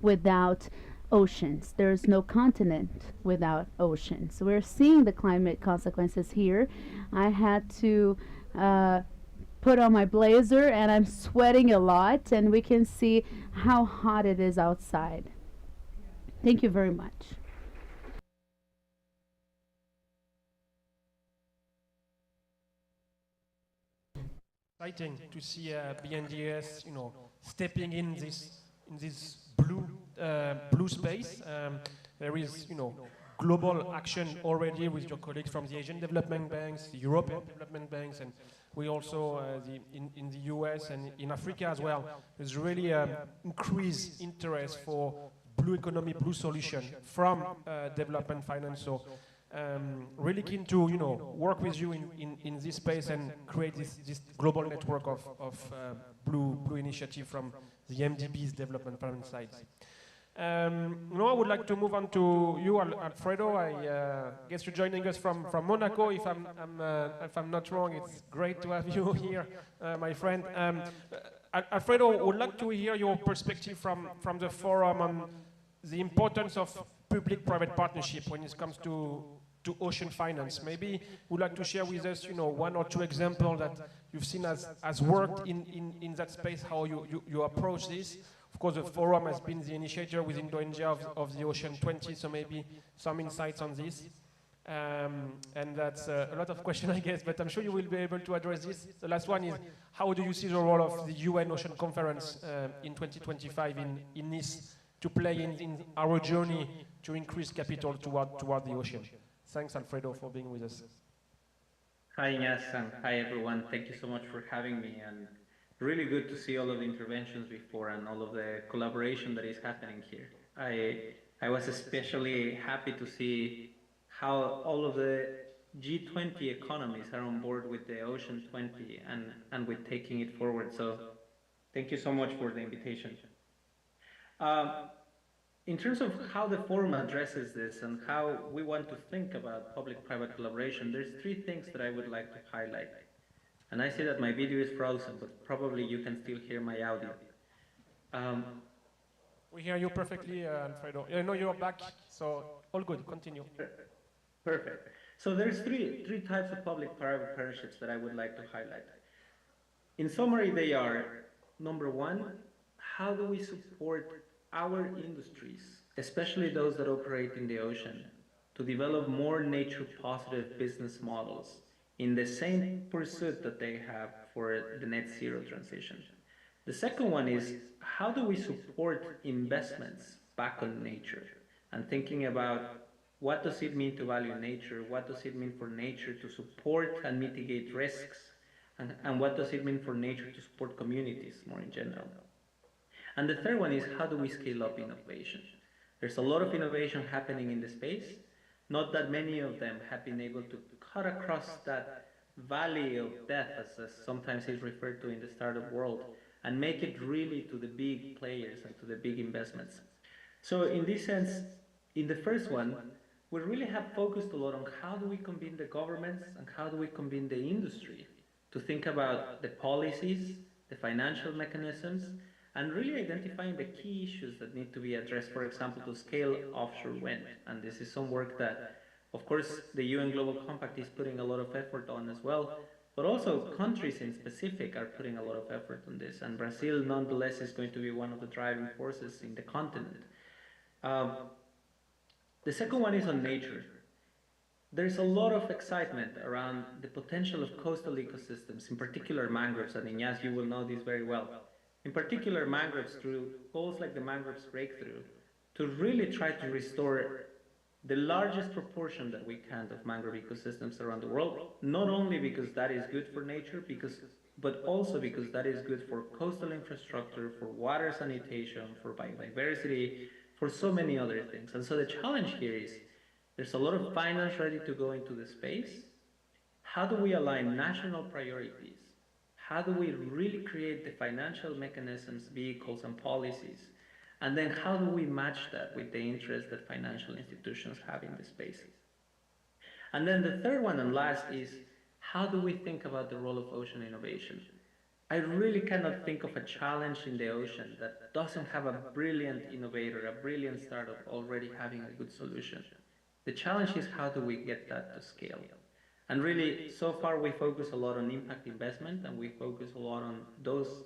S1: without oceans. There is no continent without oceans. We're seeing the climate consequences here. I had to put on my blazer and I'm sweating a lot, and we can see how hot it is outside. Thank you very much.
S14: Exciting to see BNDES, stepping in this blue space. There is, global action already with your colleagues from the Asian development banks, the European development banks, and we also in the US and in Africa as well. There's really increased interest for blue economy, blue solution from development finance. So really keen to work with you in this space and create this global network of blue initiative from the MDB's development finance side. Now I would like to move on to you, Alfredo. I guess you're joining us from Monaco. If I'm not wrong, it's great to have you here, my friend. Alfredo, would like to hear your perspective from the forum on the importance of public-private partnership when it comes to ocean finance. Maybe would like to share with us, one or two examples that you've seen as worked in that space, how you approach this. Of course, the forum has been the initiator within Indonesia of the Ocean 20, so maybe some insights on this. And that's a lot of questions, I guess, but I'm sure you will be able to address this. The last one is, how do you see the role of the UN Ocean Conference in 2025 in Nice to play in our journey to increase capital toward the ocean? Thanks, Alfredo, for being with us.
S15: Hi, Ignace, and hi, everyone. Thank you so much for having me. And really good to see all of the interventions before and all of the collaboration that is happening here. I was especially happy to see how all of the G20 economies are on board with the Ocean 20 and with taking it forward. So thank you so much for the invitation. In terms of how the forum addresses this and how we want to think about public-private collaboration, there's three things that I would like to highlight. And I see that my video is frozen, but probably you can still hear my audio.
S14: We hear you perfectly, Alfredo. I know you're back, so all good. Continue.
S15: Perfect. So there's three types of public-private partnerships that I would like to highlight. In summary, they are, number one, how do we support our industries, especially those that operate in the ocean, to develop more nature-positive business models in the same pursuit that they have for the net zero transition. The second one is, how do we support investments back on nature and thinking about what does it mean to value nature, what does it mean for nature to support and mitigate risks, and what does it mean for nature to support communities more in general. And the third one is, how do we scale up innovation? There's a lot of innovation happening in the space. Not that many of them have been able to cut across that valley of death, as sometimes is referred to in the startup world, and make it really to the big players and to the big investments. So in this sense, in the first one, we really have focused a lot on how do we convene the governments and how do we convene the industry to think about the policies, the financial mechanisms, and really identifying the key issues that need to be addressed, for example, to scale offshore wind. And this is some work that, of course, the UN Global Compact is putting a lot of effort on as well, but also countries in specific are putting a lot of effort on this. And Brazil, nonetheless, is going to be one of the driving forces in the continent. The second one is on nature. There's a lot of excitement around the potential of coastal ecosystems, in particular mangroves, and Ignace, you will know this very well. In particular mangroves, through goals like the Mangroves Breakthrough, to really try to restore the largest proportion that we can of mangrove ecosystems around the world, not only because that is good for nature, but also because that is good for coastal infrastructure, for water sanitation, for biodiversity, for so many other things. And so the challenge here is, there's a lot of finance ready to go into the space. How do we align national priorities? How do we really create the financial mechanisms, vehicles, and policies? And then how do we match that with the interest that financial institutions have in the space? And then the third one and last is, how do we think about the role of ocean innovation? I really cannot think of a challenge in the ocean that doesn't have a brilliant innovator, a brilliant startup already having a good solution. The challenge is how do we get that to scale? And really, so far we focus a lot on impact investment and we focus a lot on those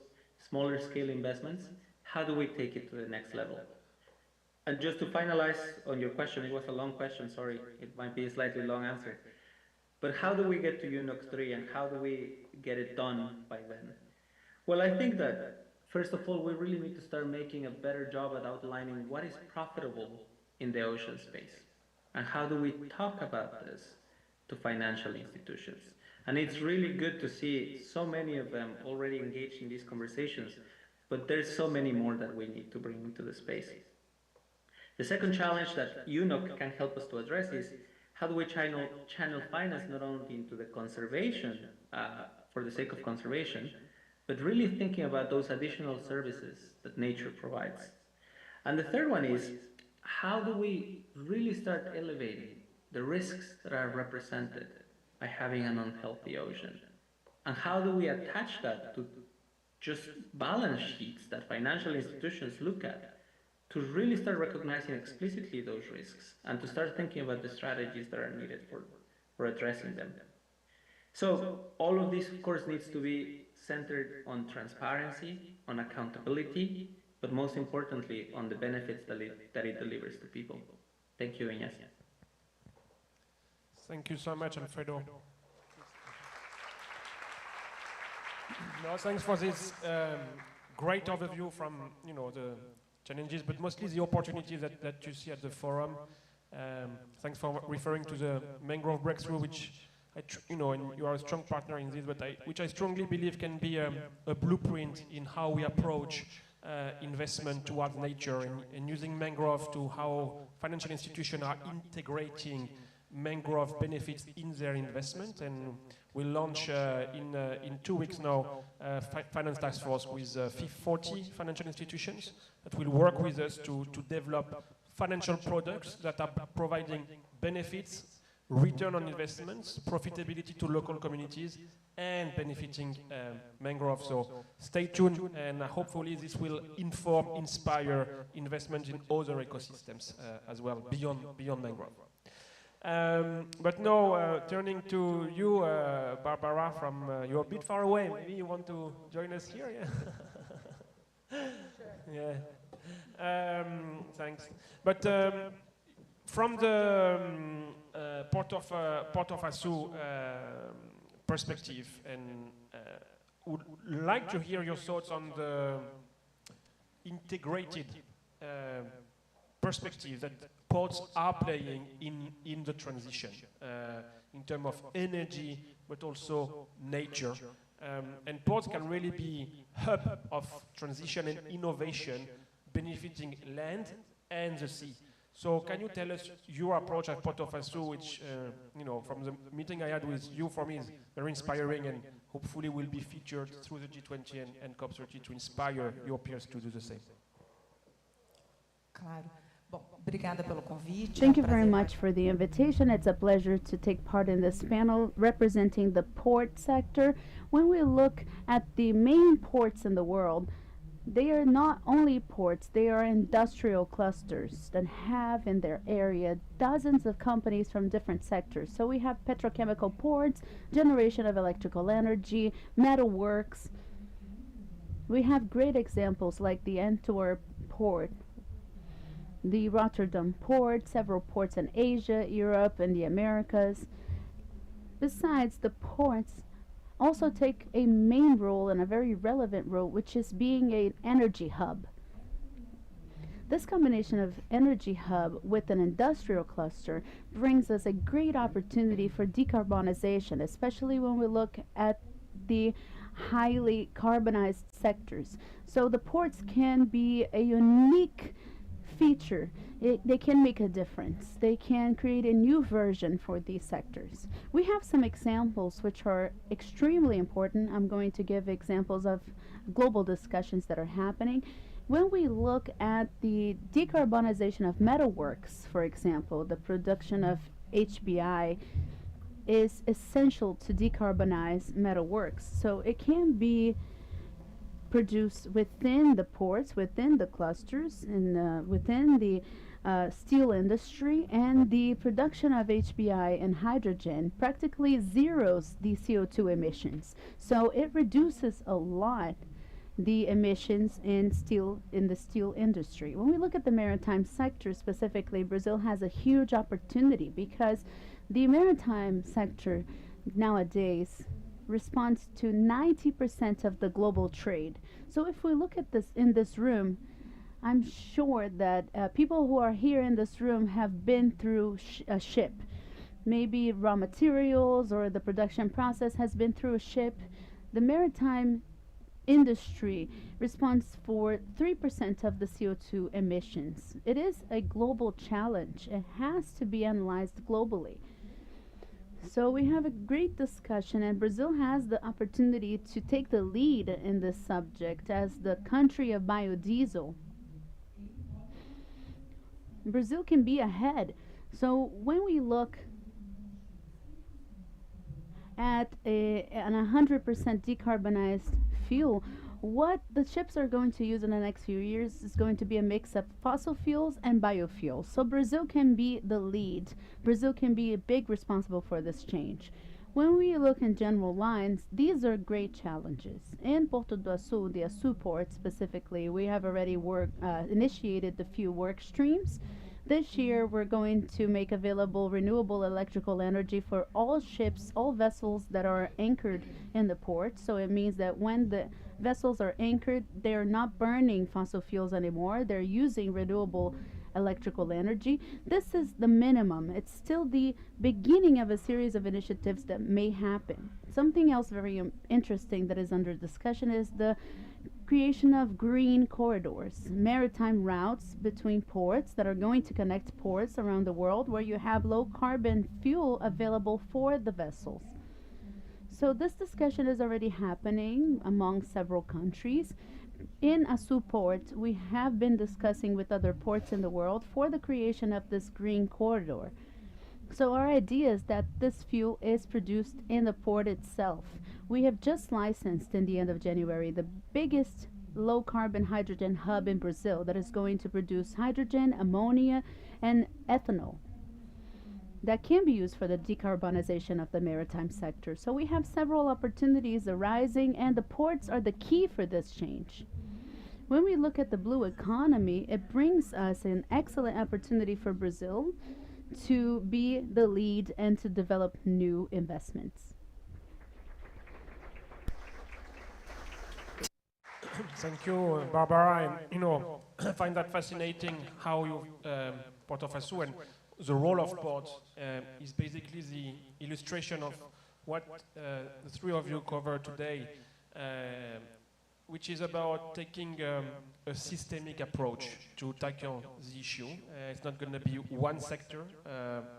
S15: smaller scale investments. How do we take it to the next level? And just to finalize on your question, it was a long question, sorry, it might be a slightly long answer. But how do we get to UNOX 3 and how do we get it done by then? Well, I think that, first of all, we really need to start making a better job at outlining what is profitable in the ocean space. And how do we talk about this to financial institutions? And it's really good to see so many of them already engaged in these conversations, but there's so many more that we need to bring into the space. The second challenge that UNOC can help us to address is how do we channel finance not only into the conservation, for the sake of conservation, but really thinking about those additional services that nature provides. And the third one is, how do we really start elevating the risks that are represented by having an unhealthy ocean? And how do we attach that to just balance sheets that financial institutions look at to really start recognizing explicitly those risks and to start thinking about the strategies that are needed for addressing them? So all of this, of course, needs to be centered on transparency, on accountability, but most importantly, on the benefits that it delivers to people. Thank you, Inés.
S14: Thank you so much, Alfredo. No, thanks for this great overview from the challenges, but mostly the opportunities that you see at the forum. Thanks for referring to the mangrove breakthrough, which and you are a strong partner in this, but which I strongly believe can be a blueprint in how we approach investment towards nature and using mangrove to how financial institutions are integrating mangrove benefits in their investment. And we'll launch in 2 weeks now finance task force with 40 financial institutions that will work with us to develop financial products that are providing benefits, return on investments, profitability to local communities, and benefiting mangrove. So stay tuned, and hopefully this will inspire investment in other ecosystems as well, beyond mangrove. But now, turning to you, Barbara, you're a bit far away. Maybe you want to join us here? Yeah. Yeah. Thanks. But from the Port of Açu perspective, and would like to hear your thoughts on the integrated perspective that ports are playing in the transition in terms of energy, but also nature. And ports can really be hub of transition and innovation, benefiting land and the sea. So can you tell us your approach at Port of Açu, which, from the meeting I had with you, for me is very inspiring and hopefully will be featured through the G20 and COP30 to inspire your peers to do the same.
S16: Claro. Bom, obrigada pelo convite.
S1: Thank you very much for the invitation. It's a pleasure to take part in this panel representing the port sector. When we look at the main ports in the world, they are not only ports, they are industrial clusters that have in their area dozens of companies from different sectors. So we have petrochemical ports, generation of electrical energy, metalworks. We have great examples like the Antwerp port, the Rotterdam port, several ports in Asia, Europe, and the Americas. Besides, the ports also take a main role and a very relevant role, which is being an energy hub. This combination of energy hub with an industrial cluster brings us a great opportunity for decarbonization, especially when we look at the highly carbonized sectors. So the ports can be a unique feature. They can make a difference. They can create a new version for these sectors. We have some examples which are extremely important. I'm going to give examples of global discussions that are happening. When we look at the decarbonization of metalworks, for example, the production of HBI is essential to decarbonize metalworks. So it can be produced within the ports, within the clusters, and within the steel industry, and the production of HBI and hydrogen practically zeros the CO2 emissions. So it reduces a lot the emissions in the steel industry. When we look at the maritime sector specifically, Brazil has a huge opportunity because the maritime sector nowadays responds to 90% of the global trade. So if we look at this in this room, I'm sure that people who are here in this room have been through a ship. Maybe raw materials or the production process has been through a ship. The maritime industry responds for 3% of the CO2 emissions. It is a global challenge. It has to be analyzed globally. So we have a great discussion, and Brazil has the opportunity to take the lead in this subject as the country of biodiesel. Brazil can be ahead. So when we look at an 100% decarbonized fuel, what the ships are going to use in the next few years is going to be a mix of fossil fuels and biofuels. So Brazil can be the lead. Brazil can be a big responsible for this change. When we look in general lines, these are great challenges. In Porto do Açu, the Açu port specifically, we have already initiated the few work streams. This year, we're going to make available renewable electrical energy for all ships, all vessels that are anchored in the port. So it means that when the vessels are anchored, they're not burning fossil fuels anymore. They're using renewable electrical energy. This is the minimum. It's still the beginning of a series of initiatives that may happen. Something else very interesting that is under discussion is the creation of green corridors, maritime routes between ports that are going to connect ports around the world where you have low carbon fuel available for the vessels. So this discussion is already happening among several countries. In Açu port, we have been discussing with other ports in the world for the creation of this green corridor. So our idea is that this fuel is produced in the port itself. We have just licensed in the end of January the biggest low carbon hydrogen hub in Brazil that is going to produce hydrogen, ammonia, and ethanol that can be used for the decarbonization of the maritime sector. So we have several opportunities arising, and the ports are the key for this change. When we look at the blue economy, it brings us an excellent opportunity for Brazil to be the lead and to develop new investments.
S14: Thank you, Barbara. And, I find that fascinating how you, Port of Açu, and the role of ports is basically the illustration of what the three of you covered today, which is about taking a systemic approach to tackle the issue. It's not going to be one sector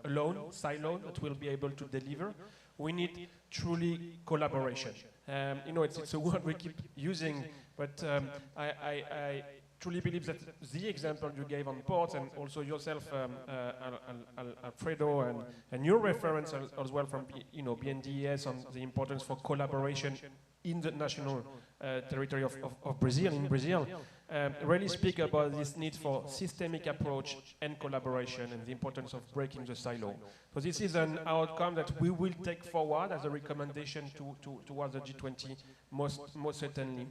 S14: alone, siloed, that will be able to deliver. We need truly collaboration. It's a word we keep using, but I truly believe that the example you gave on ports, and also yourself, Alfredo, and your reference as well from BNDES on the importance for collaboration in the national territory of Brazil, in Brazil, really speak about this need for systemic approach and collaboration and the importance of breaking the silo. So this is an outcome that we will take forward as a recommendation towards the G20, most certainly.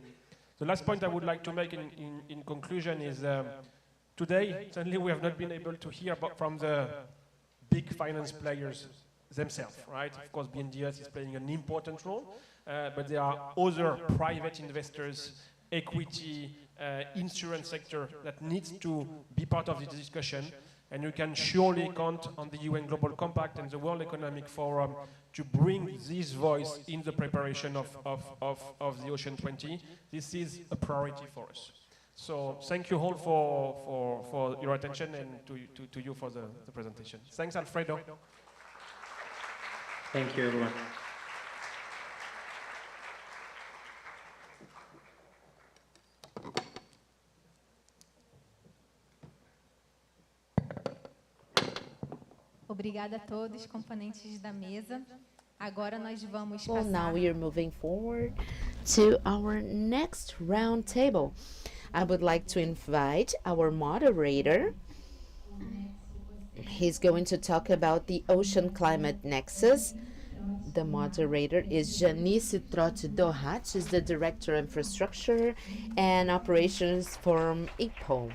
S14: The last point I would like to make in conclusion is today, certainly we have not been able to hear from the big finance players themselves, right? Of course, BNDES is playing an important role, but there are other private investors, equity, insurance sector that needs to be part of this discussion. And you can surely count on the UN Global Compact and the World Economic Forum to bring this voice in the preparation of the Ocean 20. This is a priority for us. So thank you all for your attention, and to you for the presentation. Thanks, Alfredo.
S15: Thank you, everyone.
S5: Obrigada a todos, componentes da mesa. Agora nós vamos
S3: Well,
S5: passar.
S3: now we are moving forward to our next round table. I would like to invite our moderator. He's going to talk about the Ocean Climate Nexus. The moderator is Janice Trotti Dohat. She's the Director of Infrastructure and Operations from INPO.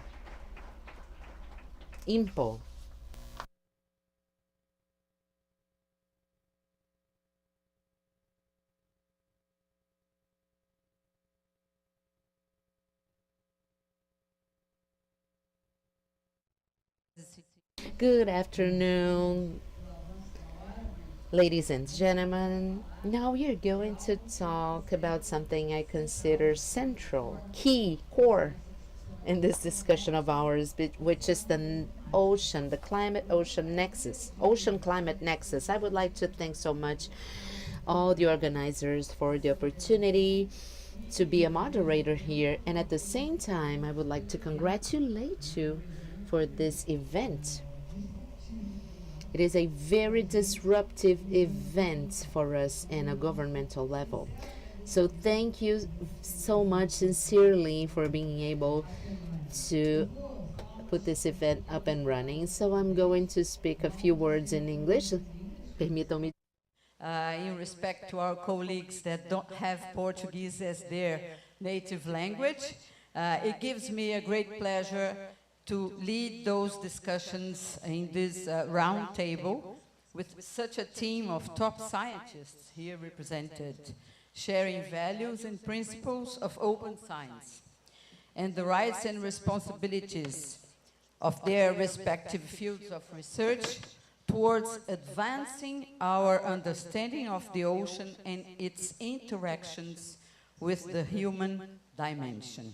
S3: Good afternoon, ladies and gentlemen. Now we are going to talk about something I consider central, key, core in this discussion of ours, which is the ocean, the climate ocean nexus, ocean climate nexus. I would like to thank so much all the organizers for the opportunity to be a moderator here, and at the same time I would like to congratulate you for this event. It is a very disruptive event for us in a governmental level. So thank you so much sincerely for being able to put this event up and running. So I'm going to speak a few words in English. Permitam-me.
S17: In respect to our colleagues that don't have Portuguese as their native language, it gives me a great pleasure to lead those discussions in this round table with such a team of top scientists here represented, sharing values and principles of open science and the rights and responsibilities of their respective fields of research towards advancing our understanding of the ocean and its interactions with the human dimension.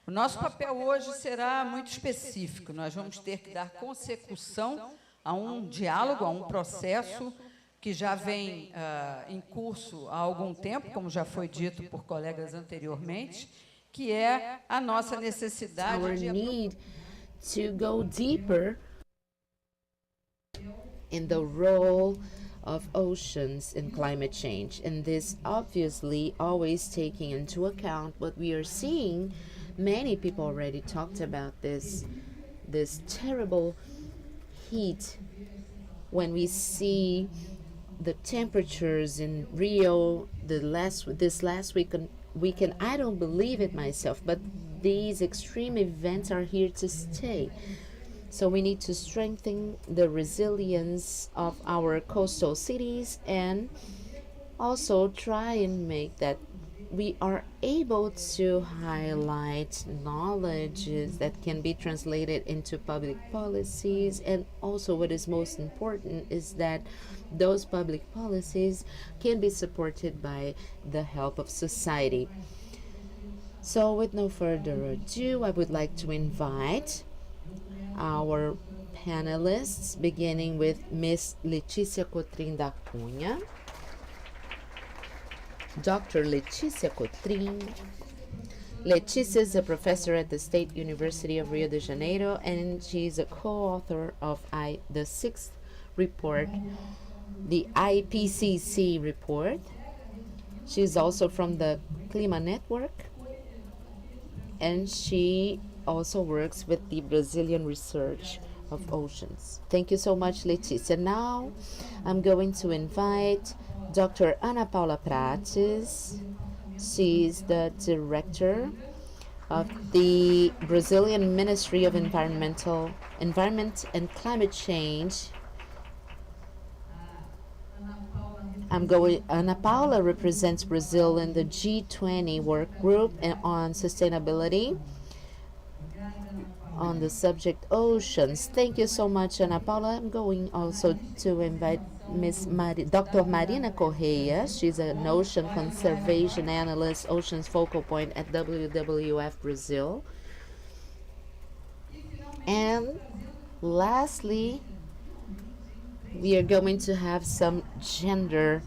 S17: O nosso papel hoje será muito específico. Nós vamos ter que dar consecução a um diálogo, a um processo que já vem em curso há algum tempo, como já foi dito por colegas anteriormente, que é a nossa necessidade
S3: de need to go deeper in the role of oceans in climate change, and this obviously always taking into account what we are seeing. Many people already talked about this terrible heat when we see the temperatures in Rio this last weekend. I don't believe it myself, but these extreme events are here to stay. So we need to strengthen the resilience of our coastal cities and also try and make that we are able to highlight knowledges that can be translated into public policies, and also what is most important is that those public policies can be supported by the help of society. So with no further ado, I would like to invite our panelists, beginning with Ms. Letícia Cotrim da Cunha. Dr. Letícia Cotrim. Letícia is a professor at the State University of Rio de Janeiro, and she's a co-author of the 6th report, the IPCC report. She's also from the Clima Network, and she also works with the Brazilian Research of Oceans. Thank you so much, Letícia. Now I'm going to invite Dr. Ana Paula Prates. She's the director of the Brazilian Ministry of Environment and Climate Change. Ana Paula represents Brazil in the G20 work group and on sustainability on the subject oceans. Thank you so much, Ana Paula. I'm going also to invite Dr. Marina Correia. She's an ocean conservation analyst, oceans focal point at WWF Brazil. And lastly, we are going to have some gender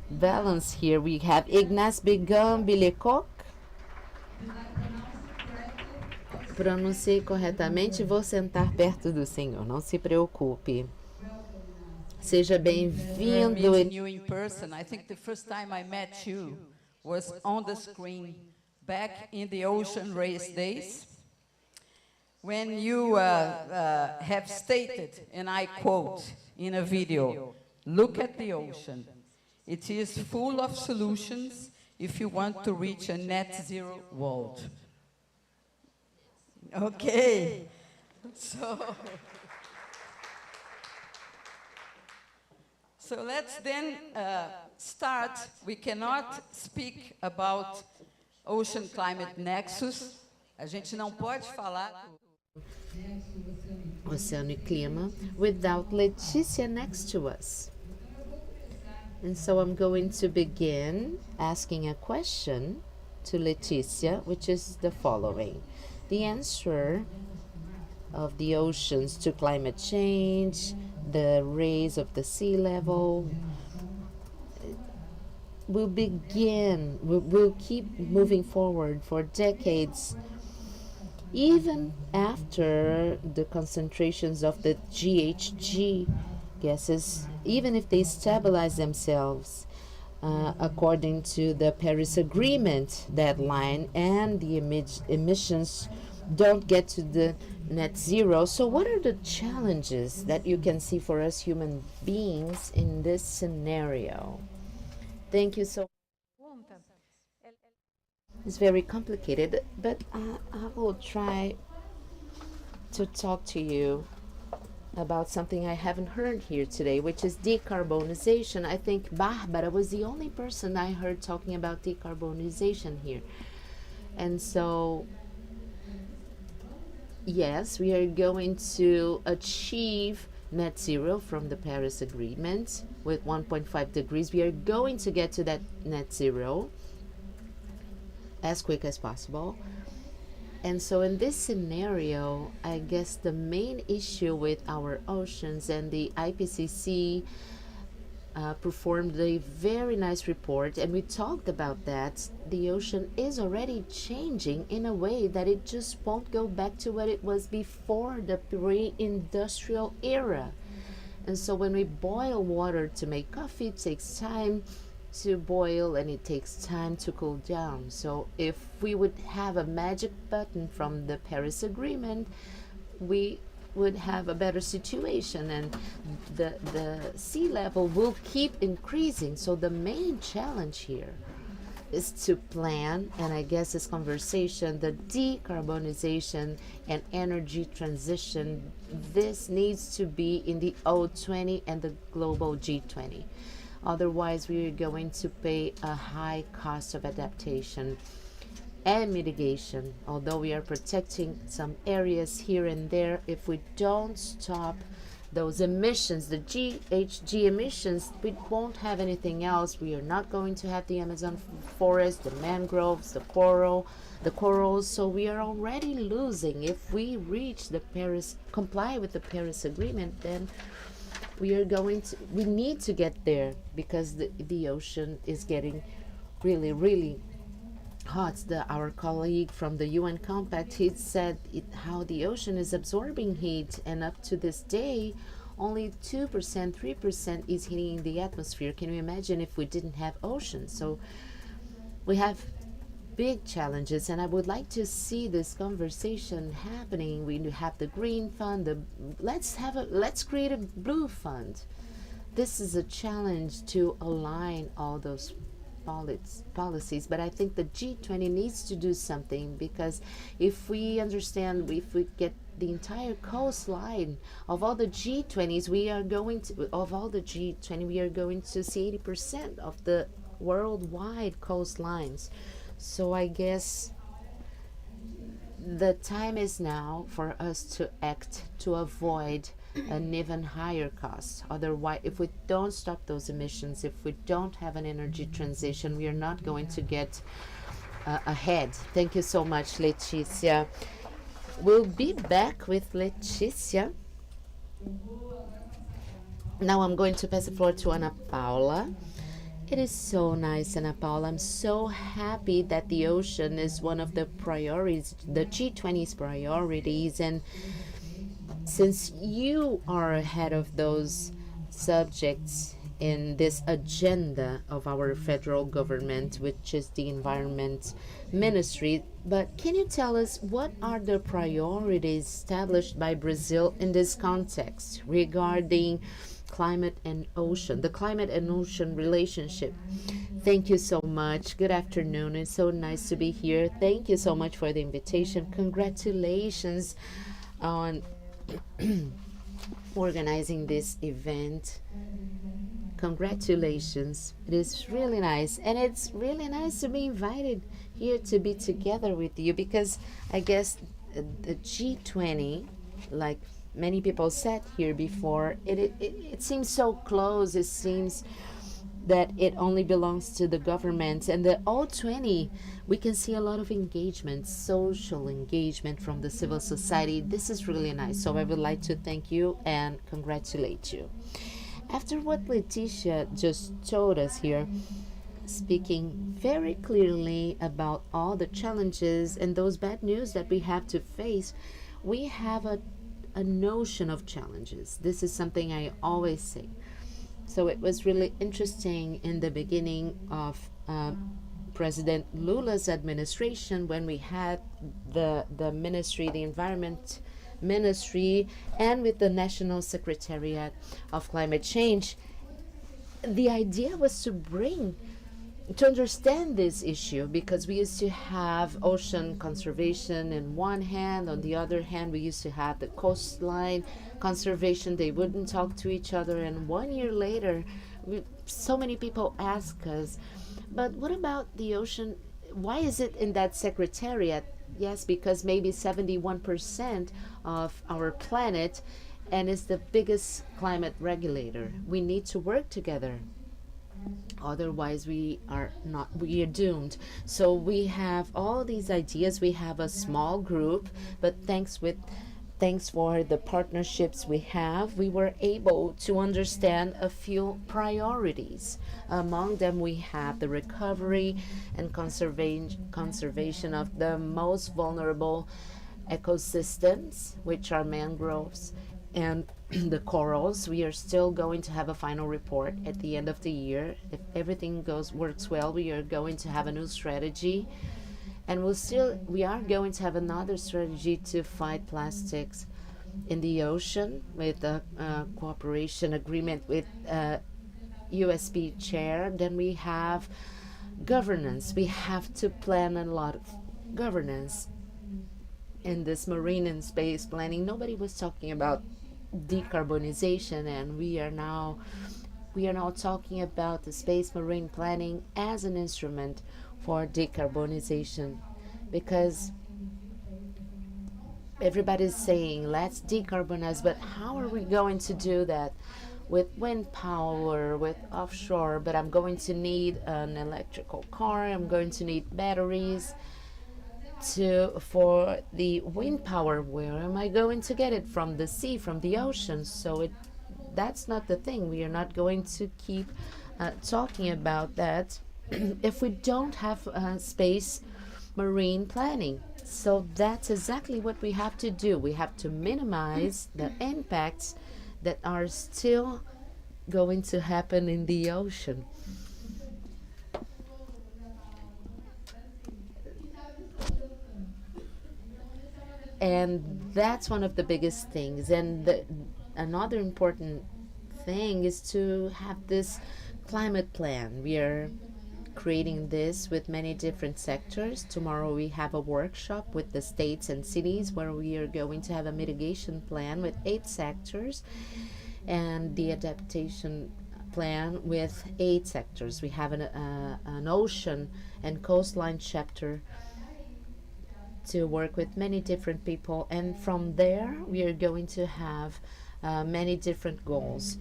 S3: balance here. We have Ignace Begum Bilecoq. Pronunciei corretamente, vou sentar perto do senhor, não se preocupe. Seja bem-vindo.
S17: You in person. I think the first time I met you was on the screen back in the ocean race days, when you have stated, and I quote in a video, "Look at the ocean. It is full of solutions if you want to reach a net zero world." Okay, so let's then start. We cannot speak about Ocean Climate Nexus. A gente não pode falar
S3: Oceano e Clima without Letícia next to us. And so I'm going to begin asking a question to Letícia, which is the following. The answer of the oceans to climate change, the rise of the sea level, will keep moving forward for decades, even after the concentrations of the GHG gases, even if they stabilize themselves according to the Paris Agreement deadline and the emissions don't get to the net zero. So what are the challenges that you can see for us human beings in this scenario? Thank you so much. It's very complicated, but I will try to talk to you about something I haven't heard here today, which is decarbonization. I think Barbara was the only person I heard talking about decarbonization here. And so, yes, we are going to achieve net zero from the Paris Agreement with 1.5 degrees. We are going to get to that net zero as quick as possible. And so in this scenario, I guess the main issue with our oceans, and the IPCC performed a very nice report, and we talked about that, the ocean is already changing in a way that it just won't go back to what it was before the pre-industrial era. And so when we boil water to make coffee, it takes time to boil and it takes time to cool down. So if we would have a magic button from the Paris Agreement, we would have a better situation, and the sea level will keep increasing. So the main challenge here is to plan, and I guess this conversation, the decarbonization and energy transition, this needs to be in the O20 and the global G20. Otherwise, we are going to pay a high cost of adaptation and mitigation. Although we are protecting some areas here and there, if we don't stop those emissions, the GHG emissions, we won't have anything else. We are not going to have the Amazon forest, the mangroves, the corals. So we are already losing. If we comply with the Paris Agreement, then we need to get there, because the ocean is getting really, really hot. Our colleague from the UN Compact, he said how the ocean is absorbing heat, and up to this day, only 2%, 3% is hitting the atmosphere. Can you imagine if we didn't have oceans? So we have big challenges, and I would like to see this conversation happening. We have the green fund, let's create a blue fund. This is a challenge to align all those policies, but I think the G20 needs to do something, because if we get the entire coastline of all the G20s, we are going to see 80% of the worldwide coastlines. So I guess the time is now for us to act to avoid an even higher cost. Otherwise, if we don't stop those emissions, if we don't have an energy transition, we are not going to get ahead. Thank you so much, Letícia. We'll be back with Letícia. Now I'm going to pass the floor to Ana Paula. It is so nice, Ana Paula. I'm so happy that the ocean is one of the priorities, the G20's priorities, and since you are ahead of those subjects in this agenda of our federal government, which is the Environment Ministry. But can you tell us what are the priorities established by Brazil in this context regarding climate and ocean, the climate and ocean relationship? Thank you so much. Good afternoon. It's so nice to be here. Thank you so much for the invitation. Congratulations on organizing this event. Congratulations. It is really nice. And it's really nice to be invited here to be together with you, because I guess the G20, like many people said here before, it seems so close. It seems that it only belongs to the government. And the O20, we can see a lot of engagement, social engagement from the civil society. This is really nice. So I would like to thank you and congratulate you. After what Leticia just told us here, speaking very clearly about all the challenges and those bad news that we have to face, we have a notion of challenges. This is something I always say. So it was really interesting in the beginning of President Lula's administration, when we had the ministry, the Environment Ministry, and with the National Secretariat of Climate Change. The idea was to understand this issue, because we used to have ocean conservation in one hand. On the other hand, we used to have the coastline conservation. They wouldn't talk to each other. And 1 year later, so many people ask us, but what about the ocean? Why is it in that secretariat? Yes, because maybe 71% of our planet, and it's the biggest climate regulator. We need to work together. Otherwise, we are doomed. So we have all these ideas. We have a small group, but thanks for the partnerships we have, we were able to understand a few priorities. Among them, we have the recovery and conservation of the most vulnerable ecosystems, which are mangroves and the corals. We are still going to have a final report at the end of the year. If everything works well, we are going to have a new strategy. And we are going to have another strategy to fight plastics in the ocean, with a cooperation agreement with UNGC Chair. Then we have governance. We have to plan a lot of governance in this marine and space planning. Nobody was talking about decarbonization, and we are now talking about the space marine planning as an instrument for decarbonization, because everybody's saying let's decarbonize, but how are we going to do that? With wind power, with offshore, but I'm going to need an electrical car, I'm going to need batteries for the wind power. Where am I going to get it? From the sea, from the ocean? So that's not the thing. We are not going to keep talking about that if we don't have space marine planning. So that's exactly what we have to do. We have to minimize the impacts that are still going to happen in the ocean. And that's one of the biggest things. And another important thing is to have this climate plan. We are creating this with many different sectors. Tomorrow we have a workshop with the states and cities where we are going to have a mitigation plan with 8 sectors, and the adaptation plan with 8 sectors. We have an ocean and coastline chapter to work with many different people, and from there we are going to have many different goals.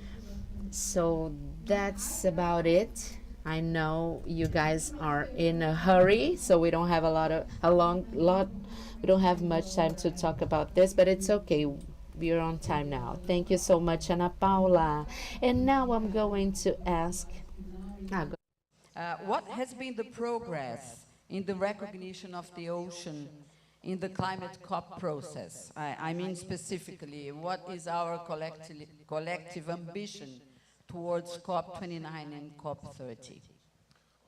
S3: So that's about it. I know you guys are in a hurry, so we don't have we don't have much time to talk about this, but it's okay. We are on time now. Thank you so much, Ana Paula. And now I'm going to ask.
S17: What has been the progress in the recognition of the ocean in the climate COP process? I mean specifically, what is our collective ambition towards COP29 and COP30.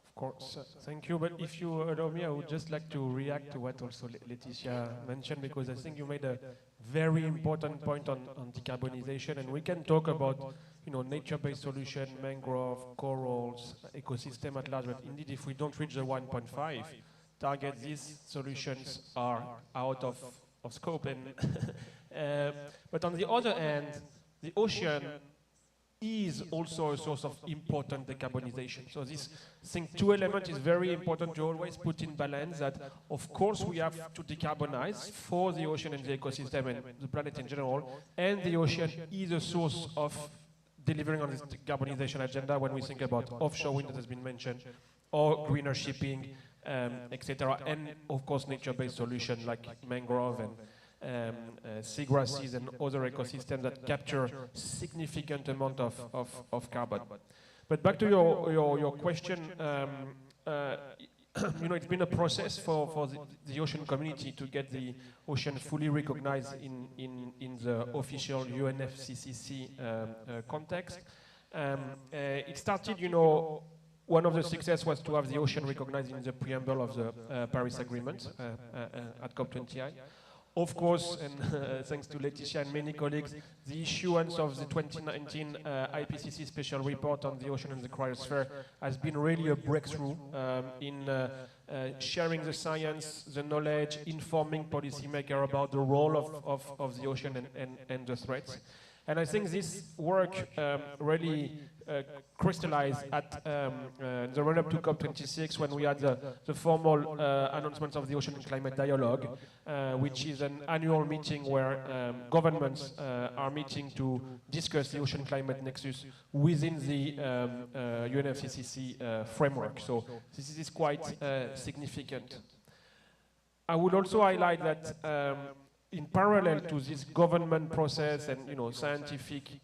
S14: Of course, thank you. But if you allow me, I would just like to react to what also Laetitia mentioned, because I think you made a very important point on decarbonization, and we can talk about, you know, nature-based solution, mangrove, corals, ecosystem at large. But indeed, if we don't reach the 1.5 target, these solutions are out of scope. And but on the other hand, the ocean is also a source of important decarbonization. So this thing, two elements is very important to always put in balance, that of course we have to decarbonize for the ocean and the ecosystem and the planet in general, and the ocean is a source of delivering on this decarbonization agenda when we think about offshore wind that has been mentioned, or greener shipping, etc. And of course nature-based solutions like mangrove and seagrasses and other ecosystems that capture significant amount of carbon. But back to your question, you know, it's been a process for the ocean community to get the ocean fully recognized in the official UNFCCC context. It started, you know, one of the success was to have the ocean recognized in the preamble of the Paris Agreement at COP28. Of course, and thanks to Laetitia and many colleagues, the issuance of the 2019 IPCC special report on the ocean and the cryosphere has been really a breakthrough in sharing the science, the knowledge, informing policymakers about the role of the ocean and the threats. And I think this work really crystallized at the run-up to COP26, when we had the formal announcement of the Ocean and Climate Dialogue, which is an annual meeting where governments are meeting to discuss the Ocean Climate Nexus within the UNFCCC framework. So this is quite significant. I would also highlight that in parallel to this government process and, you know, scientific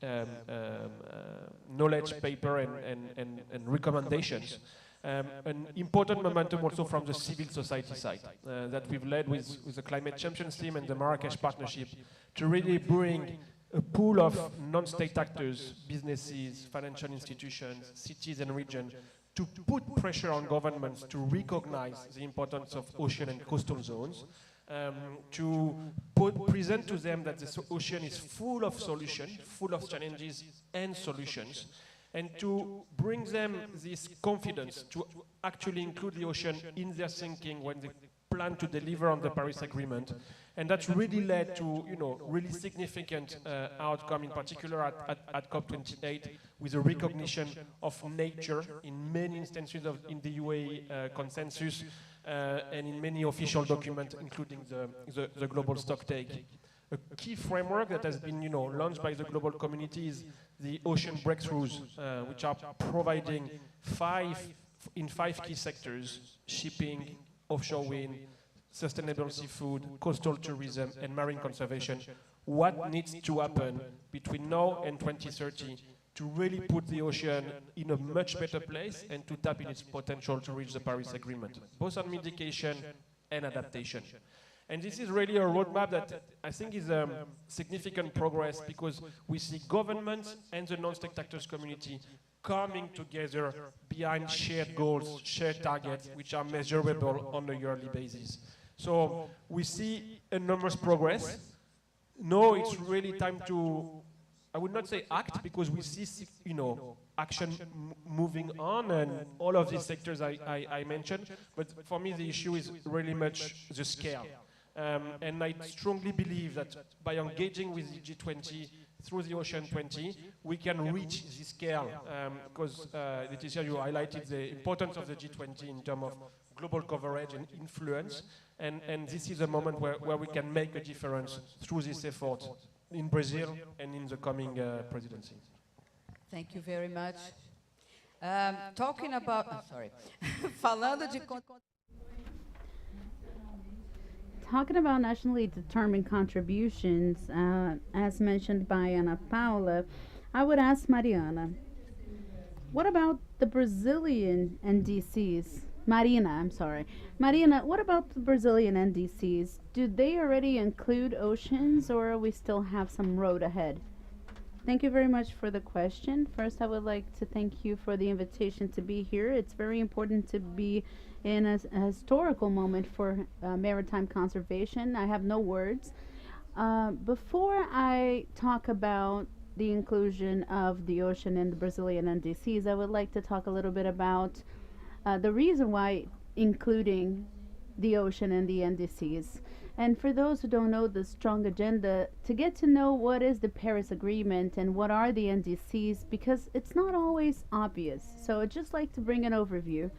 S14: knowledge paper and recommendations, an important momentum also from the civil society side that we've led with the Climate Champions team and the Marrakesh Partnership to really bring a pool of non-state actors, businesses, financial institutions, cities and regions, to put pressure on governments to recognize the importance of ocean and coastal zones, to present to them that the ocean is full of solutions, full of challenges and solutions, and to bring them this confidence to actually include the ocean in their thinking when they plan to deliver on the Paris Agreement. And that's really led to, you know, really significant outcome, in particular at COP28, with a recognition of nature in many instances in the UAE consensus, and in many official documents, including the global stocktake. A key framework that has been, you know, launched by the global community is the ocean breakthroughs, which are providing five key sectors: shipping, offshore wind, sustainable seafood, coastal tourism, and marine conservation. What needs to happen between now and 2030 to really put the ocean in a much better place and to tap in its potential to reach the Paris Agreement, both on mitigation and adaptation. And this is really a roadmap that I think is significant progress, because we see governments and the non-state actors community coming together behind shared goals, shared targets, which are measurable on a yearly basis. So we see enormous progress. Now it's really time to, I would not say act, because we see, you know, action moving on, and all of these sectors I mentioned. But for me, the issue is really much the scale. And I strongly believe that by engaging with the G20 through the Ocean 20, we can reach this scale. Because, Laetitia, you highlighted the importance of the G20 in terms of global coverage and influence. And this is a moment where we can make a difference through this effort in Brazil and in the coming presidency.
S17: Thank you very much. Talking about, falando de
S1: talking about nationally determined contributions, as mentioned by Ana Paula, I would ask Mariana, what about the Brazilian NDCs? Marina, what about the Brazilian NDCs? Do they already include oceans, or we still have some road ahead? Thank you very much for the question. First, I would like to thank you for the invitation to be here. It's very important to be in a historical moment for maritime conservation. I have no words. Before I talk about the inclusion of the ocean in the Brazilian NDCs, I would like to talk a little bit about the reason why including the ocean in the NDCs. And for those who don't know the strong agenda, to get to know what is the Paris Agreement and what are the NDCs, because it's not always obvious. So I'd just like to bring an overview.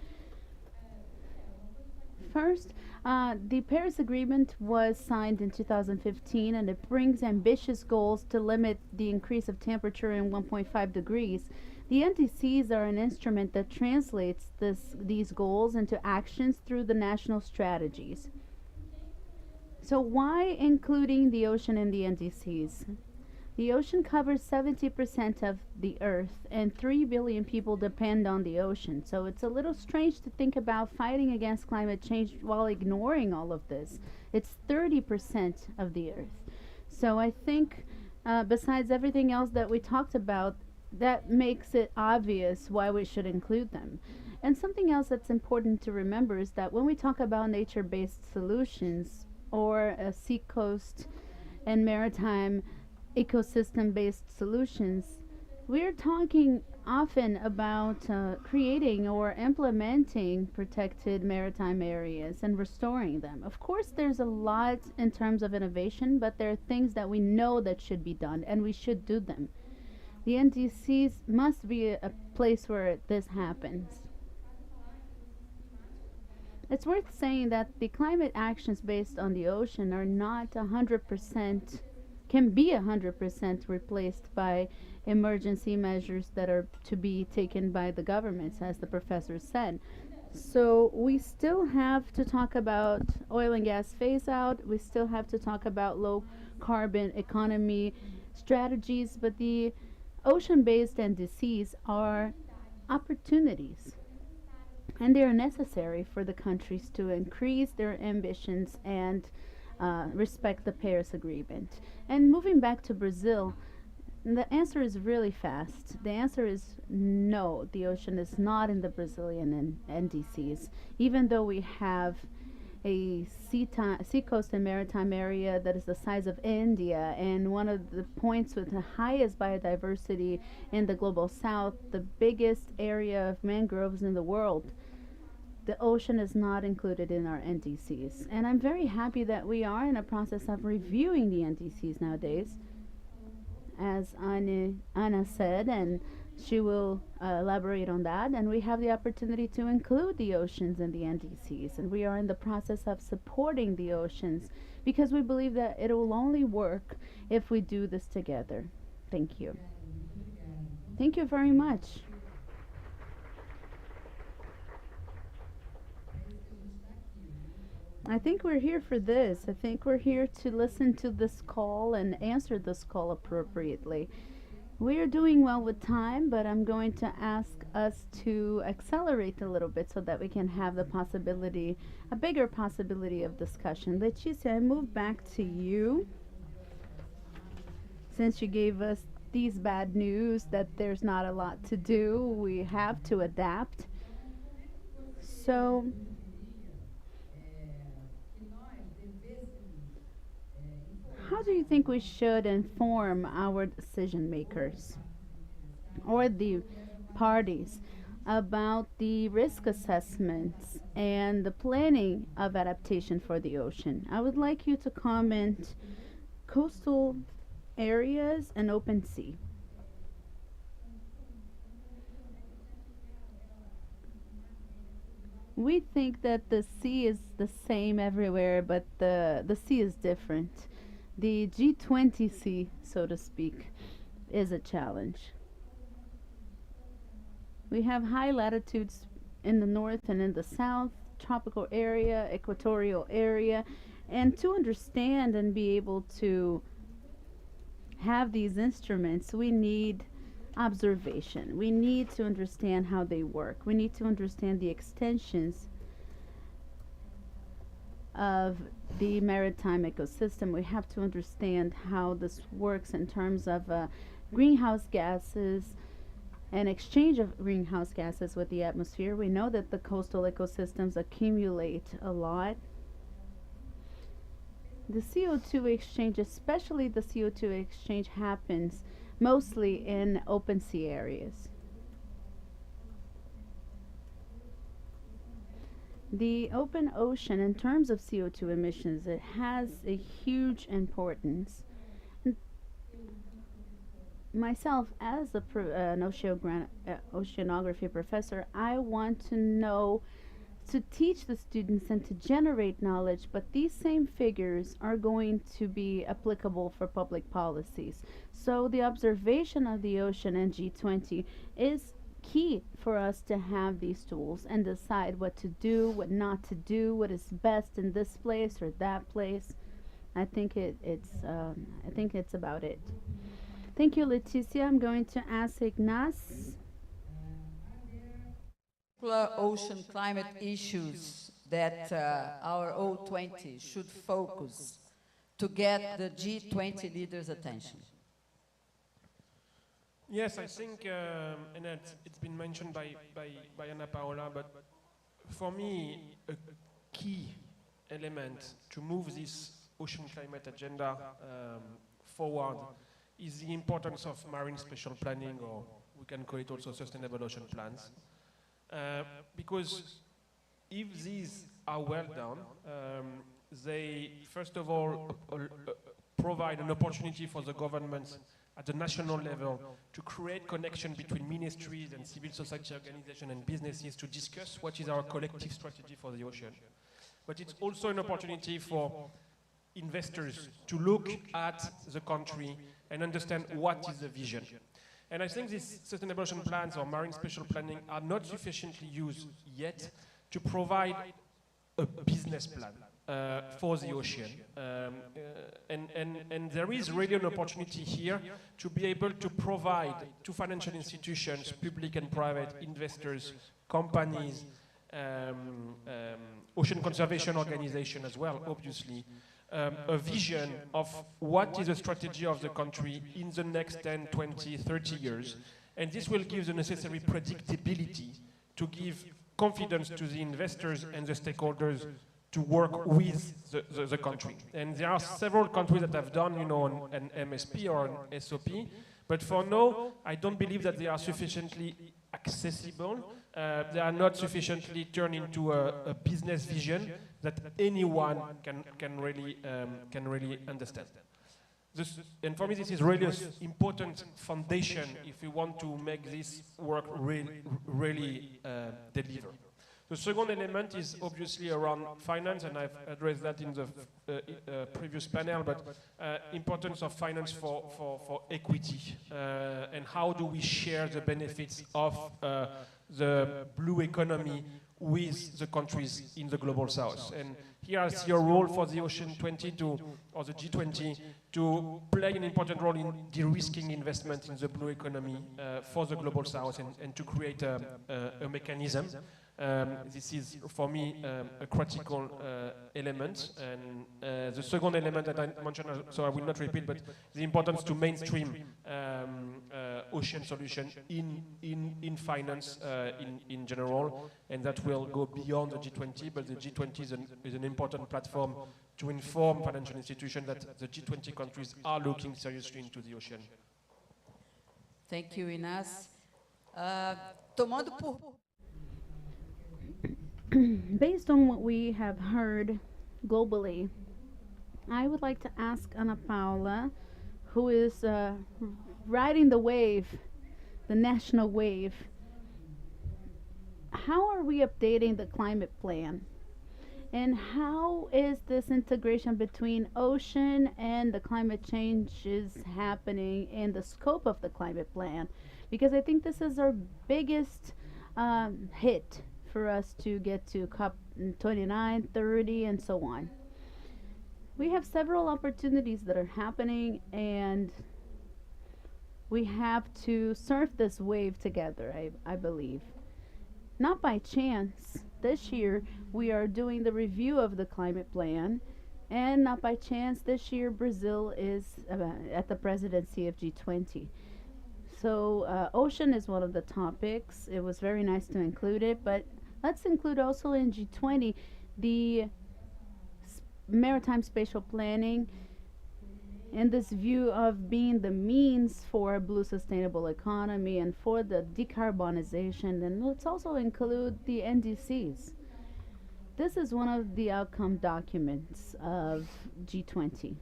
S1: First, the Paris Agreement was signed in 2015, and it brings ambitious goals to limit the increase of temperature in 1.5 degrees. The NDCs are an instrument that translates these goals into actions through the national strategies. So why including the ocean in the NDCs? The ocean covers 70% of the earth, and 3 billion people depend on the ocean. So it's a little strange to think about fighting against climate change while ignoring all of this. It's 30% of the earth. So I think besides everything else that we talked about, that makes it obvious why we should include them. And something else that's important to remember is that when we talk about nature-based solutions or seacoast and maritime ecosystem-based solutions, we're talking often about creating or implementing protected maritime areas and restoring them. Of course, there's a lot in terms of innovation, but there are things that we know that should be done, and we should do them. The NDCs must be a place where this happens. It's worth saying that the climate actions based on the ocean are not 100%, can be 100% replaced by emergency measures that are to be taken by the governments, as the professor said. So we still have to talk about oil and gas phase out, we still have to talk about low carbon economy strategies, but the ocean-based NDCs are opportunities, and they are necessary for the countries to increase their ambitions and respect the Paris Agreement. And moving back to Brazil, the answer is really fast. The answer is no, the ocean is not in the Brazilian NDCs, even though we have a seacoast and maritime area that is the size of India and one of the points with the highest biodiversity in the global south, the biggest area of mangroves in the world. The ocean is not included in our NDCs. And I'm very happy that we are in a process of reviewing the NDCs nowadays, as Ana said, and she will elaborate on that. And we have the opportunity to include the oceans in the NDCs. And we are in the process of supporting the oceans because we believe that it will only work if we do this together. Thank you. Thank you very much. I think we're here for this. I think we're here to listen to this call and answer this call appropriately. We are doing well with time, but I'm going to ask us to accelerate a little bit so that we can have the possibility, a bigger possibility of discussion. Leticia, I move back to you. Since you gave us these bad news that there's not a lot to do, we have to adapt. So how do you think we should inform our decision makers or the parties about the risk assessments and the planning of adaptation for the ocean? I would like you to comment coastal areas and open sea. We think that the sea is the same everywhere, but the sea is different. The G20 sea, so to speak, is a challenge. We have high latitudes in the north and in the south, tropical area, equatorial area, and to understand and be able to have these instruments, we need observation. We need to understand how they work. We need to understand the extensions of the maritime ecosystem. We have to understand how this works in terms of greenhouse gases and exchange of greenhouse gases with the atmosphere. We know that the coastal ecosystems accumulate a lot. The CO2 exchange, especially the CO2 exchange, happens mostly in open sea areas. The open ocean, in terms of CO2 emissions, it has a huge importance. Myself, as an oceanography professor, I want to know, to teach the students and to generate knowledge, but these same figures are going to be applicable for public policies. So the observation of the ocean in G20 is key for us to have these tools and decide what to do, what not to do, what is best in this place or that place. I think it's about it. Thank you, Leticia. I'm going to ask Ignace.
S17: Ocean climate issues that our O20 should focus to get the G20 leaders' attention.
S14: Yes, I think, and it's been mentioned by Ana Paula, but for me, a key element to move this ocean climate agenda forward is the importance of marine spatial planning, or we can call it also sustainable ocean plans. Because if these are well done, they, first of all, provide an opportunity for the governments at the national level to create connection between ministries and civil society organizations and businesses to discuss what is our collective strategy for the ocean. But it's also an opportunity for investors to look at the country and understand what is the vision. And I think these sustainable ocean plans or marine spatial planning are not sufficiently used yet to provide a business plan for the ocean. And there is really an opportunity here to be able to provide to financial institutions, public and private investors, companies, ocean conservation organizations as well, obviously, a vision of what is the strategy of the country in the next 10, 20, 30 years. And this will give the necessary predictability to give confidence to the investors and the stakeholders to work with the country. And there are several countries that have done, an MSP or an SOP, but for now, I don't believe that they are sufficiently accessible. They are not sufficiently turned into a business vision that anyone can really understand. And for me, this is really an important foundation if we want to make this work really deliver. The second element is obviously around finance, and I've addressed that in the previous panel, but importance of finance for equity, and how do we share the benefits of the blue economy with the countries in the global south. And here I see a role for the Ocean 20 or the G20 to play an important role in de-risking investment in the blue economy for the global south and to create a mechanism. This is, for me, a critical element. And the second element that I mentioned, so I will not repeat, but the importance to mainstream ocean solution in finance in general, and that will go beyond the G20, but the G20 is an important platform to inform financial institutions that the G20 countries are looking seriously into the ocean.
S17: Thank you, Inas.
S1: Based on what we have heard globally, I would like to ask Ana Paula, who is riding the wave, the national wave, how are we updating the climate plan? And how is this integration between ocean and the climate changes happening in the scope of the climate plan? Because I think this is our biggest hit for us to get to COP 29, 30, and so on. We have several opportunities that are happening, and we have to surf this wave together, I believe. Not by chance, this year we are doing the review of the climate plan, and not by chance this year Brazil is at the presidency of G20. So ocean is one of the topics. It was very nice to include it, but let's include also in G20 the maritime spatial planning in this view of being the means for a blue sustainable economy and for the decarbonization. And let's also include the NDCs. This is one of the outcome documents of G20.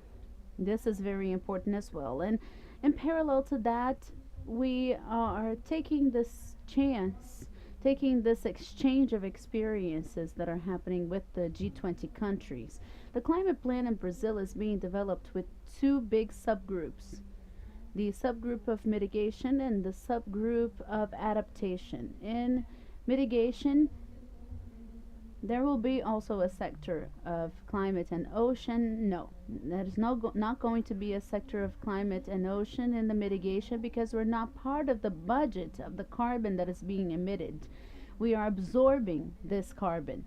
S1: This is very important as well. And in parallel to that, we are taking this chance, taking this exchange of experiences that are happening with the G20 countries. The climate plan in Brazil is being developed with two big subgroups: the subgroup of mitigation and the subgroup of adaptation. In mitigation, there will be also a sector of climate and ocean. No, that is not going to be a sector of climate and ocean in the mitigation, because we're not part of the budget of the carbon that is being emitted. We are absorbing this carbon.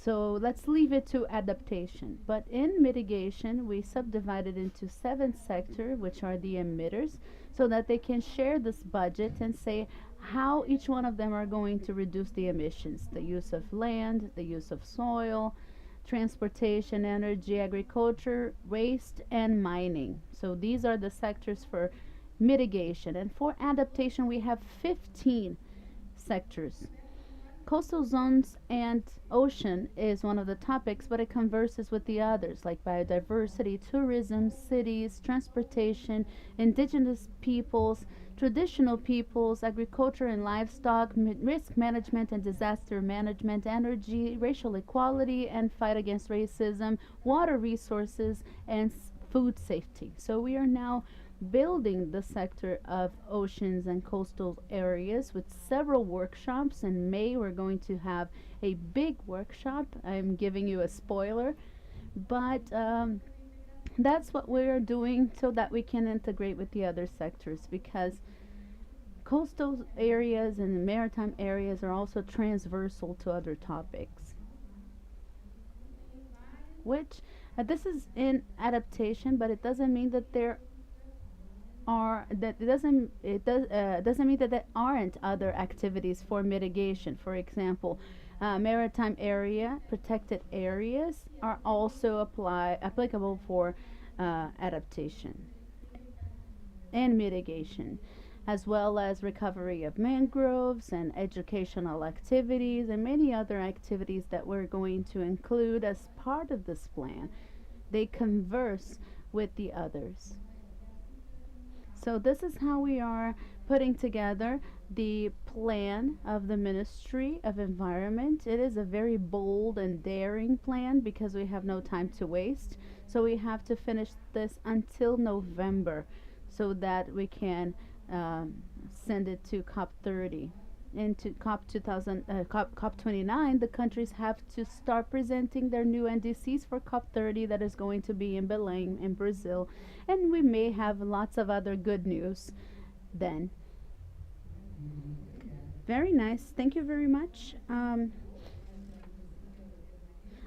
S1: So let's leave it to adaptation. But in mitigation, we subdivided into 7 sectors, which are the emitters, so that they can share this budget and say how each one of them are going to reduce the emissions: the use of land, the use of soil, transportation, energy, agriculture, waste, and mining. So these are the sectors for mitigation. And for adaptation, we have 15 sectors. Coastal zones and ocean is one of the topics, but it converses with the others like biodiversity, tourism, cities, transportation, indigenous peoples, traditional peoples, agriculture and livestock, risk management and disaster management, energy, racial equality and fight against racism, water resources, and food safety. So we are now building the sector of oceans and coastal areas with several workshops. In May, we're going to have a big workshop. I'm giving you a spoiler, but that's what we're doing so that we can integrate with the other sectors, because coastal areas and maritime areas are also transversal to other topics, which this is in adaptation, but it doesn't mean that there doesn't mean that there aren't other activities for mitigation. For example, maritime area protected areas are also applicable for adaptation and mitigation, as well as recovery of mangroves and educational activities and many other activities that we're going to include as part of this plan. They converse with the others. So this is how we are putting together the plan of the Ministry of Environment. It is a very bold and daring plan because we have no time to waste. So we have to finish this until November so that we can send it to COP30. Into COP29, the countries have to start presenting their new NDCs for COP30 that is going to be in Belém in Brazil, and we may have lots of other good news then. Very nice. Thank you very much.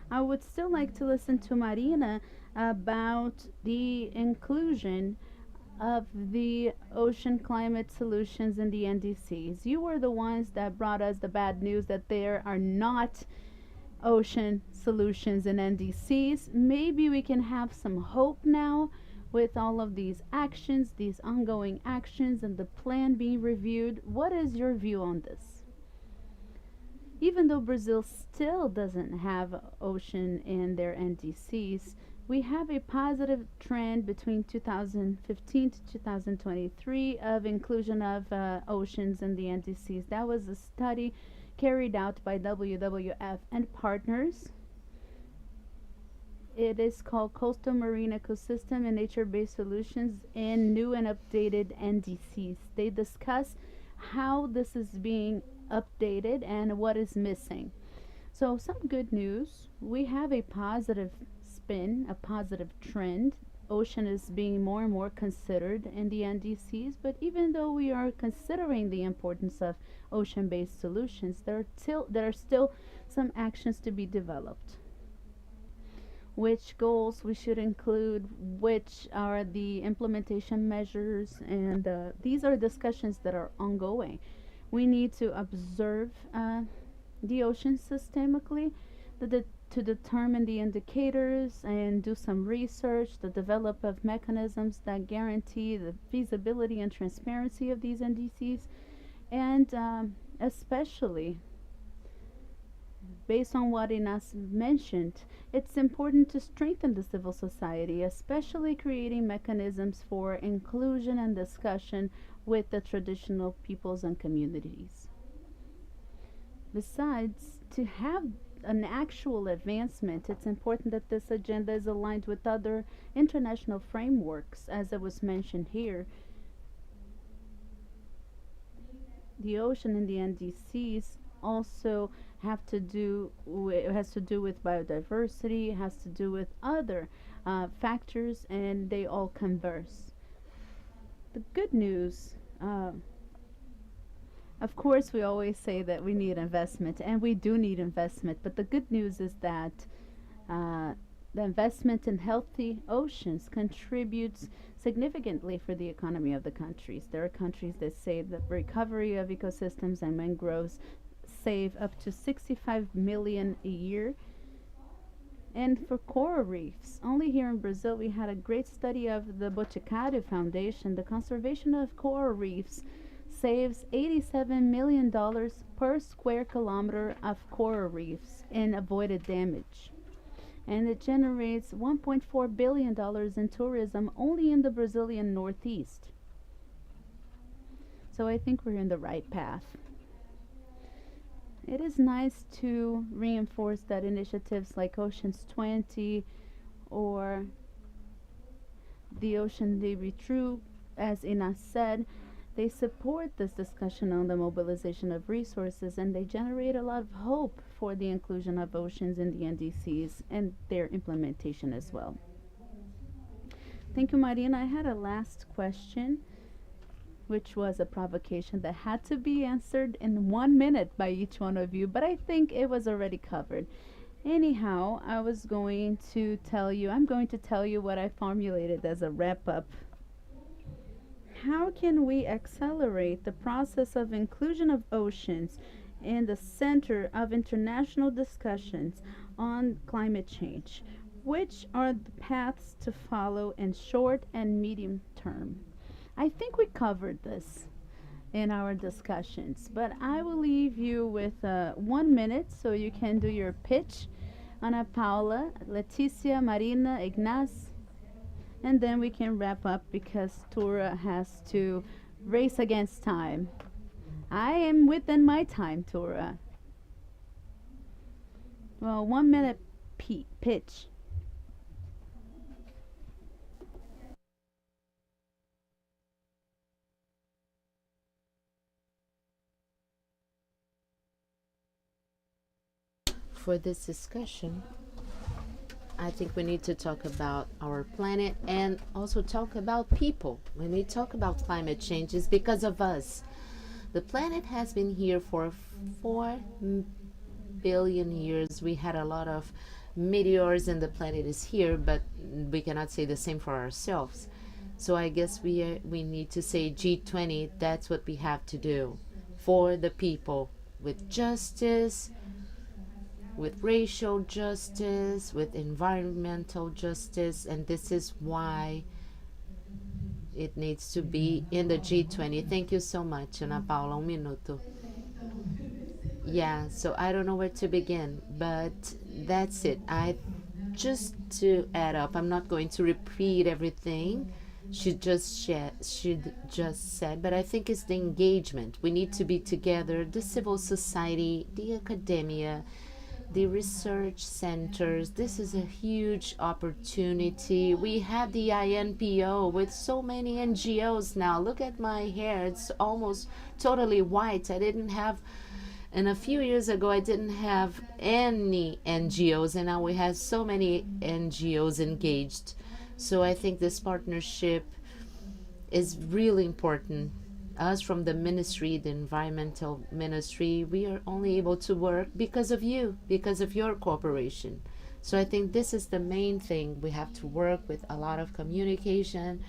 S1: I would still like to listen to Marina about the inclusion of the ocean climate solutions in the NDCs. You were the ones that brought us the bad news that there are not ocean solutions in NDCs. Maybe we can have some hope now with all of these actions, these ongoing actions, and the plan being reviewed. What is your view on this? Even though Brazil still doesn't have ocean in their NDCs, we have a positive trend between 2015 to 2023 of inclusion of oceans in the NDCs. That was a study carried out by WWF and partners. It is called Coastal Marine Ecosystem and Nature-Based Solutions in New and Updated NDCs. They discuss how this is being updated and what is missing. So some good news. We have a positive spin, a positive trend. Ocean is being more and more considered in the NDCs, but even though we are considering the importance of ocean-based solutions, there are still some actions to be developed. which goals we should include, which are the implementation measures, and these are discussions that are ongoing. We need to observe the ocean systemically to determine the indicators and do some research, the develop of mechanisms that guarantee the feasibility and transparency of these NDCs, and especially based on what Inas mentioned, it's important to strengthen the civil society, especially creating mechanisms for inclusion and discussion with the traditional peoples and communities. Besides, to have an actual advancement, it's important that this agenda is aligned with other international frameworks, as it was mentioned here. The ocean and the NDCs also has to do with biodiversity, has to do with other factors, and they all converse. The good news, of course, we always say that we need investment, and we do need investment, but the good news is that the investment in healthy oceans contributes significantly for the economy of the countries. There are countries that say that recovery of ecosystems and mangroves save up to 65 million a year. And for coral reefs, only here in Brazil we had a great study of the Boticário Foundation. The conservation of coral reefs saves $87 million per square kilometer of coral reefs in avoided damage. And it generates $1.4 billion in tourism only in the Brazilian Northeast. So I think we're in the right path. It is nice to reinforce that initiatives like Oceans 20 or the Ocean de Retru, as Inas said, they support this discussion on the mobilization of resources, and they generate a lot of hope for the inclusion of oceans in the NDCs and their implementation as well. Thank you, Marina. I had a last question, which was a provocation that had to be answered in 1 minute by each one of you, but I think it was already covered. Anyhow, I'm going to tell you what I formulated as a wrap-up. How can we accelerate the process of inclusion of oceans in the center of international discussions on climate change? Which are the paths to follow in short and medium term? I think we covered this in our discussions, but I will leave you with 1 minute so you can do your pitch. Ana Paula, Leticia, Marina, Ignace, and then we can wrap up because Tura has to race against time. I am within my time, Tura. Well, 1 minute pitch.
S3: For this discussion, I think we need to talk about our planet and also talk about people. When we talk about climate change, it's because of us. The planet has been here for 4 billion years. We had a lot of meteors and the planet is here, but we cannot say the same for ourselves. So I guess we need to say G20, that's what we have to do for the people, with justice, with racial justice, with environmental justice, and this is why it needs to be in the G20. Thank you so much, Ana Paula. 1 minuto. Yeah, so I don't know where to begin, but that's it. Just to add up, I'm not going to repeat everything she just said, but I think it's the engagement. We need to be together, the civil society, the academia, the research centers. This is a huge opportunity. We have the INPO with so many NGOs now. Look at my hair, it's almost totally white. And a few years ago, I didn't have any NGOs, and now we have so many NGOs engaged. So I think this partnership is really important. Us from the ministry, the environmental ministry, we are only able to work because of you, because of your cooperation. So I think this is the main thing. We have to work with a lot of communication,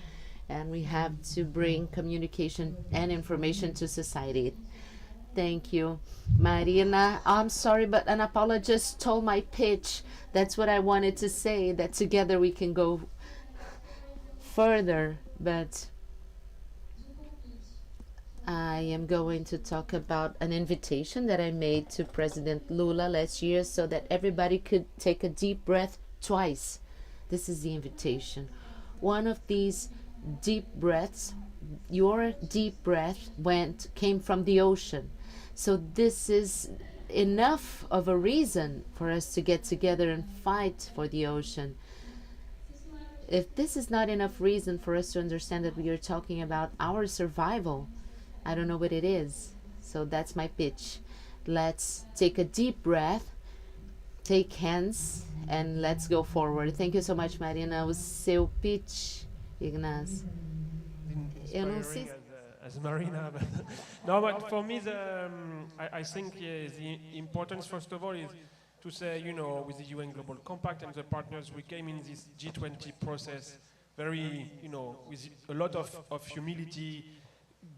S3: and we have to bring communication and information to society. Thank you, Marina. I'm sorry, but Ana Paula just told my pitch. That's what I wanted to say, that together we can go further, but I am going to talk about an invitation that I made to President Lula last year so that everybody could take a deep breath twice. This is the invitation. One of these deep breaths, your deep breath came from the ocean. So this is enough of a reason for us to get together and fight for the ocean. If this is not enough reason for us to understand that we are talking about our survival, I don't know what it is. So that's my pitch. Let's take a deep breath, take hands, and let's go forward. Thank you so much, Marina. O seu pitch, Ignacio. Eu não sei.
S14: As Marina, but no, but for me, I think the importance, first of all, is to say, you know, with the UN Global Compact and the partners, we came in this G20 process very, you know, with a lot of humility,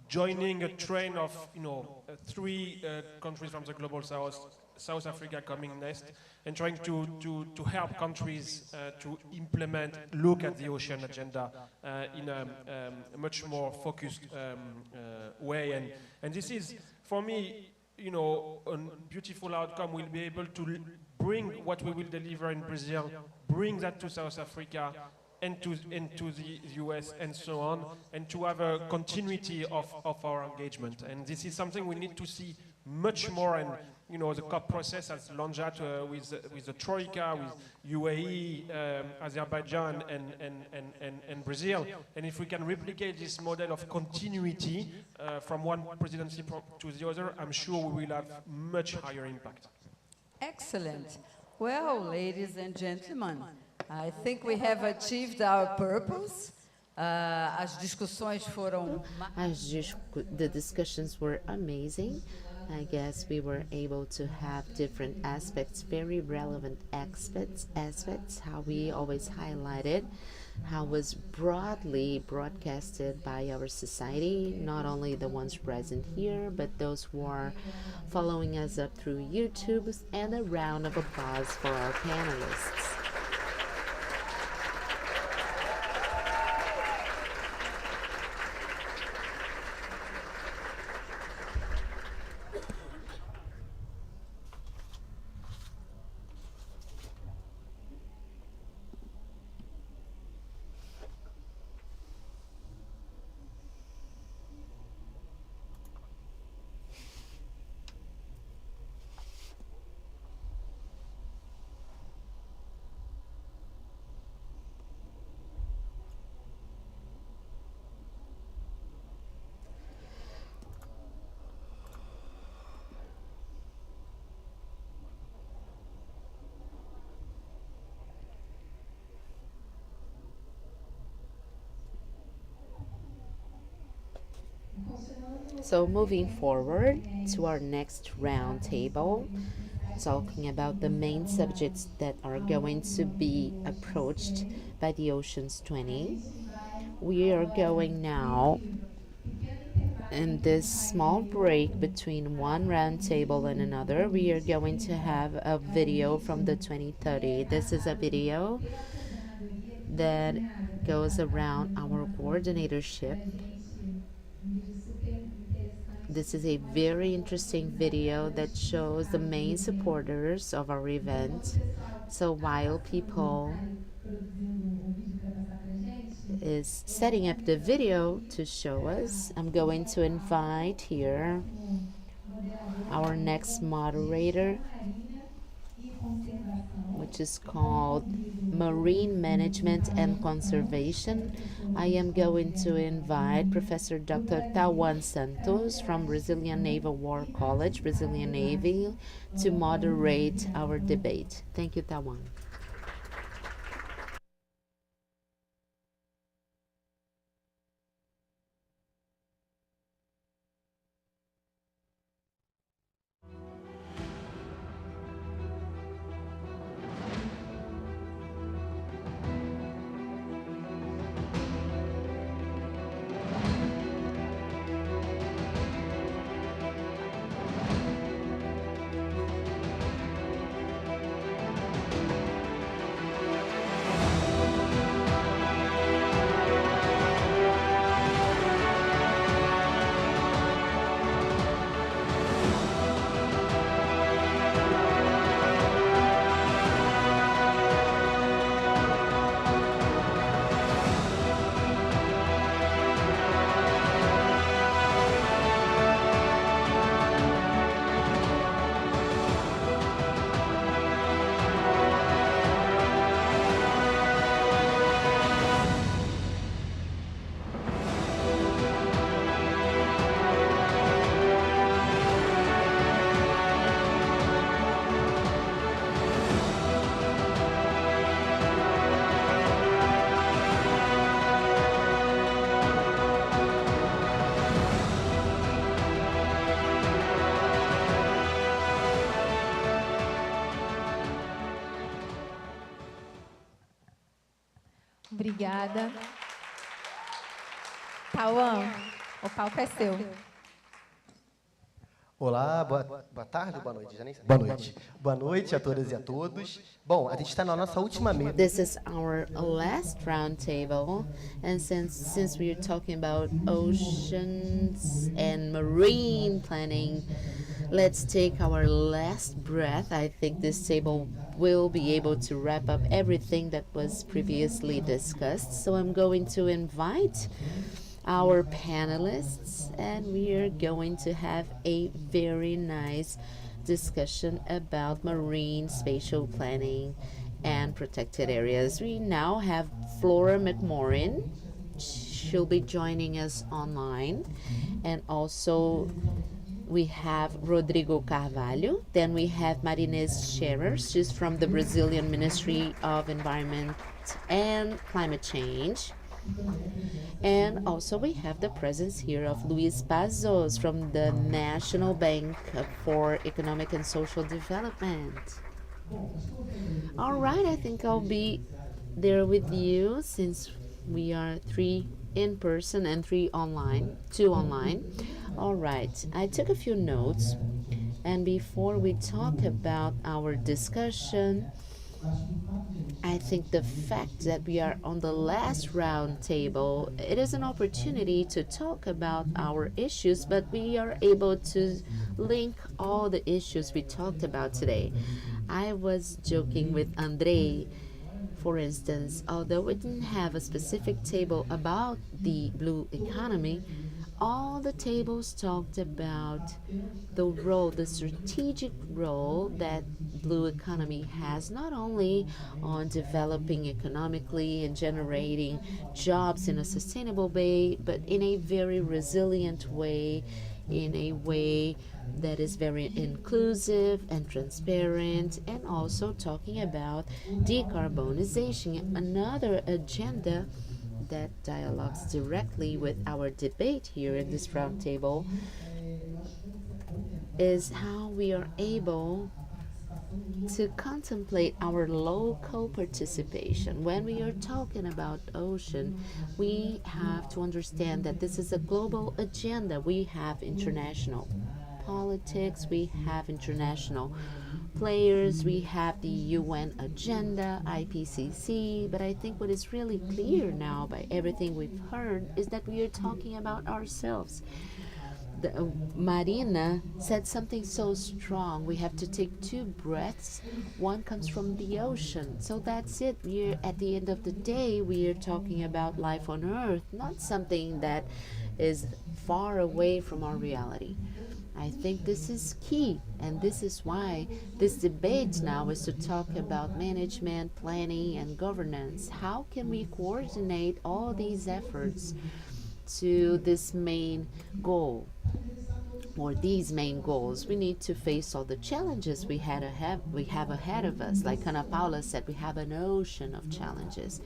S14: joining a train of, you know, 3 countries from the global south, South Africa coming next, and trying to help countries to implement, look at the ocean agenda in a much more focused way. And this is, for me, you know, a beautiful outcome. We'll be able to bring what we will deliver in Brazil, bring that to South Africa, and to the US and so on, and to have a continuity of our engagement. And this is something we need to see much more. And you know, the COP process has launched out with the Troika, with UAE, Azerbaijan, and Brazil. And if we can replicate this model of continuity from one presidency to the other, I'm sure we will have much higher impact.
S17: Excellent. Well, ladies and gentlemen, I think we have achieved our purpose. As discussões foram.
S3: The discussions were amazing. I guess we were able to have different aspects, very relevant aspects, how we always highlighted, how was broadly broadcasted by our society, not only the ones present here, but those who are following us up through YouTube, and a round of applause for our panelists. So moving forward to our next round table, talking about the main subjects that are going to be approached by the Oceans 20. We are going now, in this small break between one round table and another, we are going to have a video from the 2030. This is a video that goes around our coordinatorship. This is a very interesting video that shows the main supporters of our event. So while people is setting up the video to show us, I'm going to invite here our next moderator, which is called Marine Management and Conservation. I am going to invite Professor Dr. Tawan Santos from Brazilian Naval War College, Brazilian Navy, to moderate our debate. Thank you, Tawan.
S5: Obrigada. Paula, o palco é seu.
S18: Olá, boa tarde ou boa noite? Já nem sei. Boa noite. Boa noite a todas e a todos. Bom, a gente está na nossa última mesa.
S3: This is our last round table, and since we are talking about oceans and marine planning, let's take our last breath. I think this table will be able to wrap up everything that was previously discussed. So I'm going to invite our panelists, and we are going to have a very nice discussion about marine spatial planning and protected areas. We now have Flora McMorrin. She'll be joining us online, and also we have Rodrigo Carvalho. Then we have Marinês Scherer. She's from the Brazilian Ministry of Environment and Climate Change. And also we have the presence here of Luis Pazos from the National Bank for Economic and Social Development. All right, I think I'll be there with you since we are 3 in person and 2 online. All right, I took a few notes, and before we talk about our discussion, I think the fact that we are on the last round table, it is an opportunity to talk about our issues, but we are able to link all the issues we talked about today. I was joking with Andre, for instance, although we didn't have a specific table about the blue economy, all the tables talked about the role, the strategic role that blue economy has, not only on developing economically and generating jobs in a sustainable way, but in a very resilient way, in a way that is very inclusive and transparent, and also talking about decarbonization, another agenda that dialogues directly with our debate here in this roundtable, is how we are able to contemplate our local participation. When we are talking about ocean, we have to understand that this is a global agenda. We have international politics, we have international players, we have the UN agenda, IPCC, but I think what is really clear now by everything we've heard is that we are talking about ourselves. Marina said something so strong. We have to take 2 breaths. One comes from the ocean. So that's it. At the end of the day, we are talking about life on Earth, not something that is far away from our reality. I think this is key, and this is why this debate now is to talk about management, planning, and governance. How can we coordinate all these efforts to this main goal, or these main goals? We need to face all the challenges we have ahead of us. Like Ana Paula said, we have an ocean of challenges,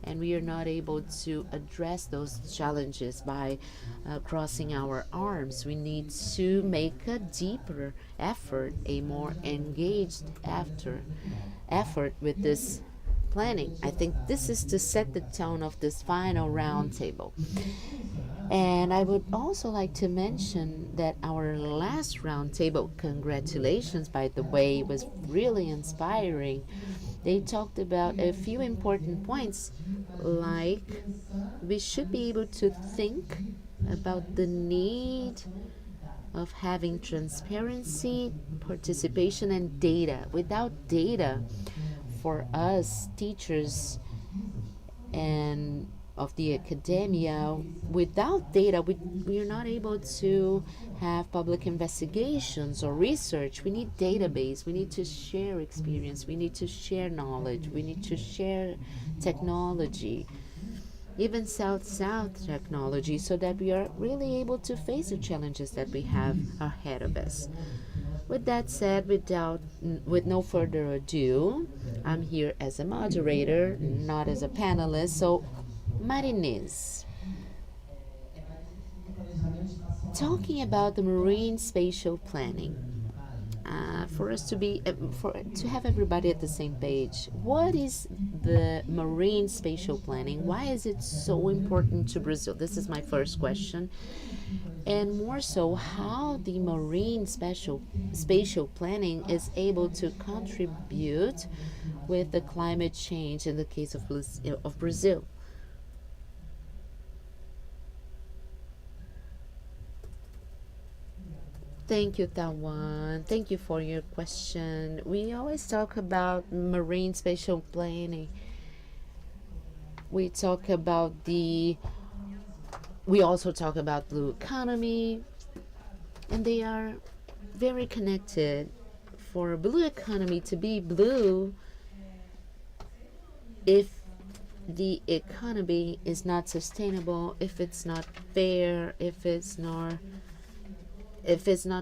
S3: and we are not able to address those challenges by crossing our arms. We need to make a deeper effort, a more engaged effort with this planning. I think this is to set the tone of this final roundtable. And I would also like to mention that our last roundtable, congratulations by the way, was really inspiring. They talked about a few important points, like we should be able to think about the need of having transparency, participation, and data. Without data, for us teachers and of the academia, without data, we are not able to have public investigations or research. We need database. We need to share experience. We need to share knowledge. We need to share technology, even South-South technology, so that we are really able to face the challenges that we have ahead of us. With that said, with no further ado, I'm here as a moderator, not as a panelist. So, Marinês, talking about the marine spatial planning, for us to have everybody at the same page. What is the marine spatial planning? Why is it so important to Brazil? This is my first question. And more so, how the marine spatial planning is able to contribute with the climate change in the case of Brazil. Thank you, Tawan. Thank you for your question. We always talk about marine spatial planning. We also talk about blue economy, and they are very connected. For a blue economy to be blue, if the economy is not sustainable, if it's not fair, if it's not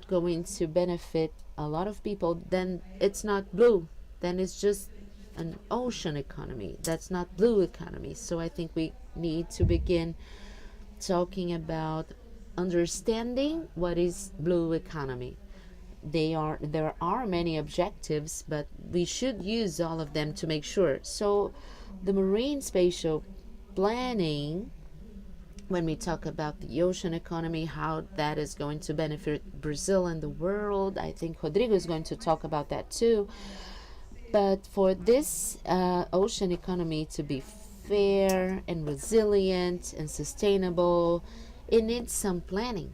S3: going to benefit a lot of people, then it's not blue. Then it's just an ocean economy. That's not blue economy. So I think we need to begin talking about understanding what is blue economy. There are many objectives, but we should use all of them to make sure. So the marine spatial planning, when we talk about the ocean economy, how that is going to benefit Brazil and the world, I think Rodrigo is going to talk about that too. But for this ocean economy to be fair and resilient and sustainable, it needs some planning.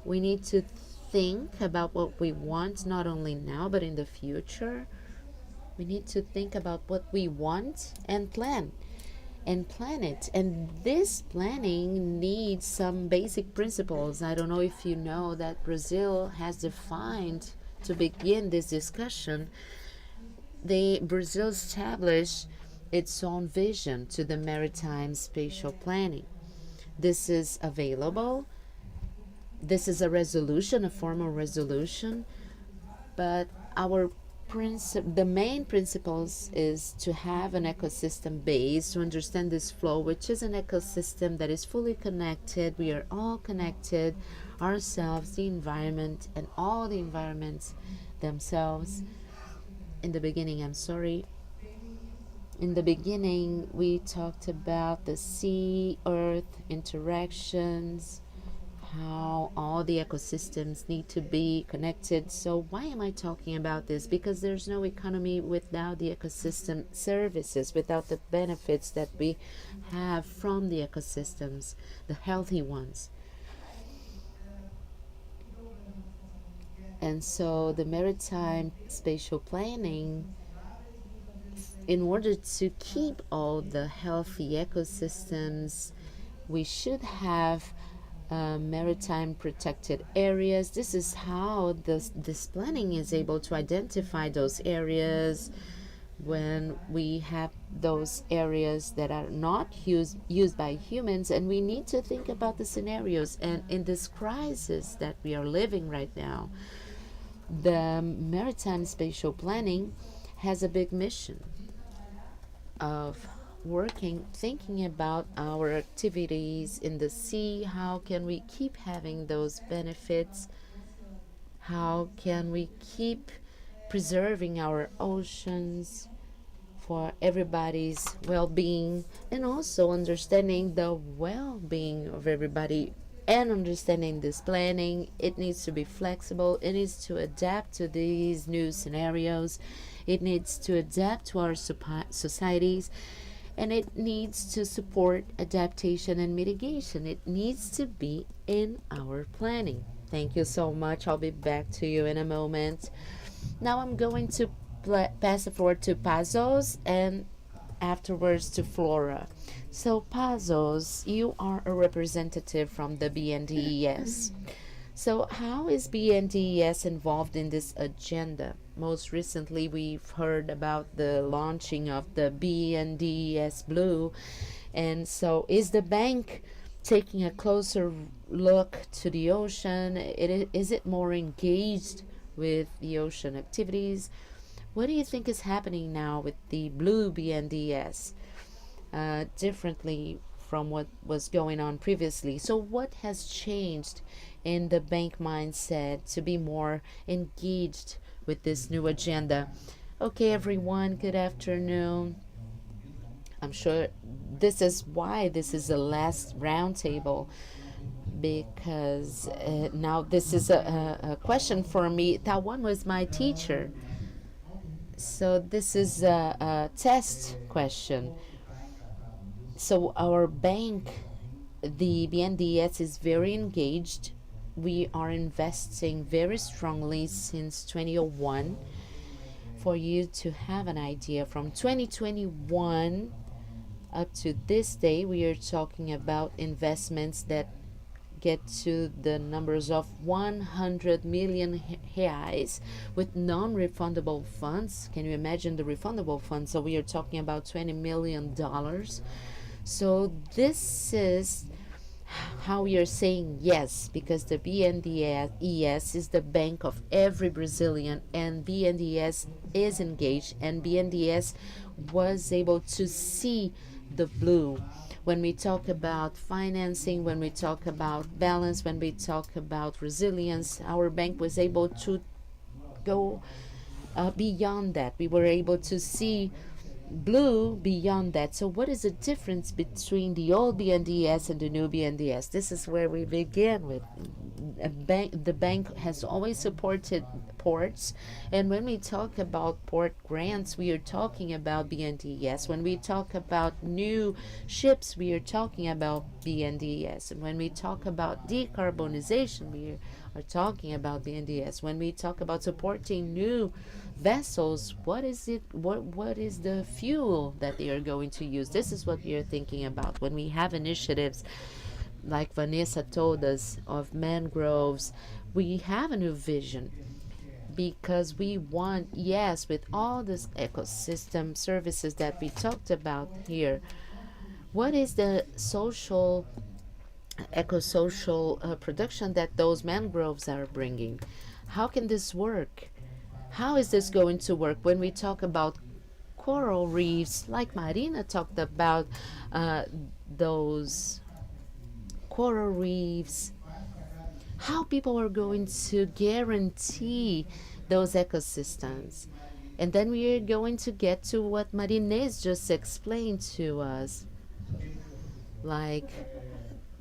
S3: We need to think about what we want, not only now, but in the future. We need to think about what we want and plan it. And this planning needs some basic principles. I don't know if you know that Brazil has defined, to begin this discussion, Brazil established its own vision to the maritime spatial planning. This is available. This is a resolution, a formal resolution, but the main principles is to have an ecosystem base, to understand this flow, which is an ecosystem that is fully connected. We are all connected, ourselves, the environment, and all the environments themselves. In the beginning, we talked about the sea-earth interactions, how all the ecosystems need to be connected. So why am I talking about this? Because there's no economy without the ecosystem services, without the benefits that we have from the ecosystems, the healthy ones. And so the maritime spatial planning, in order to keep all the healthy ecosystems, we should have maritime protected areas. This is how this planning is able to identify those areas when we have those areas that are not used by humans. And we need to think about the scenarios. And in this crisis that we are living right now, the maritime spatial planning has a big mission of thinking about our activities in the sea. How can we keep having those benefits? How can we keep preserving our oceans for everybody's well-being, and also understanding the well-being of everybody? And understanding this planning, it needs to be flexible. It needs to adapt to these new scenarios. It needs to adapt to our societies. And it needs to support adaptation and mitigation. It needs to be in our planning. Thank you so much. I'll be back to you in a moment. Now I'm going to pass the floor to Pazos and afterwards to Flora. So Pazos, you are a representative from the BNDES. So how is BNDES involved in this agenda? Most recently, we've heard about the launching of the BNDES Blue. And so is the bank taking a closer look to the ocean? Is it more engaged with the ocean activities? What do you think is happening now with the Blue BNDES, differently from what was going on previously? So what has changed in the bank mindset to be more engaged with this new agenda. Okay, everyone, good afternoon. I'm sure this is why this is the last roundtable, because now this is a question for me. Tawan was my teacher. So this is a test question. So our bank, the BNDES, is very engaged. We are investing very strongly since 2001. For you to have an idea, from 2021 up to this day, we are talking about investments that get to the numbers of 100 million reais with non-refundable funds. Can you imagine the refundable funds? So we are talking about $20 million. So this is how we are saying yes, because the BNDES is the bank of every Brazilian, and BNDES is engaged, and BNDES was able to see the blue. When we talk about financing, when we talk about balance, when we talk about resilience, our bank was able to go beyond that. We were able to see blue beyond that. So what is the difference between the old BNDES and the new BNDES? This is where we begin with. The bank has always supported ports, and when we talk about port grants, we are talking about BNDES. When we talk about new ships, we are talking about BNDES. And when we talk about decarbonization, we are talking about BNDES. When we talk about supporting new vessels, what is it? What is the fuel that they are going to use? This is what we are thinking about. When we have initiatives like Vanessa told us of mangroves, we have a new vision, because we want, yes, with all this ecosystem services that we talked about here, what is the eco-social production that those mangroves are bringing? How can this work? How is this going to work when we talk about coral reefs, like Marina talked about, those coral reefs? How people are going to guarantee those ecosystems? And then we are going to get to what Marinês just explained to us. Like,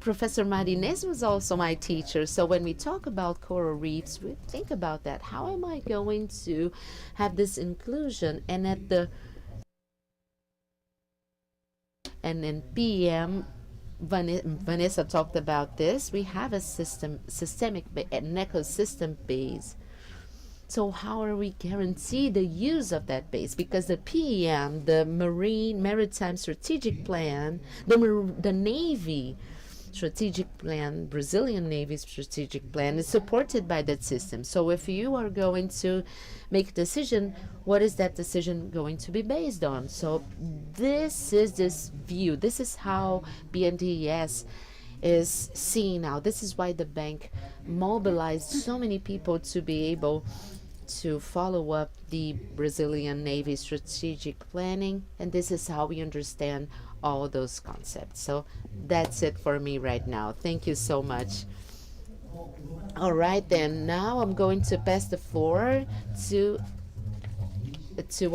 S3: Professor Marinês was also my teacher. So when we talk about coral reefs, we think about that. How am I going to have this inclusion? And at the in PM, Vanessa talked about this. We have a systemic, an ecosystem base. So how are we guarantee the use of that base? Because the PM, the Maritime Strategic Plan, the Navy strategic plan, Brazilian Navy strategic plan, is supported by that system. So if you are going to make a decision, what is that decision going to be based on? So this is this view. This is how BNDES is seen now. This is why the bank mobilized so many people to be able to follow up the Brazilian Navy strategic planning, and this is how we understand all those concepts. So that's it for me right now. Thank you so much. All right, then now I'm going to pass the floor to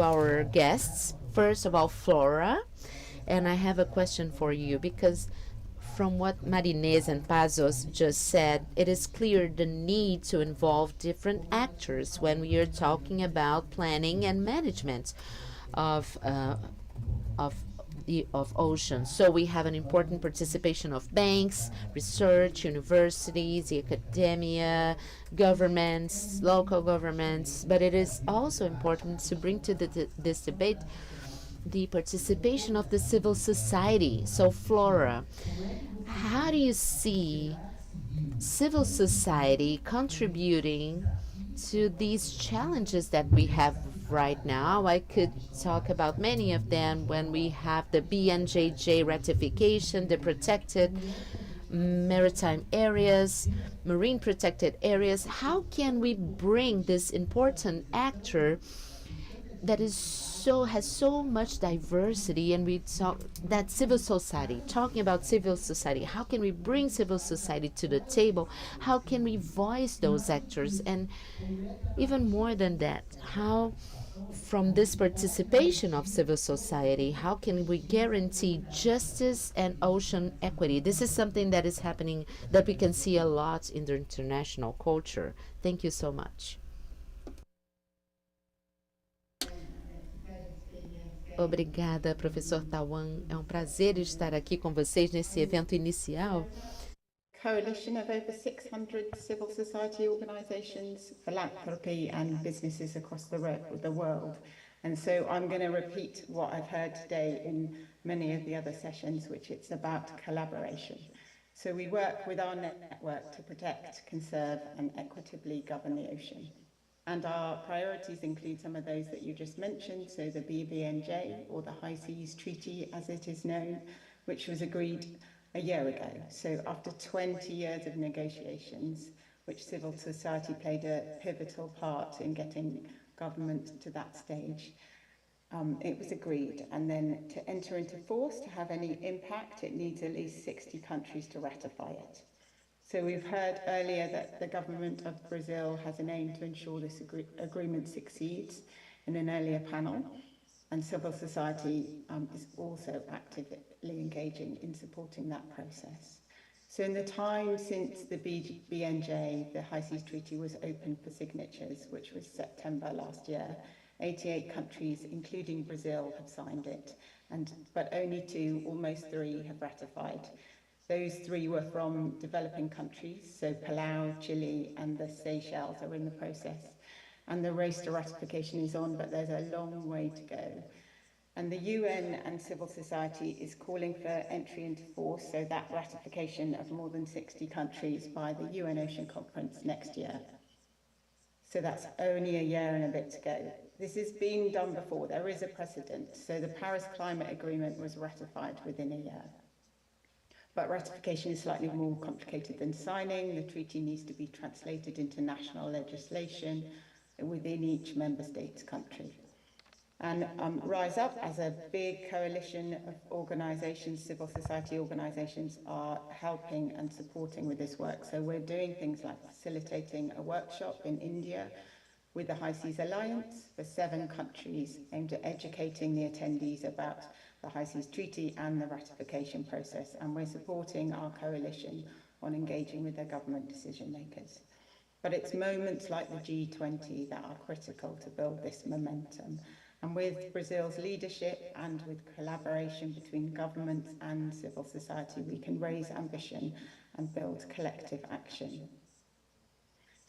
S3: our guests. First of all, Flora, and I have a question for you, because from what Marinês and Pazos just said, it is clear the need to involve different actors when we are talking about planning and management of oceans. So we have an important participation of banks, research, universities, the academia, governments, local governments, but it is also important to bring to this debate the participation of the civil society. So Flora, how do you see civil society contributing to these challenges that we have right now? I could talk about many of them when we have the BNJJ ratification, the protected maritime areas, marine protected areas. How can we bring this important actor that is has so much diversity, and we talk that civil society, talking about civil society, how can we bring civil society to the table? How can we voice those actors? And even more than that, how from this participation of civil society, how can we guarantee justice and ocean equity? This is something that is happening, that we can see a lot in the international culture. Thank you so much. Obrigada, professor Tawan. É um prazer estar aqui com vocês nesse evento inicial.
S19: Coalition of over 600 civil society organizations, philanthropy and businesses across the world. And so I'm going to repeat what I've heard today in many of the other sessions, which it's about collaboration. So we work with our network to protect, conserve and equitably govern the ocean. And our priorities include some of those that you just mentioned, so the BBNJ, or the High Seas Treaty as it is known, which was agreed a year ago. So after 20 years of negotiations, which civil society played a pivotal part in getting government to that stage, it was agreed. And then to enter into force, to have any impact, it needs at least 60 countries to ratify it. So we've heard earlier that the government of Brazil has an aim to ensure this agreement succeeds in an earlier panel, and civil society is also actively engaging in supporting that process. So in the time since the BNJ, the High Seas Treaty, was open for signatures, which was September last year, 88 countries, including Brazil, have signed it, but only 2, almost 3, have ratified. Those 3 were from developing countries, so Palau, Chile, and the Seychelles are in the process. And the race to ratification is on, but there's a long way to go. And the UN and civil society is calling for entry into force, so that ratification of more than 60 countries by the UN Ocean Conference next year. So that's only a year and a bit to go. This has been done before. There is a precedent. So the Paris Climate Agreement was ratified within a year. But ratification is slightly more complicated than signing. The treaty needs to be translated into national legislation within each member state's country. And Rise Up, as a big coalition of organizations, civil society organizations, are helping and supporting with this work. So we're doing things like facilitating a workshop in India with the High Seas Alliance for 7 countries, aimed at educating the attendees about the High Seas Treaty and the ratification process. And we're supporting our coalition on engaging with their government decision makers. But it's moments like the G20 that are critical to build this momentum. And with Brazil's leadership and with collaboration between governments and civil society, we can raise ambition and build collective action.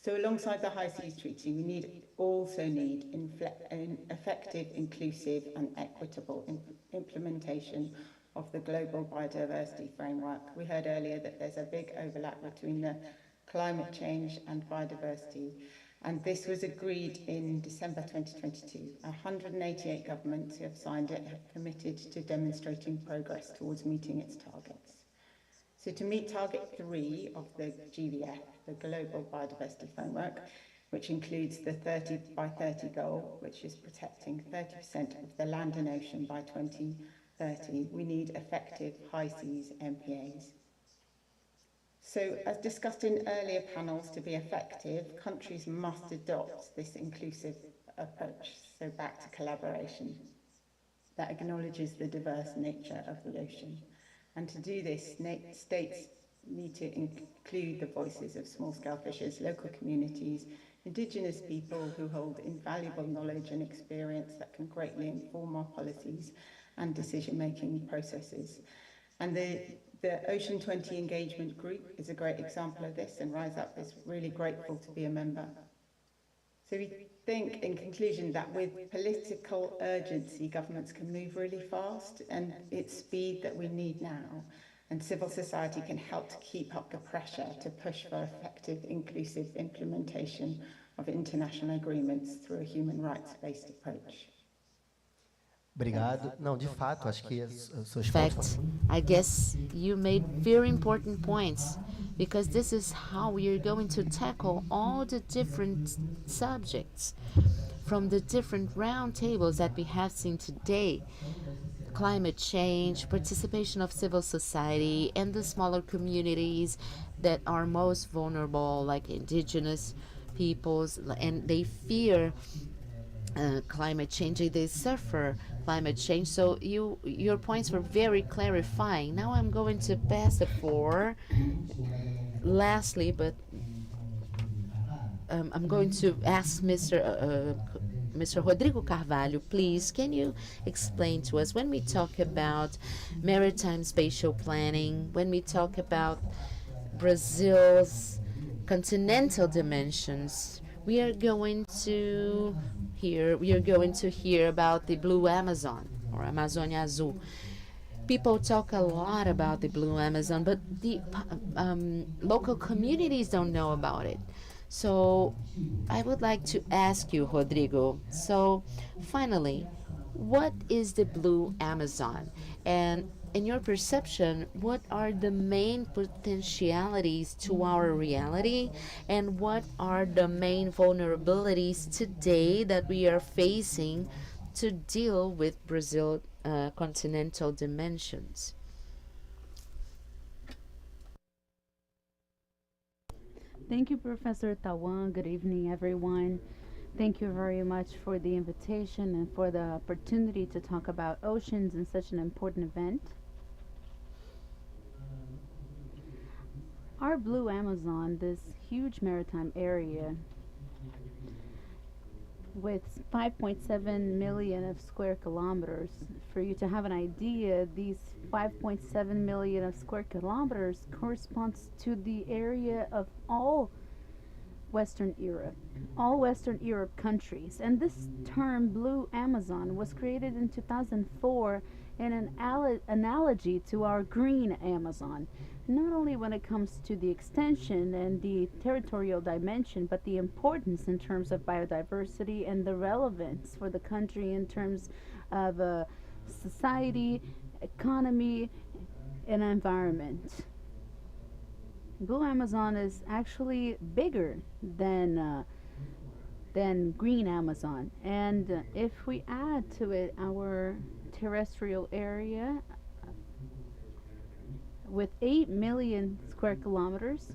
S19: So alongside the High Seas Treaty, we also need effective, inclusive and equitable implementation of the Global Biodiversity Framework. We heard earlier that there's a big overlap between the climate change and biodiversity, and this was agreed in December 2022. 188 governments who have signed it have committed to demonstrating progress towards meeting its targets. So to meet target 3 of the GBF, the Global Biodiversity Framework, which includes the 30 by 30 goal, which is protecting 30% of the land and ocean by 2030, we need effective high seas MPAs. So as discussed in earlier panels, to be effective, countries must adopt this inclusive approach, so back to collaboration, that acknowledges the diverse nature of the ocean. And to do this, states need to include the voices of small-scale fishers, local communities, indigenous people who hold invaluable knowledge and experience that can greatly inform our policies and decision-making processes. And the Ocean 20 Engagement Group is a great example of this, and Rise Up is really grateful to be a member. So we think, in conclusion, that with political urgency, governments can move really fast, and it's speed that we need now. And civil society can help to keep up the pressure to push for effective, inclusive implementation of international agreements through a human rights-based approach.
S18: Obrigado. Não, de fato, acho que seus
S3: pontos. I guess you made very important points, because this is how we are going to tackle all the different subjects, from the different roundtables that we have seen today, climate change, participation of civil society, and the smaller communities that are most vulnerable, like indigenous peoples, and they fear climate change, they suffer climate change. So your points were very clarifying. Now I'm going to pass the floor. Lastly, but I'm going to ask Mr. Rodrigo Carvalho, please, can you explain to us, when we talk about maritime spatial planning, when we talk about Brazil's continental dimensions, we are going to hear about the Blue Amazon, or Amazônia Azul. People talk a lot about the Blue Amazon, but the local communities don't know about it. So I would like to ask you, Rodrigo, so finally, what is the Blue Amazon? And in your perception, what are the main potentialities to our reality? And what are the main vulnerabilities today that we are facing to deal with Brazil's continental dimensions?
S1: Thank you, Professor Tawan. Good evening, everyone. Thank you very much for the invitation and for the opportunity to talk about oceans in such an important event. Our Blue Amazon, this huge maritime area with 5.7 million of square kilometers. For you to have an idea, these 5.7 million of square kilometers corresponds to the area of all Western Europe countries. And this term Blue Amazon was created in 2004 in an analogy to our Green Amazon, not only when it comes to the extension and the territorial dimension, but the importance in terms of biodiversity and the relevance for the country in terms of society, economy, and environment. Blue Amazon is actually bigger than Green Amazon, and if we add to it our terrestrial area with 8 million square kilometers,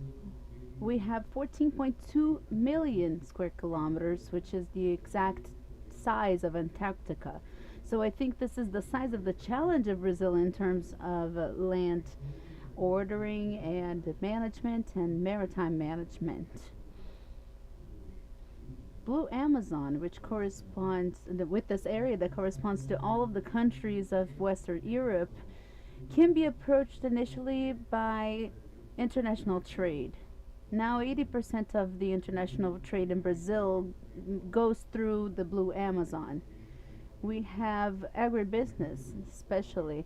S1: we have 14.2 million square kilometers, which is the exact size of Antarctica. So I think this is the size of the challenge of Brazil in terms of land ordering and management and maritime management. Blue Amazon, which corresponds with this area that corresponds to all of the countries of Western Europe, can be approached initially by international trade. Now 80% of the international trade in Brazil goes through the Blue Amazon. We have agribusiness, especially,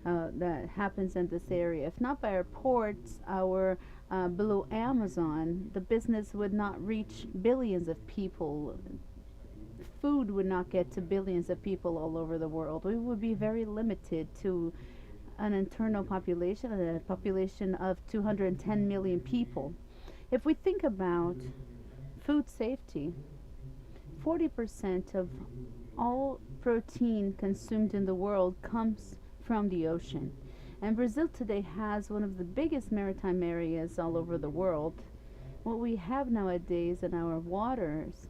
S1: that happens in this area. If not by our ports, our Blue Amazon, the business would not reach billions of people. Food would not get to billions of people all over the world. We would be very limited to an internal population, a population of 210 million people. If we think about food safety, 40% of all protein consumed in the world comes from the ocean. And Brazil today has one of the biggest maritime areas all over the world. What we have nowadays in our waters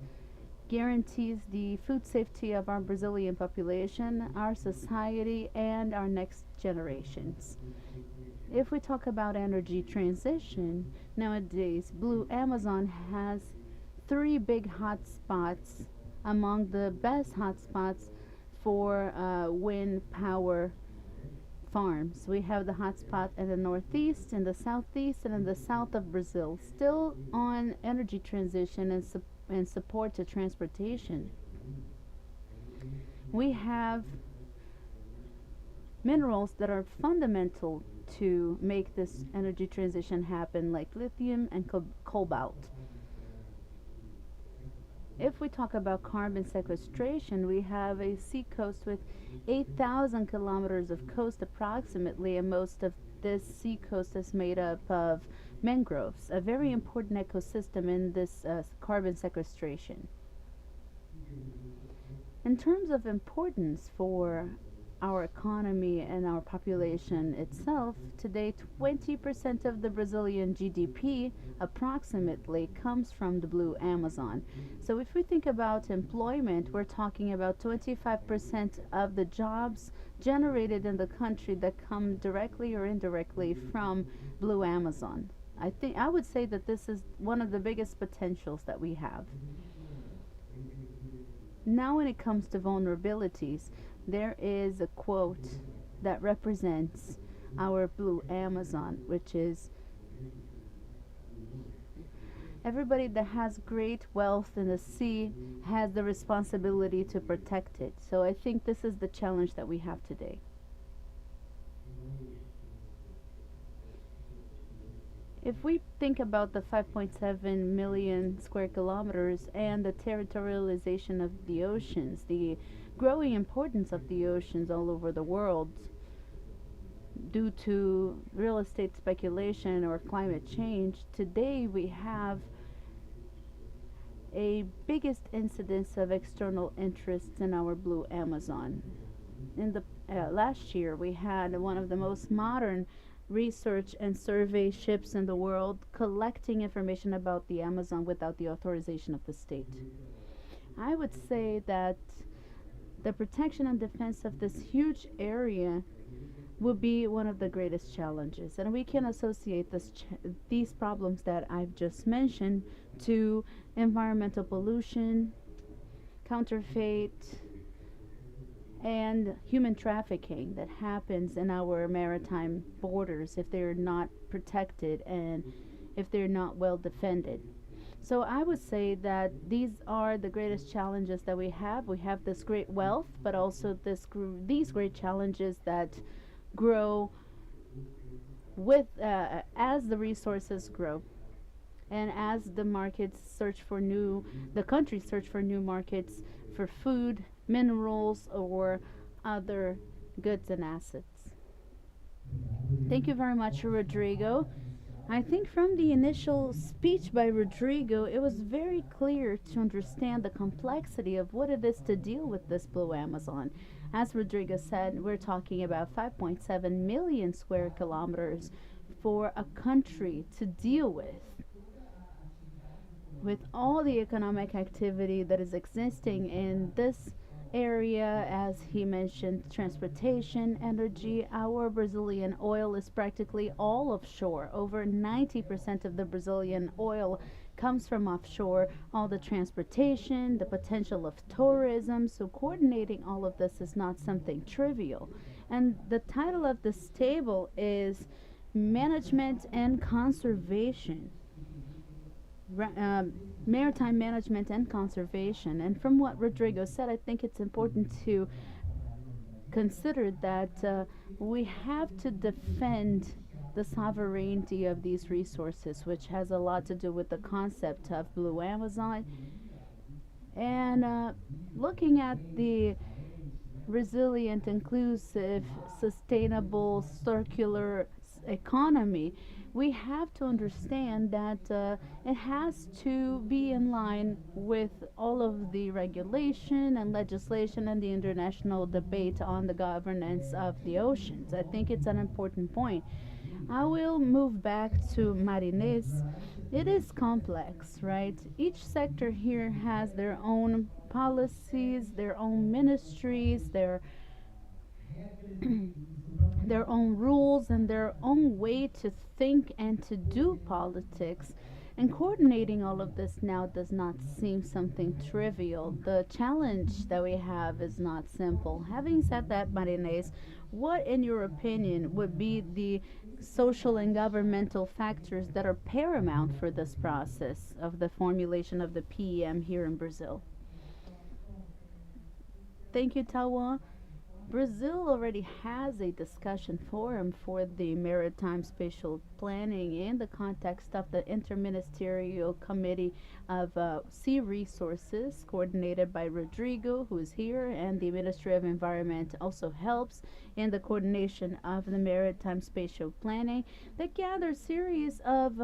S1: guarantees the food safety of our Brazilian population, our society, and our next generations. If we talk about energy transition, nowadays Blue Amazon has 3 big hotspots among the best hotspots for wind power farms. We have the hotspot in the northeast, in the southeast, and in the south of Brazil, still on energy transition and support to transportation. We have minerals that are fundamental to make this energy transition happen, like lithium and cobalt. If we talk about carbon sequestration, we have a sea coast with 8,000 kilometers of coast approximately, and most of this sea coast is made up of mangroves, a very important ecosystem in this carbon sequestration. In terms of importance for our economy and our population itself, today 20% of the Brazilian GDP approximately comes from the Blue Amazon. So if we think about employment, we're talking about 25% of the jobs generated in the country that come directly or indirectly from Blue Amazon. I would say that this is one of the biggest potentials that we have. Now when it comes to vulnerabilities, there is a quote that represents our Blue Amazon, which is, everybody that has great wealth in the sea has the responsibility to protect it. So I think this is the challenge that we have today. If we think about the 5.7 million square kilometers and the territorialization of the oceans, the growing importance of the oceans all over the world due to real estate speculation or climate change, today we have a biggest incidence of external interests in our Blue Amazon. In the last year, we had one of the most modern research and survey ships in the world collecting information about the Amazon without the authorization of the state. I would say that the protection and defense of this huge area will be one of the greatest challenges, and we can associate these problems that I've just mentioned to environmental pollution, counterfeit, and human trafficking that happens in our maritime borders if they're not protected and if they're not well defended. So I would say that these are the greatest challenges that we have. We have this great wealth, but also these great challenges that grow with as the resources grow, and as the markets the countries search for new markets for food, minerals, or other goods and assets. Thank you very much, Rodrigo. I think from the initial speech by Rodrigo, it was very clear to understand the complexity of what it is to deal with this Blue Amazon. As Rodrigo said, we're talking about 5.7 million square kilometers for a country to deal with all the economic activity that is existing in this area. As he mentioned, transportation, energy. Our Brazilian oil is practically all offshore. Over 90% of the Brazilian oil comes from offshore. All the transportation, the potential of tourism. So coordinating all of this is not something trivial. And the title of this table is Management and Conservation. Maritime management and conservation. And from what Rodrigo said, I think it's important to consider that we have to defend the sovereignty of these resources, which has a lot to do with the concept of Blue Amazon. And looking at the resilient, inclusive, sustainable, circular economy, we have to understand that it has to be in line with all of the regulation and legislation and the international debate on the governance of the oceans. I think it's an important point. I will move back to Marinês. It is complex, right? Each sector here has their own policies, their own ministries, their own rules, and their own way to think and to do politics. And coordinating all of this now does not seem something trivial. The challenge that we have is not simple. Having said that, Marinês, what, in your opinion, would be the social and governmental factors that are paramount for this process of the formulation of the PEM here in Brazil? Thank you, Tawa. Brazil already has a discussion forum for the maritime spatial planning in the context of the Interministerial Committee of Sea Resources, coordinated by Rodrigo, who is here, and the Ministry of Environment also helps in the coordination of the maritime spatial planning that gathers series of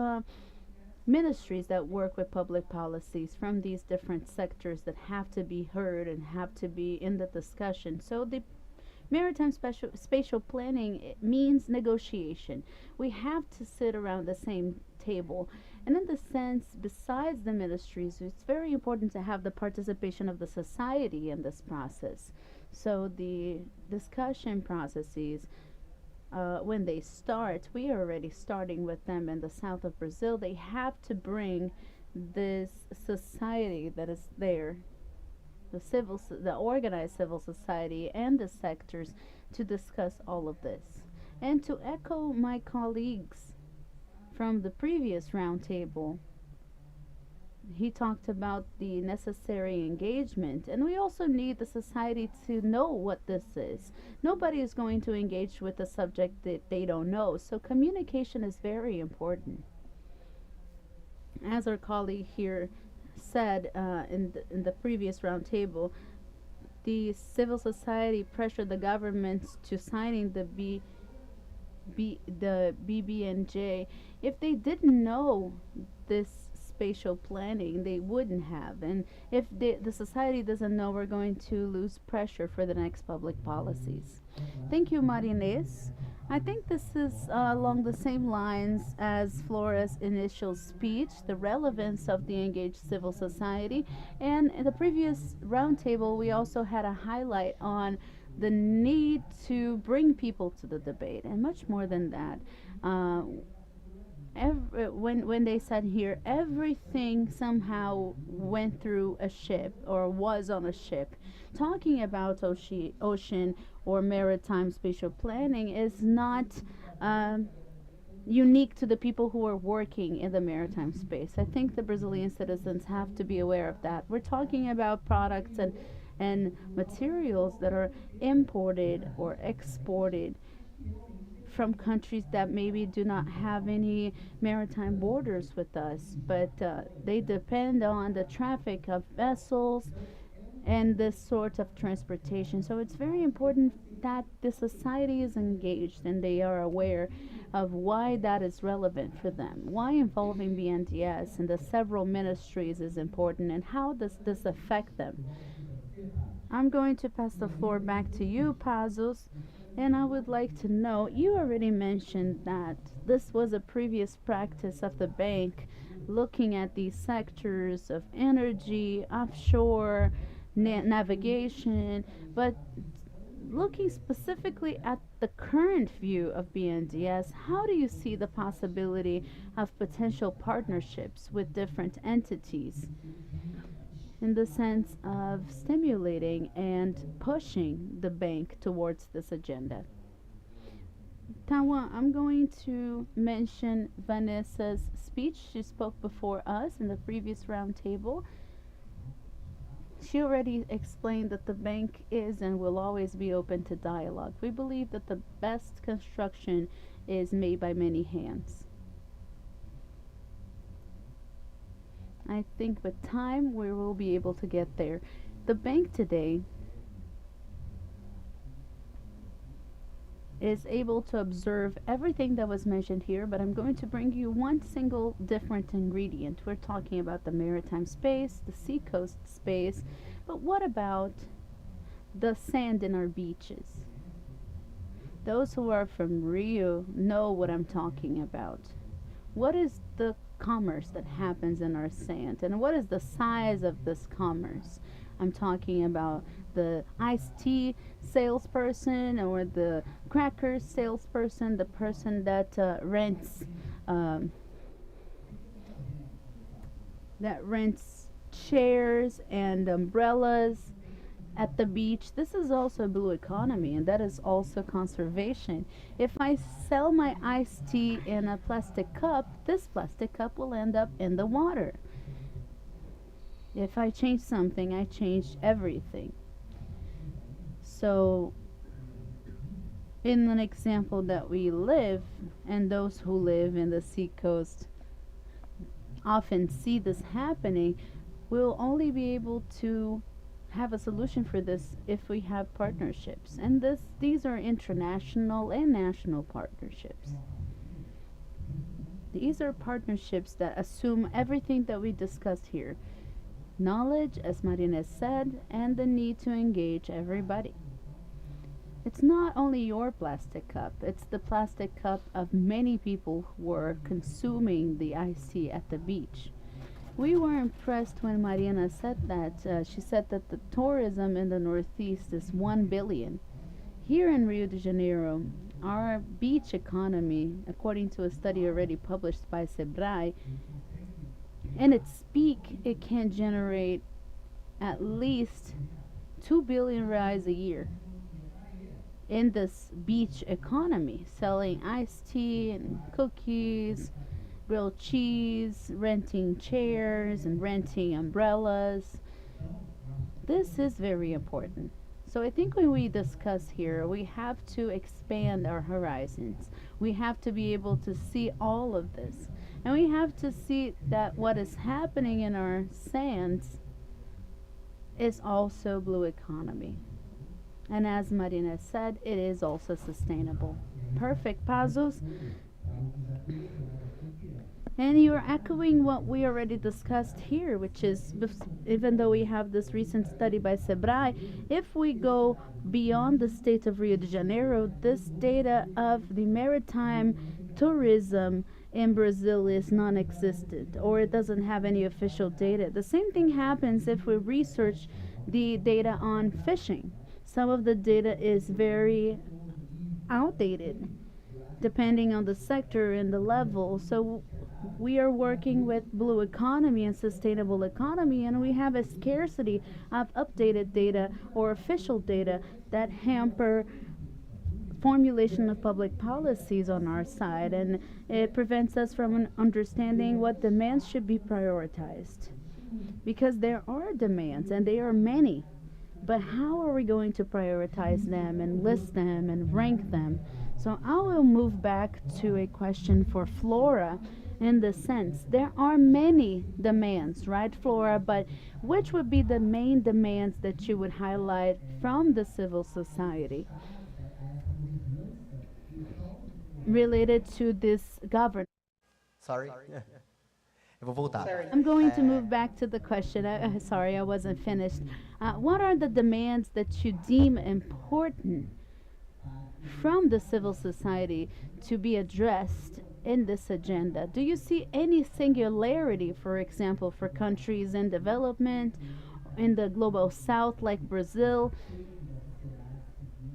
S1: ministries that work with public policies from these different sectors that have to be heard and have to be in the discussion. So the maritime spatial planning means negotiation. We have to sit around the same table. And in the sense, besides the ministries, it's very important to have the participation of the society in this process. So the discussion processes, when they start, we are already starting with them in the south of Brazil. They have to bring this society that is there, the organized civil society and the sectors, to discuss all of this. And to echo my colleagues from the previous roundtable, he talked about the necessary engagement, and we also need the society to know what this is. Nobody is going to engage with a subject that they don't know, so communication is very important. As our colleague here said in the previous roundtable, the civil society pressured the governments to signing the BBNJ. If they didn't know this spatial planning, they wouldn't have. And if the society doesn't know, we're going to lose pressure for the next public policies. Thank you, Marinês. I think this is along the same lines as Flora's initial speech, the relevance of the engaged civil society. And in the previous roundtable, we also had a highlight on the need to bring people to the debate, and much more than that. When they said here, everything somehow went through a ship or was on a ship. Talking about ocean or maritime spatial planning is not unique to the people who are working in the maritime space. I think the Brazilian citizens have to be aware of that. We're talking about products and materials that are imported or exported from countries that maybe do not have any maritime borders with us, but they depend on the traffic of vessels and this sort of transportation. So it's very important that the society is engaged and they are aware of why that is relevant for them, why involving BNDES and the several ministries is important, and how does this affect them. I'm going to pass the floor back to you, Pazos. And I would like to know, you already mentioned that this was a previous practice of the bank, looking at these sectors of energy, offshore, navigation, but looking specifically at the current view of BNDES, how do you see the possibility of potential partnerships with different entities in the sense of stimulating and pushing the bank towards this agenda? Tawa, I'm going to mention Vanessa's speech. She spoke before us in the previous roundtable. She already explained that the bank is and will always be open to dialogue. We believe that the best construction is made by many hands. I think with time we will be able to get there. The bank today is able to observe everything that was mentioned here, but I'm going to bring you one single different ingredient. We're talking about the maritime space, the seacoast space, but what about the sand in our beaches? Those who are from Rio know what I'm talking about. What is the commerce that happens in our sand, and what is the size of this commerce? I'm talking about the iced tea salesperson or the crackers salesperson, the person that rents chairs and umbrellas at the beach. This is also a blue economy, and that is also conservation. If I sell my iced tea in a plastic cup, this plastic cup will end up in the water. If I change something, I change everything. So in an example that we live, and those who live in the seacoast often see this happening, we'll only be able to have a solution for this if we have partnerships, and these are international and national partnerships. These are partnerships that assume everything that we discussed here. Knowledge, as Marina said, and the need to engage everybody. It's not only your plastic cup, it's the plastic cup of many people who were consuming the iced tea at the beach. We were impressed when Mariana said that. She said that the tourism in the Northeast is 1 billion. Here in Rio de Janeiro, our beach economy, according to a study already published by Sebrae, in its peak, it can generate at least 2 billion reais a year in this beach economy, selling iced tea and cookies, grilled cheese, renting chairs and renting umbrellas. This is very important. So I think when we discuss here, we have to expand our horizons. We have to be able to see all of this. And we have to see that what is happening in our sands is also blue economy. And as Marina said, it is also sustainable. Perfect, Pazos. And you're echoing what we already discussed here, which is, even though we have this recent study by Sebrae, if we go beyond the state of Rio de Janeiro, this data of the maritime tourism in Brazil is non-existent, or it doesn't have any official data. The same thing happens if we research the data on fishing. Some of the data is very outdated, depending on the sector and the level. So we are working with blue economy and sustainable economy, and we have a scarcity of updated data or official data that hamper formulation of public policies on our side, and it prevents us from understanding what demands should be prioritized. Because there are demands, and they are many, but how are we going to prioritize them and list them and rank them? So I will move back to a question for Flora, in the sense there are many demands, right, Flora? But which would be the main demands that you would highlight from the civil society related to this governance?
S18: Sorry. Eu vou voltar.
S1: I'm going to move back to the question. Sorry, I wasn't finished. What are the demands that you deem important from the civil society to be addressed in this agenda? Do you see any singularity, for example, for countries in development, in the global south like Brazil,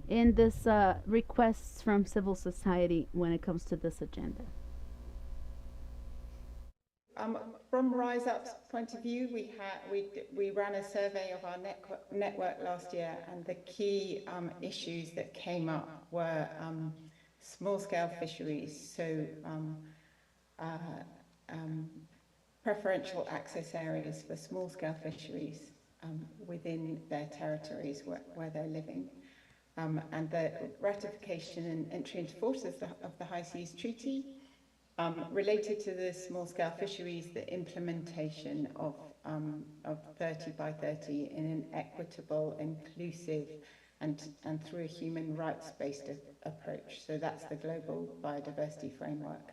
S1: in this requests from civil society when it comes to this agenda?
S19: From Rise Up's point of view, we ran a survey of our network last year, and the key issues that came up were small-scale fisheries, so preferential access areas for small-scale fisheries within their territories where they're living, and the ratification and entry into force of the High Seas Treaty. Related to the small-scale fisheries, the implementation of 30 by 30 in an equitable, inclusive, and through a human rights-based approach. So that's the global biodiversity framework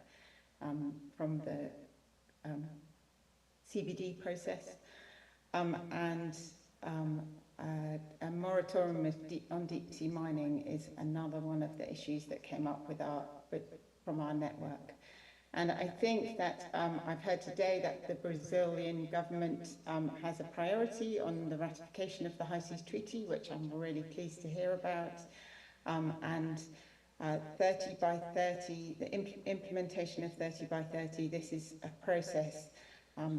S19: from the CBD process, and a moratorium on deep-sea mining is another one of the issues that came up from our network. And I think that I've heard today that the Brazilian government has a priority on the ratification of the High Seas Treaty, which I'm really pleased to hear about. And 30 by 30, the implementation of 30 by 30, this is a process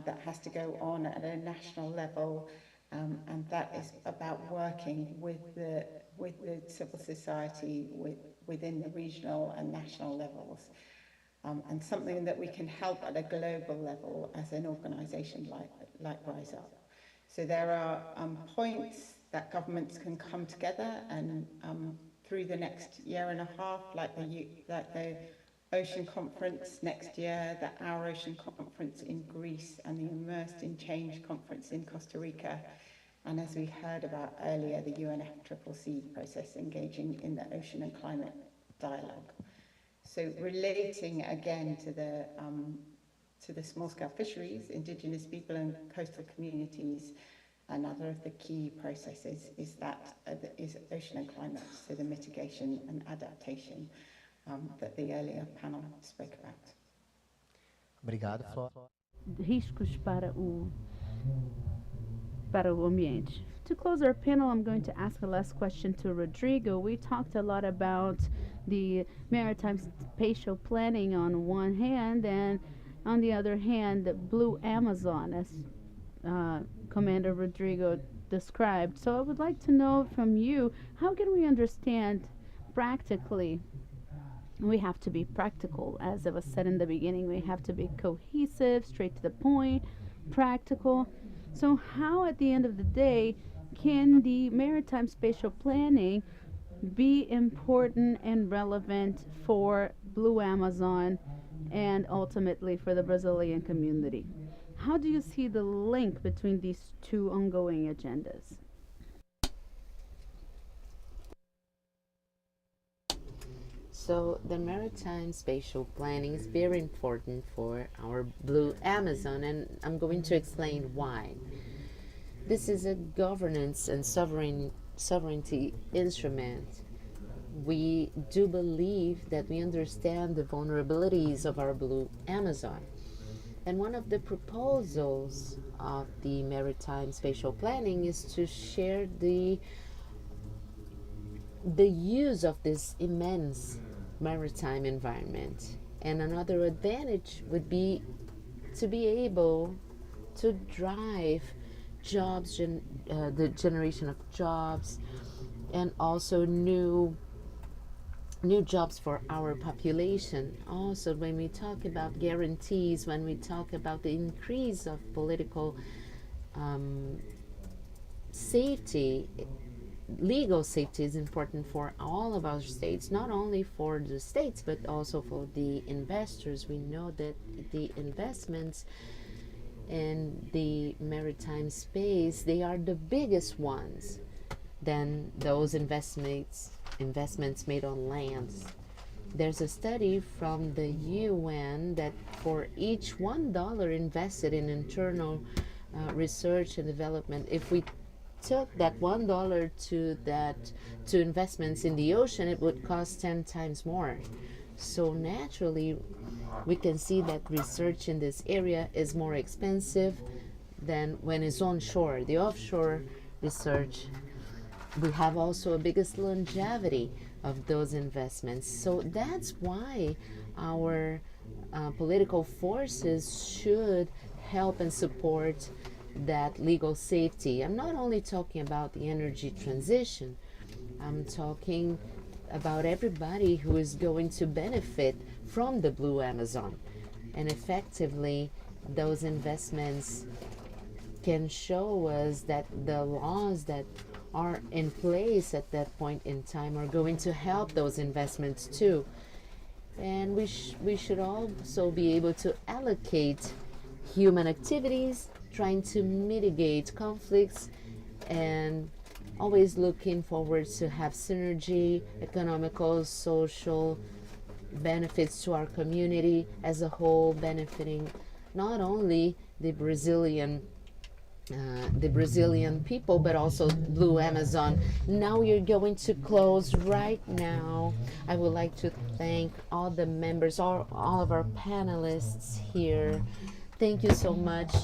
S19: that has to go on at a national level, and that is about working with the civil society within the regional and national levels. And something that we can help at a global level as an organisation like Rise Up. So there are points that governments can come together and through the next year and a half, like the Ocean Conference next year, the Our Ocean Conference in Greece, and the Immersed in Change Conference in Costa Rica. And as we heard about earlier, the UNFCCC process engaging in the ocean and climate dialogue. So relating again to the small-scale fisheries, indigenous people and coastal communities, another of the key processes is ocean and climate, so the mitigation and adaptation that the earlier panel spoke about.
S18: Obrigado, Flora.
S1: Riscos para o ambiente. To close our panel, I'm going to ask the last question to Rodrigo. We talked a lot about the maritime spatial planning on one hand, and on the other hand, the Blue Amazon, as Commander Rodrigo described. So I would like to know from you, how can we understand practically? We have to be practical, as it was said in the beginning. We have to be cohesive, straight to the point, practical. So how, at the end of the day, can the maritime spatial planning be important and relevant for Blue Amazon and ultimately for the Brazilian community? How do you see the link between these two ongoing agendas?
S3: So the maritime spatial planning is very important for our Blue Amazon, and I'm going to explain why. This is a governance and sovereignty instrument. We do believe that we understand the vulnerabilities of our Blue Amazon. And one of the proposals of the maritime spatial planning is to share the use of this immense maritime environment. And another advantage would be to be able to drive jobs, the generation of jobs, and also new jobs for our population. Also, when we talk about guarantees, when we talk about the increase of political safety, legal safety is important for all of our states, not only for the states, but also for the investors. We know that the investments in the maritime space, they are the biggest ones than those investments made on land. There's a study from the UN that for each $1 invested in internal research and development, if we took that $1 to investments in the ocean, it would cost 10 times more. So naturally, we can see that research in this area is more expensive than when it's onshore. The offshore research, we have also a biggest longevity of those investments. So that's why our political forces should help and support that legal safety. I'm not only talking about the energy transition, I'm talking about everybody who is going to benefit from the Blue Amazon. And effectively, those investments can show us that the laws that are in place at that point in time are going to help those investments too. And we should also be able to allocate human activities, trying to mitigate conflicts, and always looking forward to have synergy, economical, social benefits to our community as a whole, benefiting not only the Brazilian people, but also Blue Amazon. Now we are going to close right now. I would like to thank all the members, all of our panelists here. Thank you so much,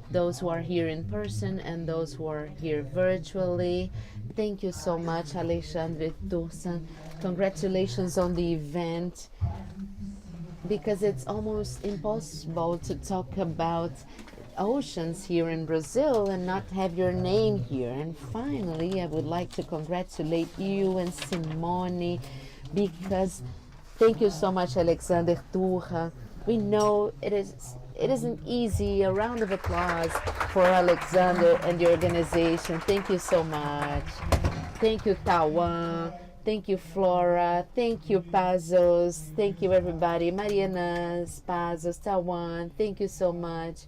S3: those who are here in person and those who are here virtually. Thank you so much, Alexandre Tursan. Congratulations on the event, because it's almost impossible to talk about oceans here in Brazil and not have your name here. And finally, I would like to congratulate you and Simone, because thank you so much, Alexander Turra. We know it isn't easy. A round of applause for Alexander and the organization. Thank you so much. Thank you, Tawan. Thank you, Flora. Thank you, Pazos. Thank you, everybody. Marianas, Pazos, Tawan. Thank you so much.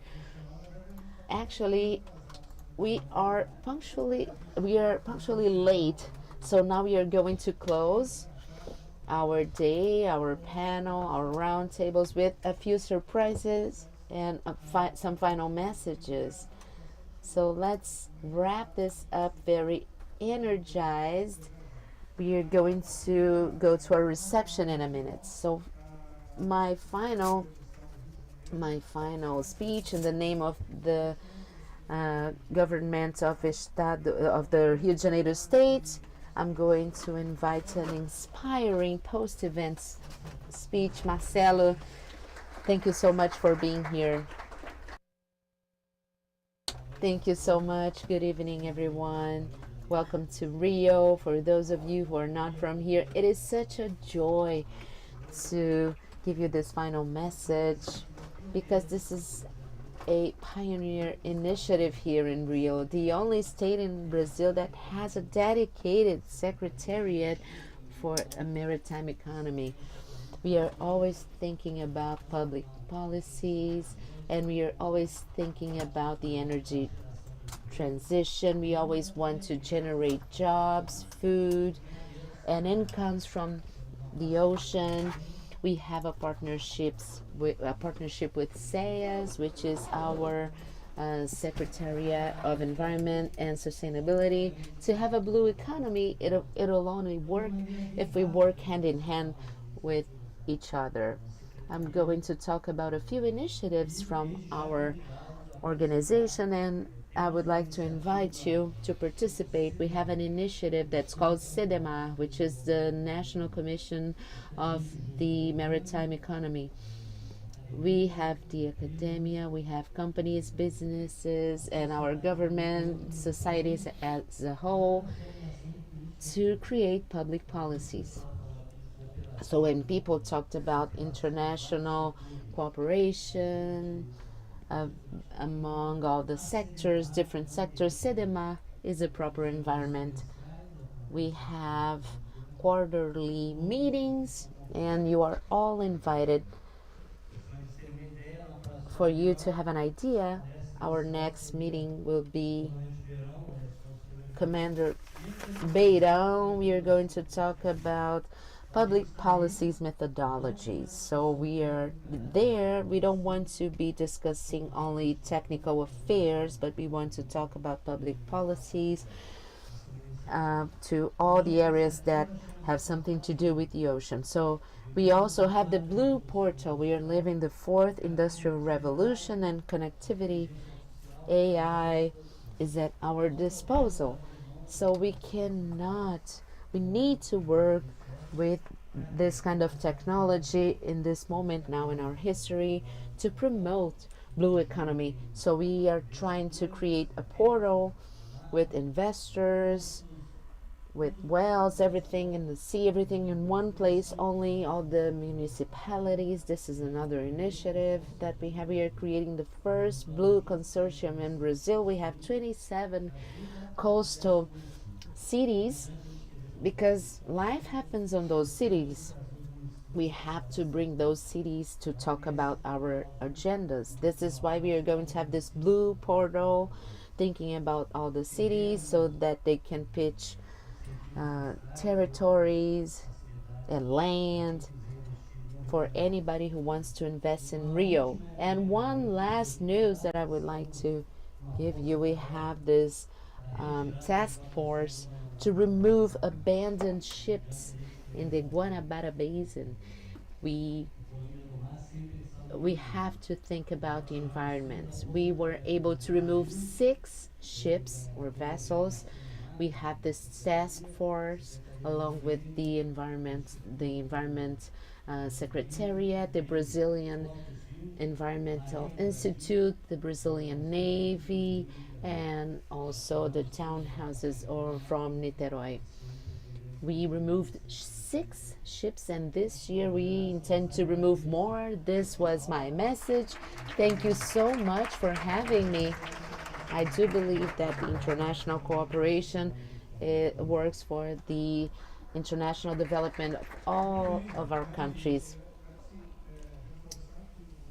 S3: Actually, we are punctually late, so now we are going to close our day, our panel, our roundtables with a few surprises and some final messages. So let's wrap this up very energized. We are going to go to our reception in a minute. So my final speech in the name of the government of the Rio de Janeiro state, I'm going to invite an inspiring post-event speech. Marcelo, thank you so much for being here. Thank you so much. Good evening, everyone. Welcome to Rio. For those of you who are not from here, it is such a joy to give you this final message, because this is a pioneer initiative here in Rio, the only state in Brazil that has a dedicated secretariat for a maritime economy. We are always thinking about public policies, and we are always thinking about the energy transition. We always want to generate jobs, food, and incomes from the ocean. We have a partnership with SEAS, which is our Secretariat of Environment and Sustainability. To have a blue economy, it'll only work if we work hand in hand with each other. I'm going to talk about a few initiatives from our organization, and I would like to invite you to participate. We have an initiative that's called CEDEMAR, which is the National Commission of the Maritime Economy. We have the academia, we have companies, businesses, and our government, societies as a whole, to create public policies. So when people talked about international cooperation, among all the sectors, different sectors, CEDEMAR is a proper environment. We have quarterly meetings, and you are all invited. For you to have an idea, our next meeting will be Commander Beirão. We are going to talk about public policies methodologies. So we are there. We don't want to be discussing only technical affairs, but we want to talk about public policies to all the areas that have something to do with the ocean. So we also have the Blue Portal. We are living the fourth industrial revolution, and connectivity, AI, is at our disposal. So we need to work with this kind of technology in this moment now in our history to promote blue economy. So we are trying to create a portal with investors, with wells, everything in the sea, everything in one place, only all the municipalities. This is another initiative that we have. We are creating the first blue consortium in Brazil. We have 27 coastal cities, because life happens on those cities. We have to bring those cities to talk about our agendas. This is why we are going to have this blue portal, thinking about all the cities so that they can pitch territories and land for anybody who wants to invest in Rio. And one last news that I would like to give you, we have this task force to remove abandoned ships in the Guanabara Basin. We have to think about the environment. We were able to remove 6 ships or vessels. We have this task force along with the environment Secretariat, the Brazilian Environmental Institute, the Brazilian Navy, and also the townhouses from Niterói. We removed 6 ships, and this year we intend to remove more. This was my message. Thank you so much for having me. I do believe that the international cooperation works for the international development of all of our countries.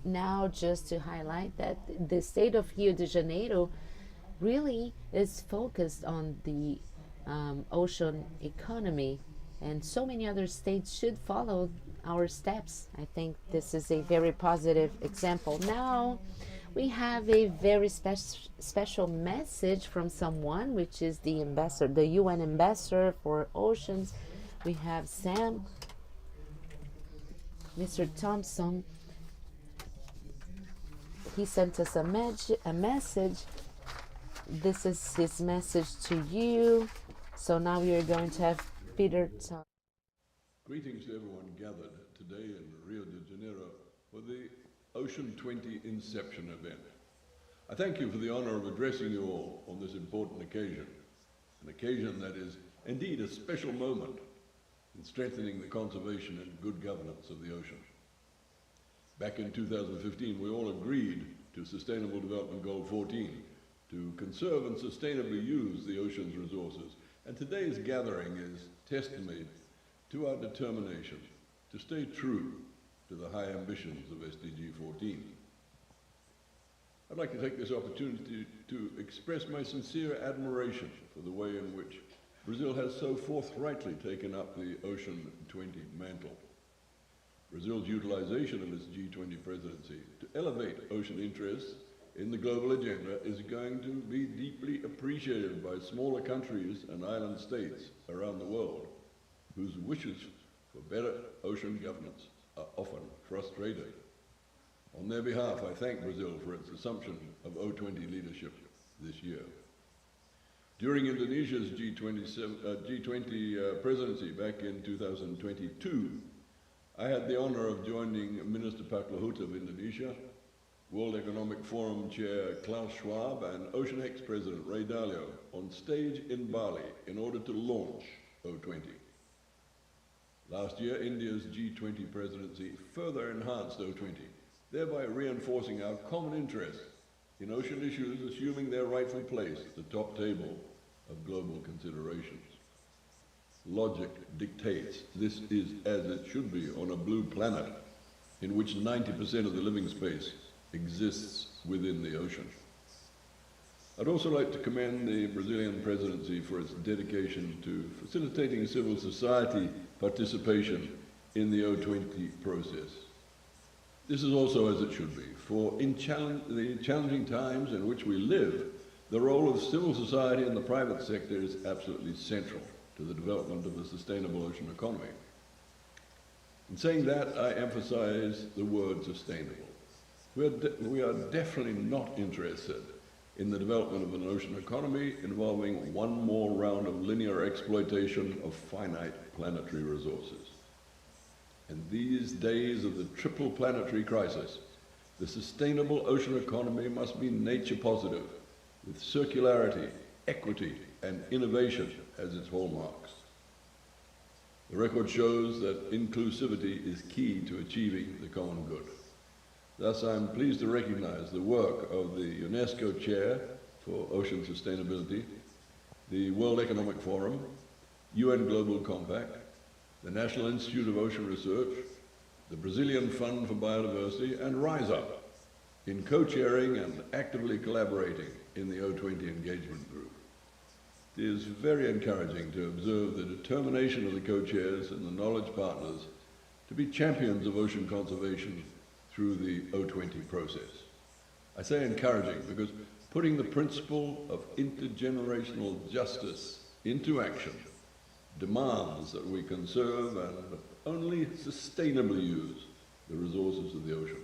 S3: Now, just to highlight that the state of Rio de Janeiro really is focused on the ocean economy. and so many other states should follow our steps. I think this is a very positive example. Now we have a very special message from someone, which is the ambassador, the UN ambassador for oceans. We have Sam, Mr. Thompson. He sent us a message. This is his message to you. So now we are going to have Peter talk.
S20: Greetings to everyone gathered today in Rio de Janeiro for the Ocean 20 Inception event. I thank you for the honor of addressing you all on this important occasion, an occasion that is indeed a special moment in strengthening the conservation and good governance of the ocean. Back in 2015, we all agreed to Sustainable Development Goal 14 to conserve and sustainably use the ocean's resources. And today's gathering is testimony to our determination to stay true to the high ambitions of SDG 14. I'd like to take this opportunity to express my sincere admiration for the way in which Brazil has so forthrightly taken up the Ocean 20 mantle. Brazil's utilization of its G20 presidency to elevate ocean interests in the global agenda is going to be deeply appreciated by smaller countries and island states around the world, whose wishes for better ocean governance are often frustrated. On their behalf, I thank Brazil for its assumption of O20 leadership this year. During Indonesia's G20 presidency back in 2022, I had the honor of joining Minister Pak Luhut of Indonesia, World Economic Forum Chair Klaus Schwab, and OceanX President Ray Dalio on stage in Bali in order to launch O20. Last year, India's G20 presidency further enhanced O20, thereby reinforcing our common interest in ocean issues assuming their rightful place at the top table of global considerations. Logic dictates this is as it should be on a blue planet in which 90% of the living space exists within the ocean. I'd also like to commend the Brazilian presidency for its dedication to facilitating civil society participation in the O20 process. This is also as it should be, for in the challenging times in which we live, the role of civil society and the private sector is absolutely central to the development of a sustainable ocean economy. In saying that, I emphasize the word sustainable. We are definitely not interested in the development of an ocean economy involving one more round of linear exploitation of finite planetary resources. In these days of the triple planetary crisis, the sustainable ocean economy must be nature positive, with circularity, equity, and innovation as its hallmarks. The record shows that inclusivity is key to achieving the common good. Thus, I'm pleased to recognize the work of the UNESCO Chair for Ocean Sustainability, the World Economic Forum, UN Global Compact, the National Institute of Ocean Research, the Brazilian Fund for Biodiversity, and Rise Up in co-chairing and actively collaborating in the O20 engagement group. It is very encouraging to observe the determination of the co-chairs and the knowledge partners to be champions of ocean conservation through the O20 process. I say encouraging because putting the principle of intergenerational justice into action demands that we conserve and only sustainably use the resources of the ocean.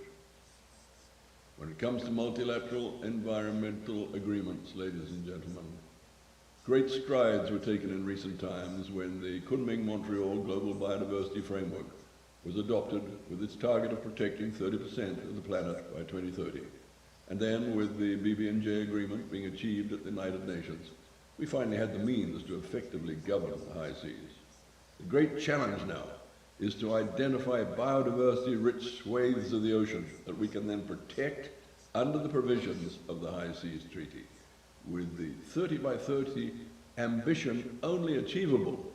S20: When it comes to multilateral environmental agreements, ladies and gentlemen, great strides were taken in recent times when the Kunming-Montreal Global Biodiversity Framework was adopted with its target of protecting 30% of the planet by 2030. And then with the BBNJ agreement being achieved at the United Nations, we finally had the means to effectively govern the high seas. The great challenge now is to identify biodiversity-rich swathes of the ocean that we can then protect under the provisions of the High Seas Treaty, with the 30 by 30 ambition only achievable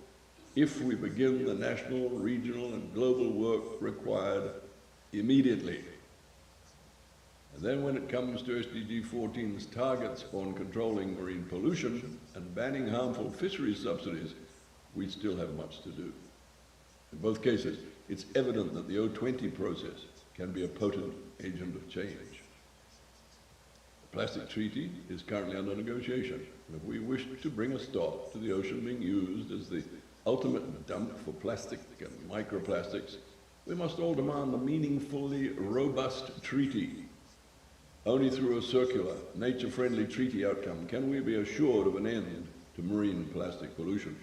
S20: if we begin the national, regional, and global work required immediately. And then when it comes to SDG 14's targets on controlling marine pollution and banning harmful fisheries subsidies, we still have much to do. In both cases, it's evident that the O20 process can be a potent agent of change. The plastic treaty is currently under negotiation, and if we wish to bring a stop to the ocean being used as the ultimate dump for plastic and microplastics, we must all demand a meaningfully robust treaty. Only through a circular, nature-friendly treaty outcome can we be assured of an end to marine plastic pollution.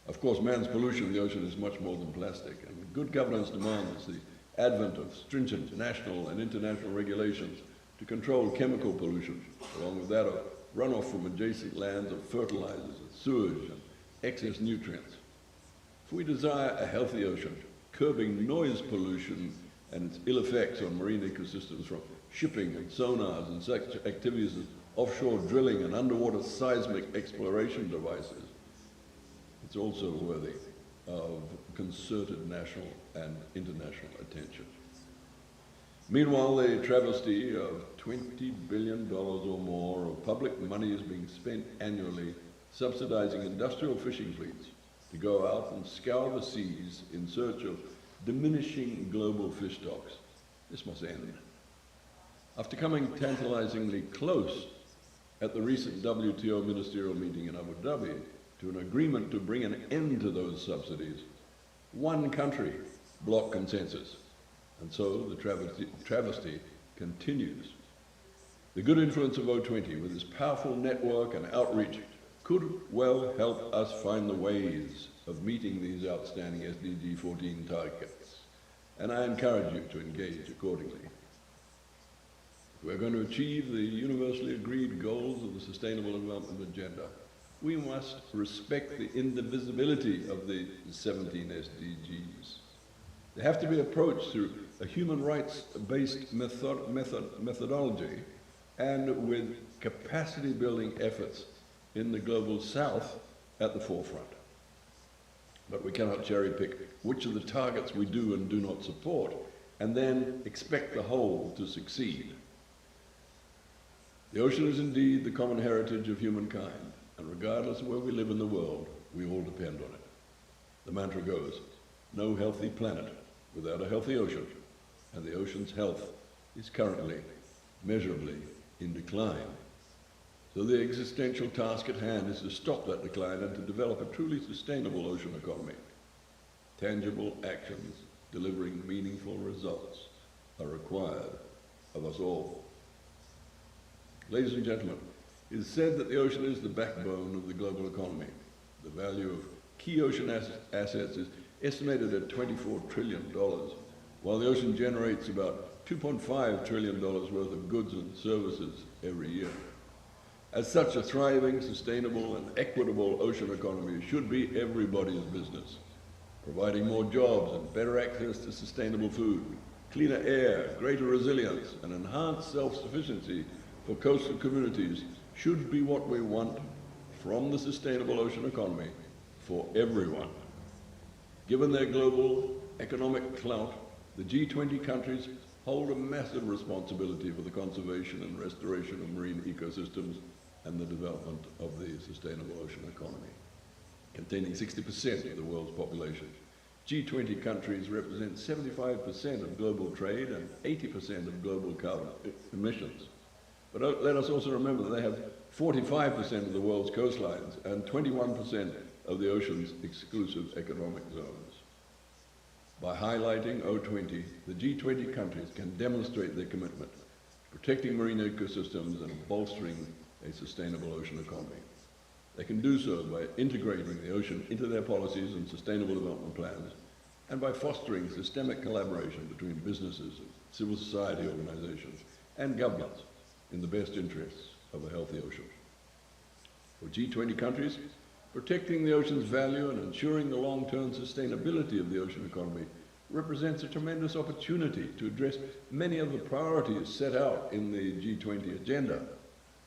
S20: Of course, man's pollution of the ocean is much more than plastic, and good governance demands the advent of stringent national and international regulations to control chemical pollution, along with that of runoff from adjacent lands of fertilizers and sewage and excess nutrients. If we desire a healthy ocean, curbing noise pollution and its ill effects on marine ecosystems from shipping and sonars and such activities as offshore drilling and underwater seismic exploration devices, it's also worthy of concerted national and international attention. Meanwhile, the travesty of $20 billion or more of public money is being spent annually subsidizing industrial fishing fleets to go out and scour the seas in search of diminishing global fish stocks. This must end. After coming tantalizingly close at the recent WTO ministerial meeting in Abu Dhabi to an agreement to bring an end to those subsidies, one country blocked consensus. And so the travesty continues. The good influence of O20 with its powerful network and outreach could well help us find the ways of meeting these outstanding SDG 14 targets. And I encourage you to engage accordingly. If we're going to achieve the universally agreed goals of the Sustainable Development Agenda, we must respect the indivisibility of the 17 SDGs. They have to be approached through a human rights-based methodology and with capacity-building efforts in the global south at the forefront. But we cannot cherry-pick which of the targets we do and do not support and then expect the whole to succeed. The ocean is indeed the common heritage of humankind, and regardless of where we live in the world, we all depend on it. The mantra goes, no healthy planet without a healthy ocean, and the ocean's health is currently measurably in decline. So the existential task at hand is to stop that decline and to develop a truly sustainable ocean economy. Tangible actions delivering meaningful results are required of us all. Ladies and gentlemen, it is said that the ocean is the backbone of the global economy. The value of key ocean assets is estimated at $24 trillion, while the ocean generates about $2.5 trillion worth of goods and services every year. As such, a thriving, sustainable, and equitable ocean economy should be everybody's business, providing more jobs and better access to sustainable food, cleaner air, greater resilience, and enhanced self-sufficiency for coastal communities should be what we want from the sustainable ocean economy for everyone. Given their global economic clout, the G20 countries hold a massive responsibility for the conservation and restoration of marine ecosystems and the development of the sustainable ocean economy. Containing 60% of the world's population, G20 countries represent 75% of global trade and 80% of global carbon emissions. But let us also remember that they have 45% of the world's coastlines and 21% of the ocean's exclusive economic zones. By highlighting O20, the G20 countries can demonstrate their commitment to protecting marine ecosystems and bolstering a sustainable ocean economy. They can do so by integrating the ocean into their policies and sustainable development plans, and by fostering systemic collaboration between businesses, civil society organizations, and governments in the best interests of a healthy ocean. For G20 countries, protecting the ocean's value and ensuring the long-term sustainability of the ocean economy represents a tremendous opportunity to address many of the priorities set out in the G20 agenda,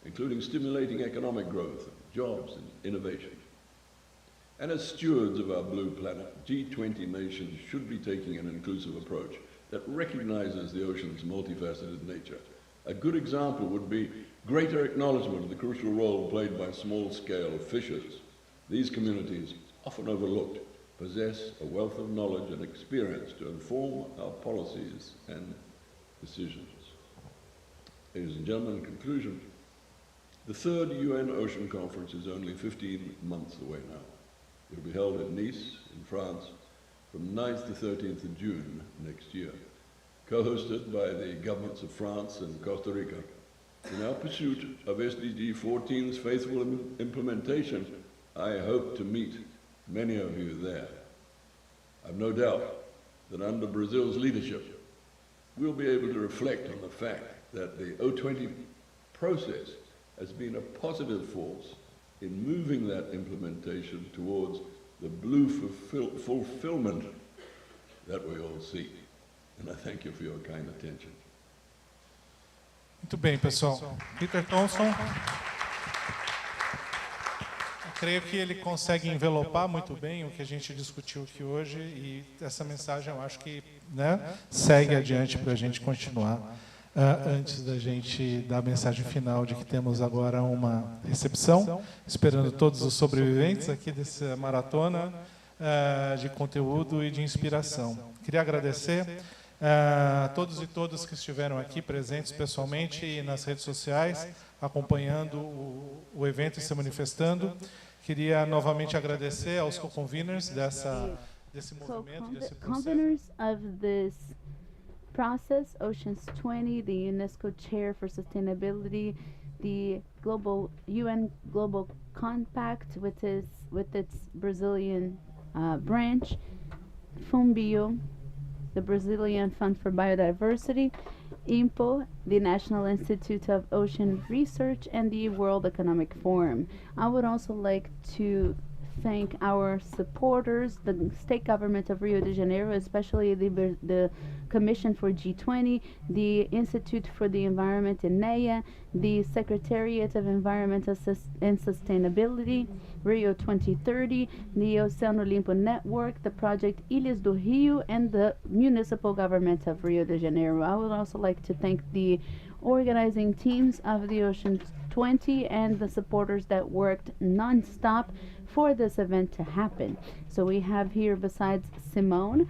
S20: including stimulating economic growth, jobs, and innovation. And as stewards of our blue planet, G20 nations should be taking an inclusive approach that recognizes the ocean's multifaceted nature. A good example would be greater acknowledgement of the crucial role played by small-scale fishers. These communities, often overlooked, possess a wealth of knowledge and experience to inform our policies and decisions. Ladies and gentlemen, in conclusion, the third UN Ocean Conference is only 15 months away now. It will be held in Nice, in France, from 9th to 13th of June next year, co-hosted by the governments of France and Costa Rica. In our pursuit of SDG 14's faithful implementation, I hope to meet many of you there. I've no doubt that under Brazil's leadership, we'll be able to reflect on the fact that the O20 process has been a positive force in moving that implementation towards the blue fulfillment that we all seek. And I thank you for your kind attention.
S6: Muito bem, pessoal. Peter Thompson. Eu creio que ele consegue envelopar muito bem o que a gente discutiu aqui hoje e essa mensagem eu acho que, né, segue adiante para a gente continuar. Antes da gente dar a mensagem final de que temos agora uma recepção, esperando todos os sobreviventes aqui dessa maratona de conteúdo e de inspiração. Queria agradecer a todos e todas que estiveram aqui presentes pessoalmente e nas redes sociais, acompanhando o evento e se manifestando. Queria novamente agradecer aos co-conveners desse movimento, desse processo.
S1: Process, Oceans 20, the UNESCO Chair for Sustainability, the UN Global Compact with its Brazilian branch, FUNBIO, the Brazilian Fund for Biodiversity, INPO, the National Institute of Ocean Research, and the World Economic Forum. I would also like to thank our supporters, the state government of Rio de Janeiro, especially the Commission for G20, the Institute for the Environment in NEA, the Secretariat of Environment and Sustainability, Rio 2030, the Oceano Limpo Network, the Project Ilhas do Rio, and the municipal government of Rio de Janeiro. I would also like to thank the organizing teams of the Ocean 20 and the supporters that worked non-stop for this event to happen. So we have here, besides Simone,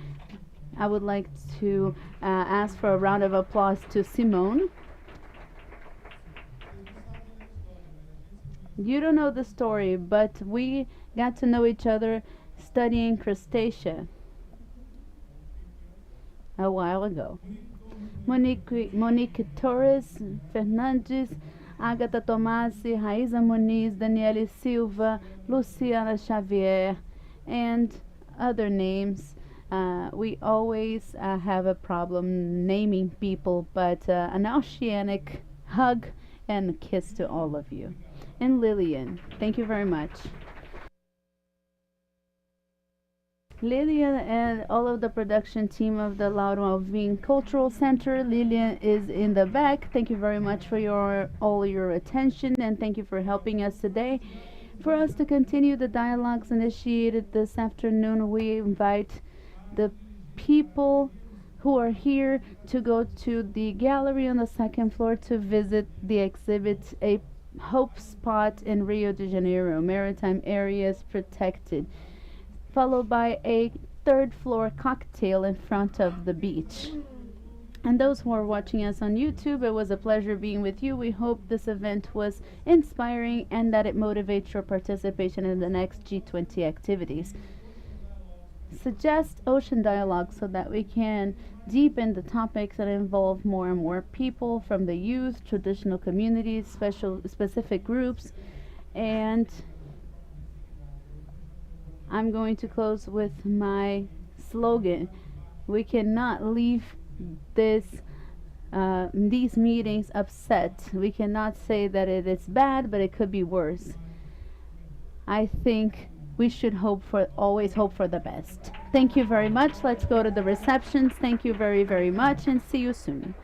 S1: I would like to ask for a round of applause to Simone. You don't know the story, but we got to know each other studying crustacea a while ago. Monique Torres Fernandes, Agatha Tomasi, Raíza Muniz, Daniele Silva, Luciana Xavier, and other names. We always have a problem naming people, but an oceanic hug and a kiss to all of you. And Lillian, thank you very much. Lillian and all of the production team of the Lauro Alvim Cultural Center. Lillian is in the back. Thank you very much for all your attention, and thank you for helping us today. For us to continue the dialogues initiated this afternoon, we invite the people who are here to go to the gallery on the second floor to visit the exhibit, A Hope Spot in Rio de Janeiro, Maritime Areas Protected, followed by a third floor cocktail in front of the beach. And those who are watching us on YouTube, it was a pleasure being with you. We hope this event was inspiring and that it motivates your participation in the next G20 activities. Suggest ocean dialogue so that we can deepen the topics that involve more and more people, from the youth, traditional communities, specific groups, and I'm going to close with my slogan. We cannot leave these meetings upset. We cannot say that it is bad, but it could be worse. I think we should always hope for the best. Thank you very much. Let's go to the receptions. Thank you very, very much, and see you soon.